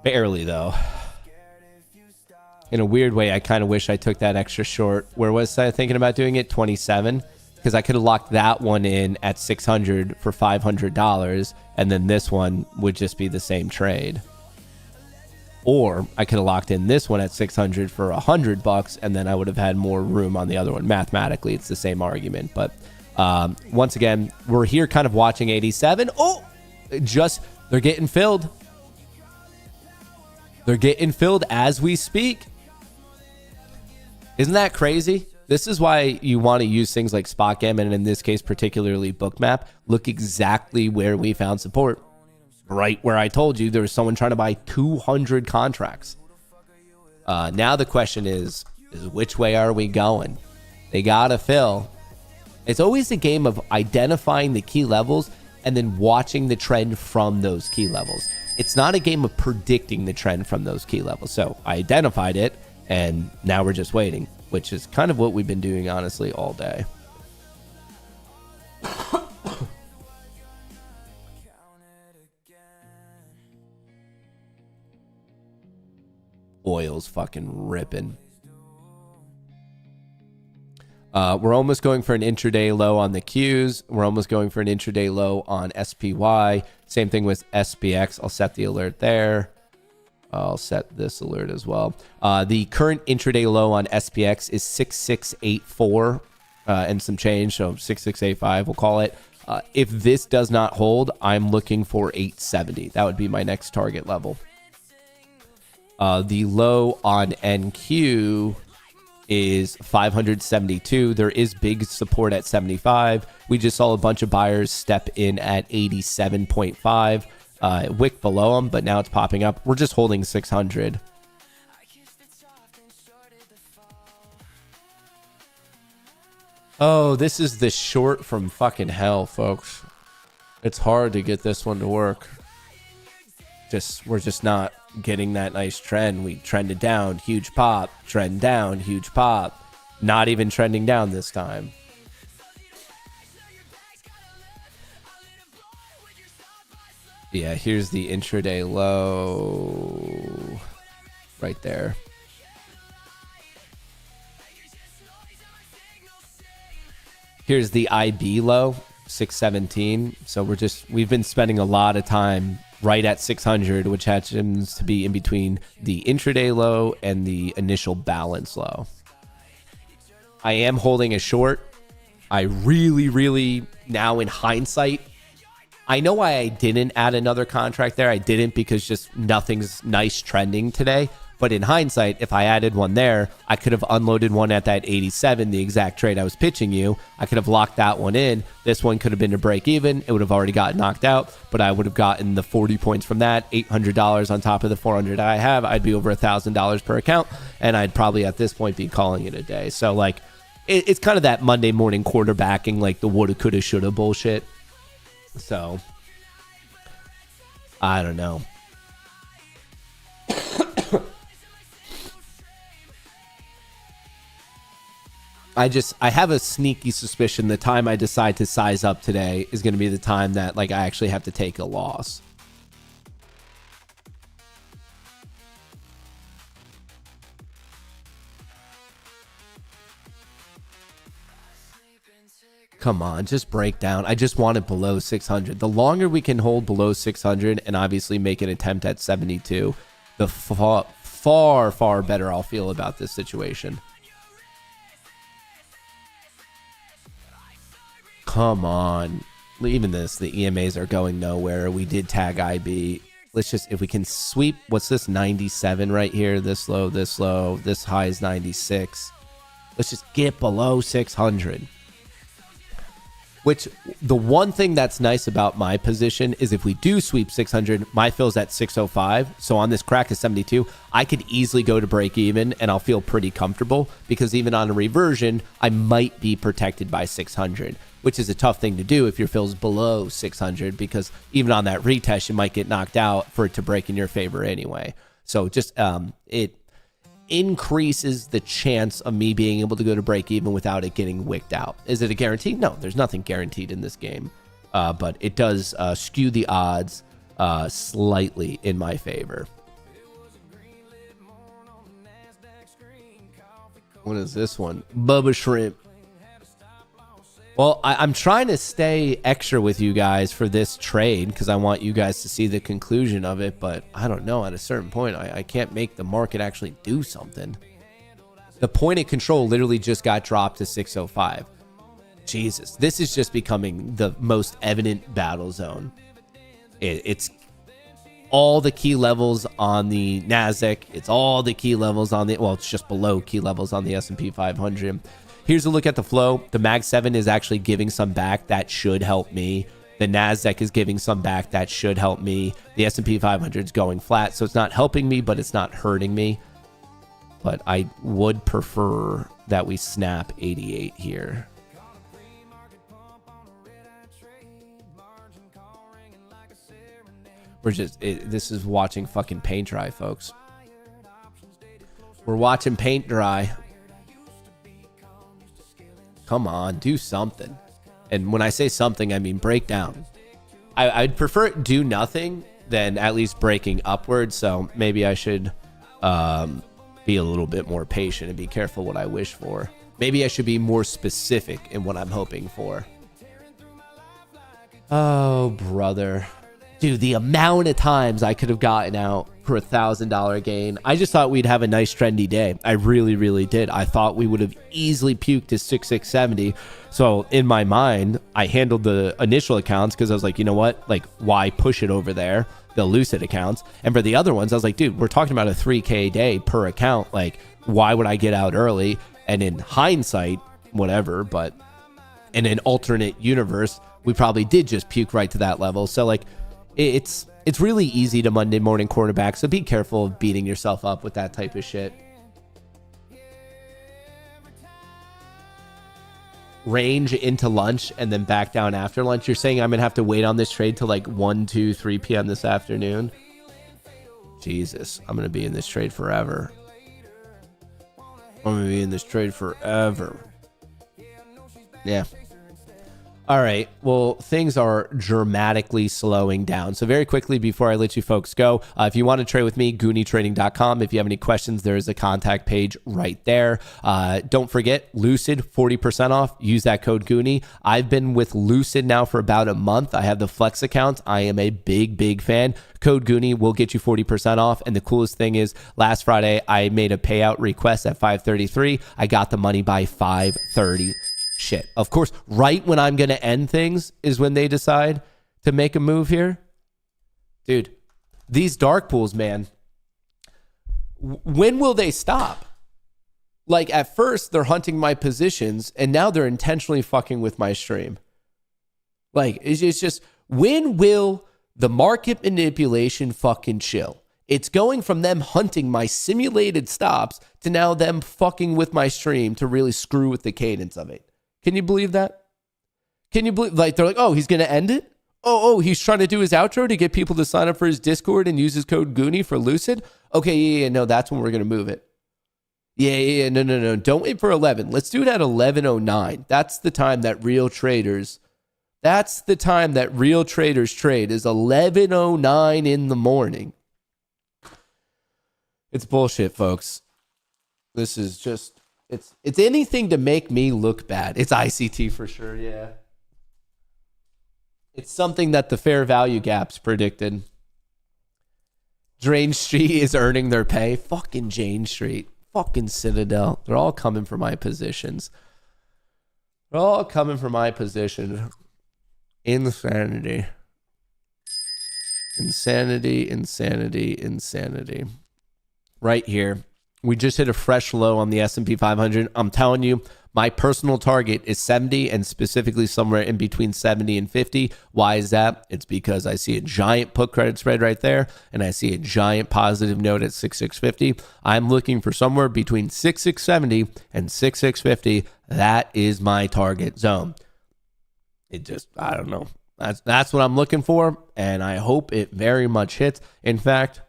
Barely, though. In a weird way, I kind of wish I took that extra short. Where was I thinking about doing it? 27? Because I could have locked that one in at 600 for $500, and then this one would just be the same trade. Or I could have locked in this one at 600 for $100, and then I would have had more room on the other one. Mathematically, it's the same argument. But once again, we're here kind of watching 87. Oh, they're getting filled. They're getting filled as we speak. Isn't that crazy? This is why you want to use things like SpotGam, and in this case, particularly Bookmap. Look exactly where we found support. Right where I told you there was someone trying to buy 200 contracts. Now the question is which way are we going? They got to fill. It's always a game of identifying the key levels and then watching the trend from those key levels. It's not a game of predicting the trend from those key levels. So I identified it, and now we're just waiting, which is kind of what we've been doing, honestly, all day. Oil's fucking ripping. We're almost going for an intraday low on the Qs. We're almost going for an intraday low on SPY. Same thing with SPX. I'll set the alert there. I'll set this alert as well. The current intraday low on SPX is 6684 and some change. So 6685, we'll call it. If this does not hold, I'm looking for 870. That would be my next target level. The low on NQ is 572. There is big support at 75. We just saw a bunch of buyers step in at 87.5. Wick below them, but now it's popping up. We're just holding 600. Oh, this is the short from fucking hell, folks. It's hard to get this one to work. We're just not getting that nice trend. We trended down, huge pop, trend down, huge pop. Not even trending down this time. Yeah, here's the intraday low right there. Here's the IB low, 617. So we've been spending a lot of time right at 600, which happens to be in between the intraday low and the initial balance low. I am holding a short. I really, now in hindsight, I know why I didn't add another contract there. I didn't because just nothing's nice trending today. But in hindsight, if I added one there, I could have unloaded one at that 87, the exact trade I was pitching you. I could have locked that one in. This one could have been to break even. It would have already gotten knocked out, but I would have gotten the 40 points from that, $800 on top of the 400 I have. I'd be over $1,000 per account, and I'd probably at this point be calling it a day. So like, it's kind of that Monday morning quarterbacking, like the woulda, coulda, shoulda bullshit. So I don't know. I have a sneaky suspicion the time I decide to size up today is going to be the time that like I actually have to take a loss. Come on, just break down. I just want it below 600. The longer we can hold below 600 and obviously make an attempt at 72, the far better I'll feel about this situation. Come on. Even this, the EMAs are going nowhere. We did tag IB. Let's just, if we can sweep, what's this, 97 right here? This low, this low. This high is 96. Let's just get below 600. Which, the one thing that's nice about my position is if we do sweep 600, my fill's at 605. So on this crack of 72, I could easily go to break even and I'll feel pretty comfortable because even on a reversion, I might be protected by 600, which is a tough thing to do if your fill's below 600 because even on that retest, you might get knocked out for it to break in your favor anyway. So just, it increases the chance of me being able to go to break even without it getting wicked out. Is it a guarantee? No, there's nothing guaranteed in this game, but it does skew the odds slightly in my favor. What is this one? Bubba Shrimp. Well, I'm trying to stay extra with you guys for this trade because I want you guys to see the conclusion of it, but I don't know. At a certain point, I can't make the market actually do something. The point of control literally just got dropped to 605. Jesus, this is just becoming the most evident battle zone. It's all the key levels on the NASDAQ. It's all the key levels on the, well, it's just below key levels on the S&P 500. Here's a look at the flow. The Mag 7 is actually giving some back. That should help me. The NASDAQ is giving some back. That should help me. The S&P 500 is going flat. So it's not helping me, but it's not hurting me. But I would prefer that we snap 88 here. We're just, this is watching fucking paint dry, folks. We're watching paint dry. Come on, do something. And when I say something, I mean break down. I'd prefer do nothing than at least breaking upwards. So maybe I should be a little bit more patient and be careful what I wish for. Maybe I should be more specific in what I'm hoping for. Oh, brother. Dude, the amount of times I could have gotten out for $1,000 gain. I just thought we'd have a nice trendy day. I really did. I thought we would have easily puked to 6670. So in my mind, I handled the initial accounts because I was like, you know what? Like, why push it over there? The Lucid accounts. And for the other ones, I was like, dude, we're talking about a 3K a day per account. Like, why would I get out early? And in hindsight, whatever, but in an alternate universe, we probably did just puke right to that level. So like, it's really easy to Monday morning quarterback, so be careful of beating yourself up with that type of shit. Range into lunch and then back down after lunch. You're saying I'm going to have to wait on this trade till like 1, 2, 3 p.m. this afternoon? Jesus, I'm going to be in this trade forever. I'm going to be in this trade forever. Yeah. All right, well, things are dramatically slowing down. So very quickly before I let you folks go, if you want to trade with me, GoonieTrading.com. If you have any questions, there is a contact page right there. Don't forget, Lucid, 40% off. Use that code Goonie. I've been with Lucid now for about a month. I have the Flex account. I am a big fan. Code Goonie will get you 40% off. And the coolest thing is, last Friday, I made a payout request at 5:33. I got the money by 5:30. shit. Of course, right when I'm going to end things is when they decide to make a move here. Dude, these dark pools, man, when will they stop? Like, at first, they're hunting my positions, and now they're intentionally fucking with my stream. Like, it's just, when will the market manipulation fucking chill? It's going from them hunting my simulated stops to now them fucking with my stream to really screw with the cadence of it. Can you believe that? Can you believe, like, they're like, oh, he's going to end it? Oh, he's trying to do his outro to get people to sign up for his Discord and use his code Goonie for Lucid? Okay, yeah, no, that's when we're going to move it. Yeah, no. Don't wait for 11. Let's do it at 11:09. That's the time that real traders trade, is 11:09 in the morning. It's bullshit, folks. This is just, it's anything to make me look bad. It's ICT for sure, yeah. It's something that the fair value gaps predicted. Jane Street is earning their pay. Fucking Jane Street. Fucking Citadel. They're all coming for my positions. They're all coming for my position. Insanity. Insanity. Right here. We just hit a fresh low on the S&P 500. I'm telling you, my personal target is 70 and specifically somewhere in between 70 and 50. Why is that? It's because I see a giant put credit spread right there and I see a giant positive note at 6650. I'm looking for somewhere between 6670 and 6650. That is my target zone. It just, I don't know. That's what I'm looking for, and I hope it very much hits. In fact,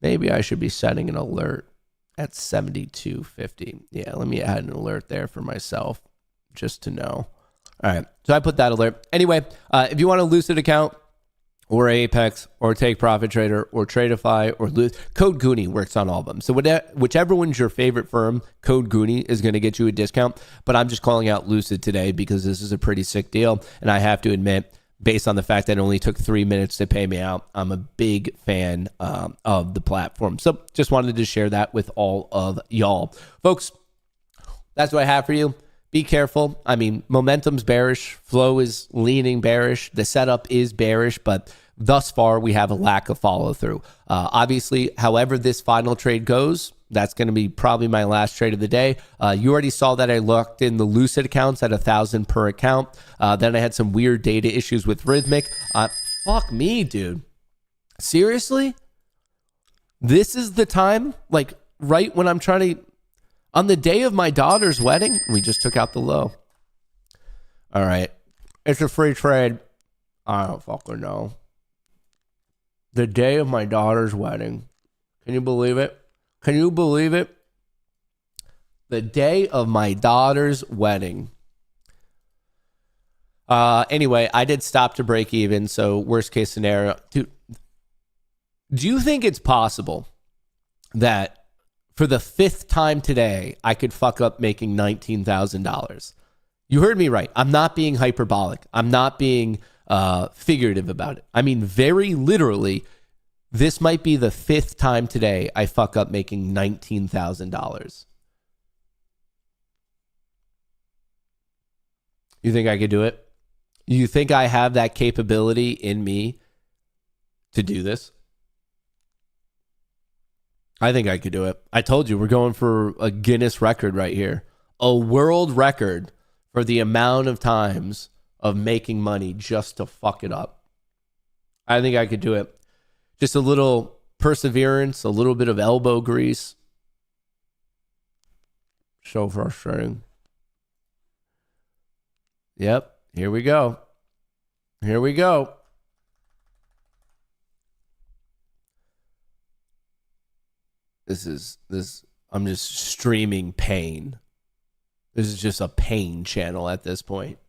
maybe I should be setting an alert at 72.50. Yeah, let me add an alert there for myself just to know. All right, so I put that alert. Anyway, if you want a Lucid account or Apex or Take Profit Trader or Tradeify or code Goonie works on all of them. So whichever one's your favorite firm, code Goonie is going to get you a discount. But I'm just calling out Lucid today because this is a pretty sick deal. And I have to admit, based on the fact that it only took 3 minutes to pay me out, I'm a big fan of the platform. So just wanted to share that with all of y'all. Folks, that's what I have for you. Be careful. I mean, momentum's bearish. Flow is leaning bearish. The setup is bearish, but thus far we have a lack of follow through. Obviously, however this final trade goes, that's going to be probably my last trade of the day. You already saw that I locked in the Lucid accounts at 1,000 per account. Then I had some weird data issues with Rhythmic. Fuck me, dude. Seriously? This is the time, like right when I'm trying to, on the day of my daughter's wedding, we just took out the low. All right. It's a free trade. I don't fucking know. The day of my daughter's wedding. Can you believe it? Can you believe it? The day of my daughter's wedding. Anyway, I did stop to break even, so worst case scenario. Dude, do you think it's possible that for the 5th time today, I could fuck up making $19,000? You heard me right. I'm not being hyperbolic. I'm not being figurative about it. I mean, very literally, this might be the 5th time today I fuck up making $19,000. You think I could do it? You think I have that capability in me to do this? I think I could do it. I told you, we're going for a Guinness record right here. A world record for the amount of times of making money just to fuck it up. I think I could do it. Just a little perseverance, a little bit of elbow grease. So frustrating. Yep, here we go. Here we go. I'm just streaming pain. This is just a pain channel at this point.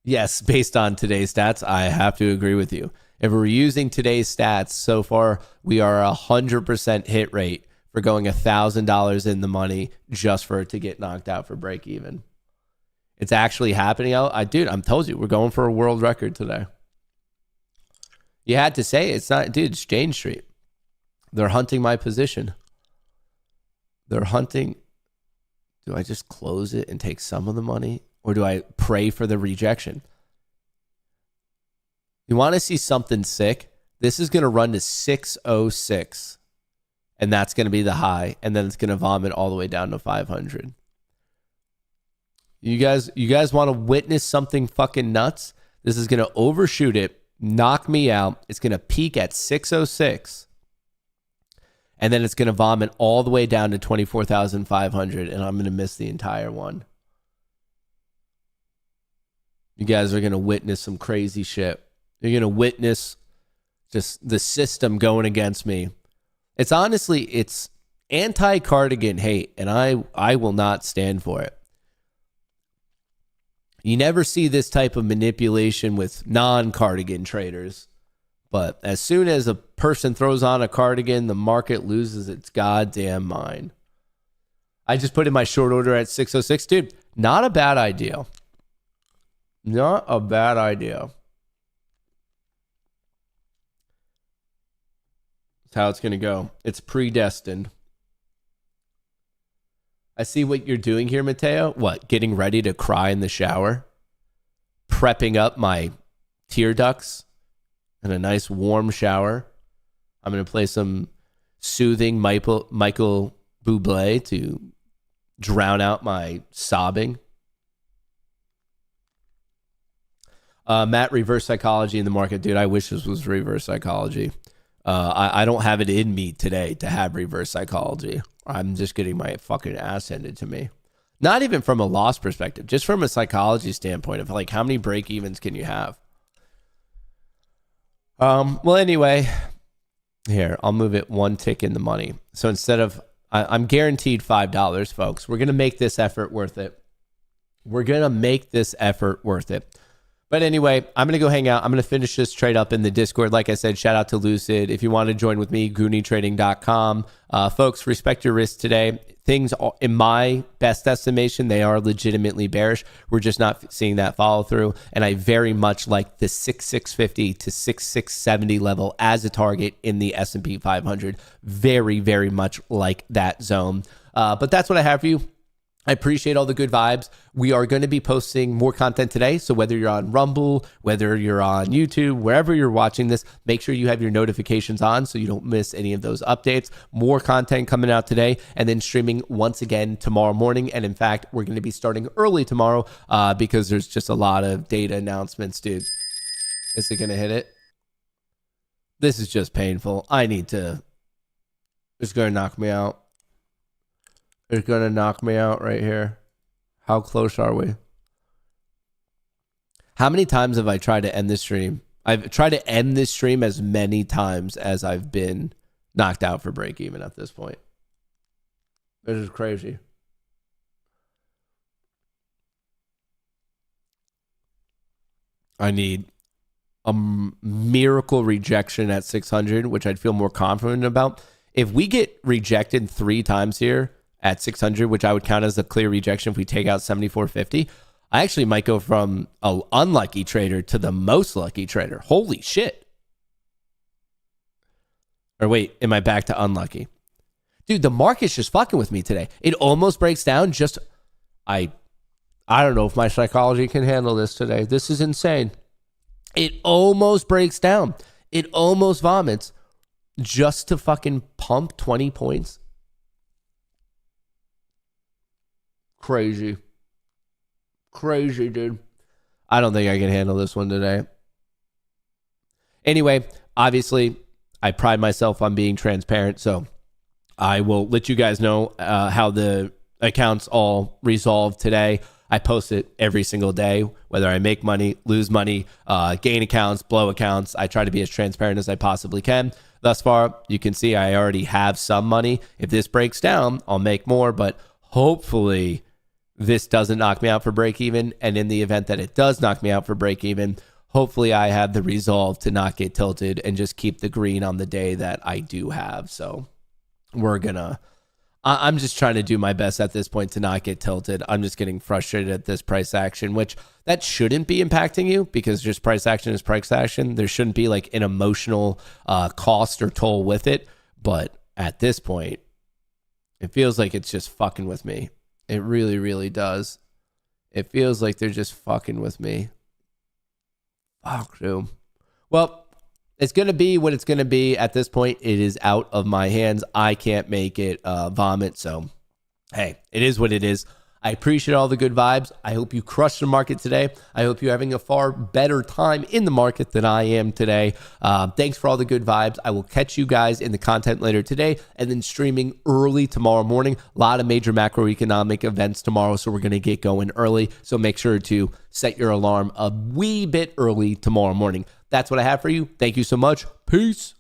Yes, based on today's stats, I have to agree with you. If we're using today's stats, so far we are 100% hit rate for going $1,000 in the money just for it to get knocked out for break even. It's actually happening. Dude, I'm told you, we're going for a world record today. You had to say it's not, dude, it's Jane Street. They're hunting my position. They're hunting. Do I just close it and take some of the money? Or do I pray for the rejection? You want to see something sick? This is going to run to 606. And that's going to be the high. And then it's going to vomit all the way down to 500. You guys want to witness something fucking nuts? This is going to overshoot it, knock me out. It's going to peak at 606. And then it's going to vomit all the way down to 24,500. And I'm going to miss the entire one. You guys are going to witness some crazy shit. You're going to witness just the system going against me. It's honestly, it's anti-cardigan hate, and I will not stand for it. You never see this type of manipulation with non-cardigan traders. But as soon as a person throws on a cardigan, the market loses its goddamn mind. I just put in my short order at 606. Dude, not a bad idea. Not a bad idea. That's how it's going to go. It's predestined. I see what you're doing here, Mateo. What? Getting ready to cry in the shower? Prepping up my tear ducts in a nice warm shower. I'm going to play some soothing Michael Bublé to drown out my sobbing. Matt, reverse psychology in the market. Dude, I wish this was reverse psychology. I don't have it in me today to have reverse psychology. I'm just getting my fucking ass handed to me. Not even from a loss perspective, just from a psychology standpoint of like how many break evens can you have? Well, anyway, here, I'll move it one tick in the money. So instead of, I'm guaranteed $5, folks. We're going to make this effort worth it. We're going to make this effort worth it. But anyway, I'm going to go hang out. I'm going to finish this trade up in the Discord. Like I said, shout out to Lucid. If you want to join with me, GoonieTrading.com. Folks, respect your risk today. Things, in my best estimation, they are legitimately bearish. We're just not seeing that follow through. And I very much like the 6,650 to 6,670 level as a target in the S&P 500. Very, very much like that zone. But that's what I have for you. I appreciate all the good vibes. We are going to be posting more content today. So whether you're on Rumble, whether you're on YouTube, wherever you're watching this, make sure you have your notifications on so you don't miss any of those updates. More content coming out today and then streaming once again tomorrow morning. And in fact, we're going to be starting early tomorrow because there's just a lot of data announcements, dude. Is it going to hit it? This is just painful. It's going to knock me out. It's going to knock me out right here. How close are we? How many times have I tried to end this stream? I've tried to end this stream as many times as I've been knocked out for break even at this point. This is crazy. I need a miracle rejection at 600, which I'd feel more confident about. If we get rejected 3 times here, at 600, which I would count as a clear rejection if we take out 74.50, I actually might go from an unlucky trader to the most lucky trader. Holy shit. Or wait, am I back to unlucky? Dude, the market's just fucking with me today. It almost breaks down just... I don't know if my psychology can handle this today. This is insane. It almost breaks down. It almost vomits just to fucking pump 20 points. Crazy, dude. I don't think I can handle this one today. Anyway, obviously, I pride myself on being transparent, so I will let you guys know how the accounts all resolve today. I post it every single day, whether I make money, lose money, gain accounts, blow accounts. I try to be as transparent as I possibly can. Thus far, you can see I already have some money. If this breaks down, I'll make more, but hopefully this doesn't knock me out for break even. And in the event that it does knock me out for break even, hopefully I have the resolve to not get tilted and just keep the green on the day that I do have. So I'm just trying to do my best at this point to not get tilted. I'm just getting frustrated at this price action, which that shouldn't be impacting you because just price action is price action. There shouldn't be like an emotional cost or toll with it. But at this point, it feels like it's just fucking with me. It really, really does. It feels like they're just fucking with me. Fuck, dude. Well, it's going to be what it's going to be. At this point, it is out of my hands. I can't make it vomit. So, hey, it is what it is. I appreciate all the good vibes. I hope you crush the market today. I hope you're having a far better time in the market than I am today. Thanks for all the good vibes. I will catch you guys in the content later today and then streaming early tomorrow morning. A lot of major macroeconomic events tomorrow, so we're going to get going early. So make sure to set your alarm a wee bit early tomorrow morning. That's what I have for you. Thank you so much. Peace.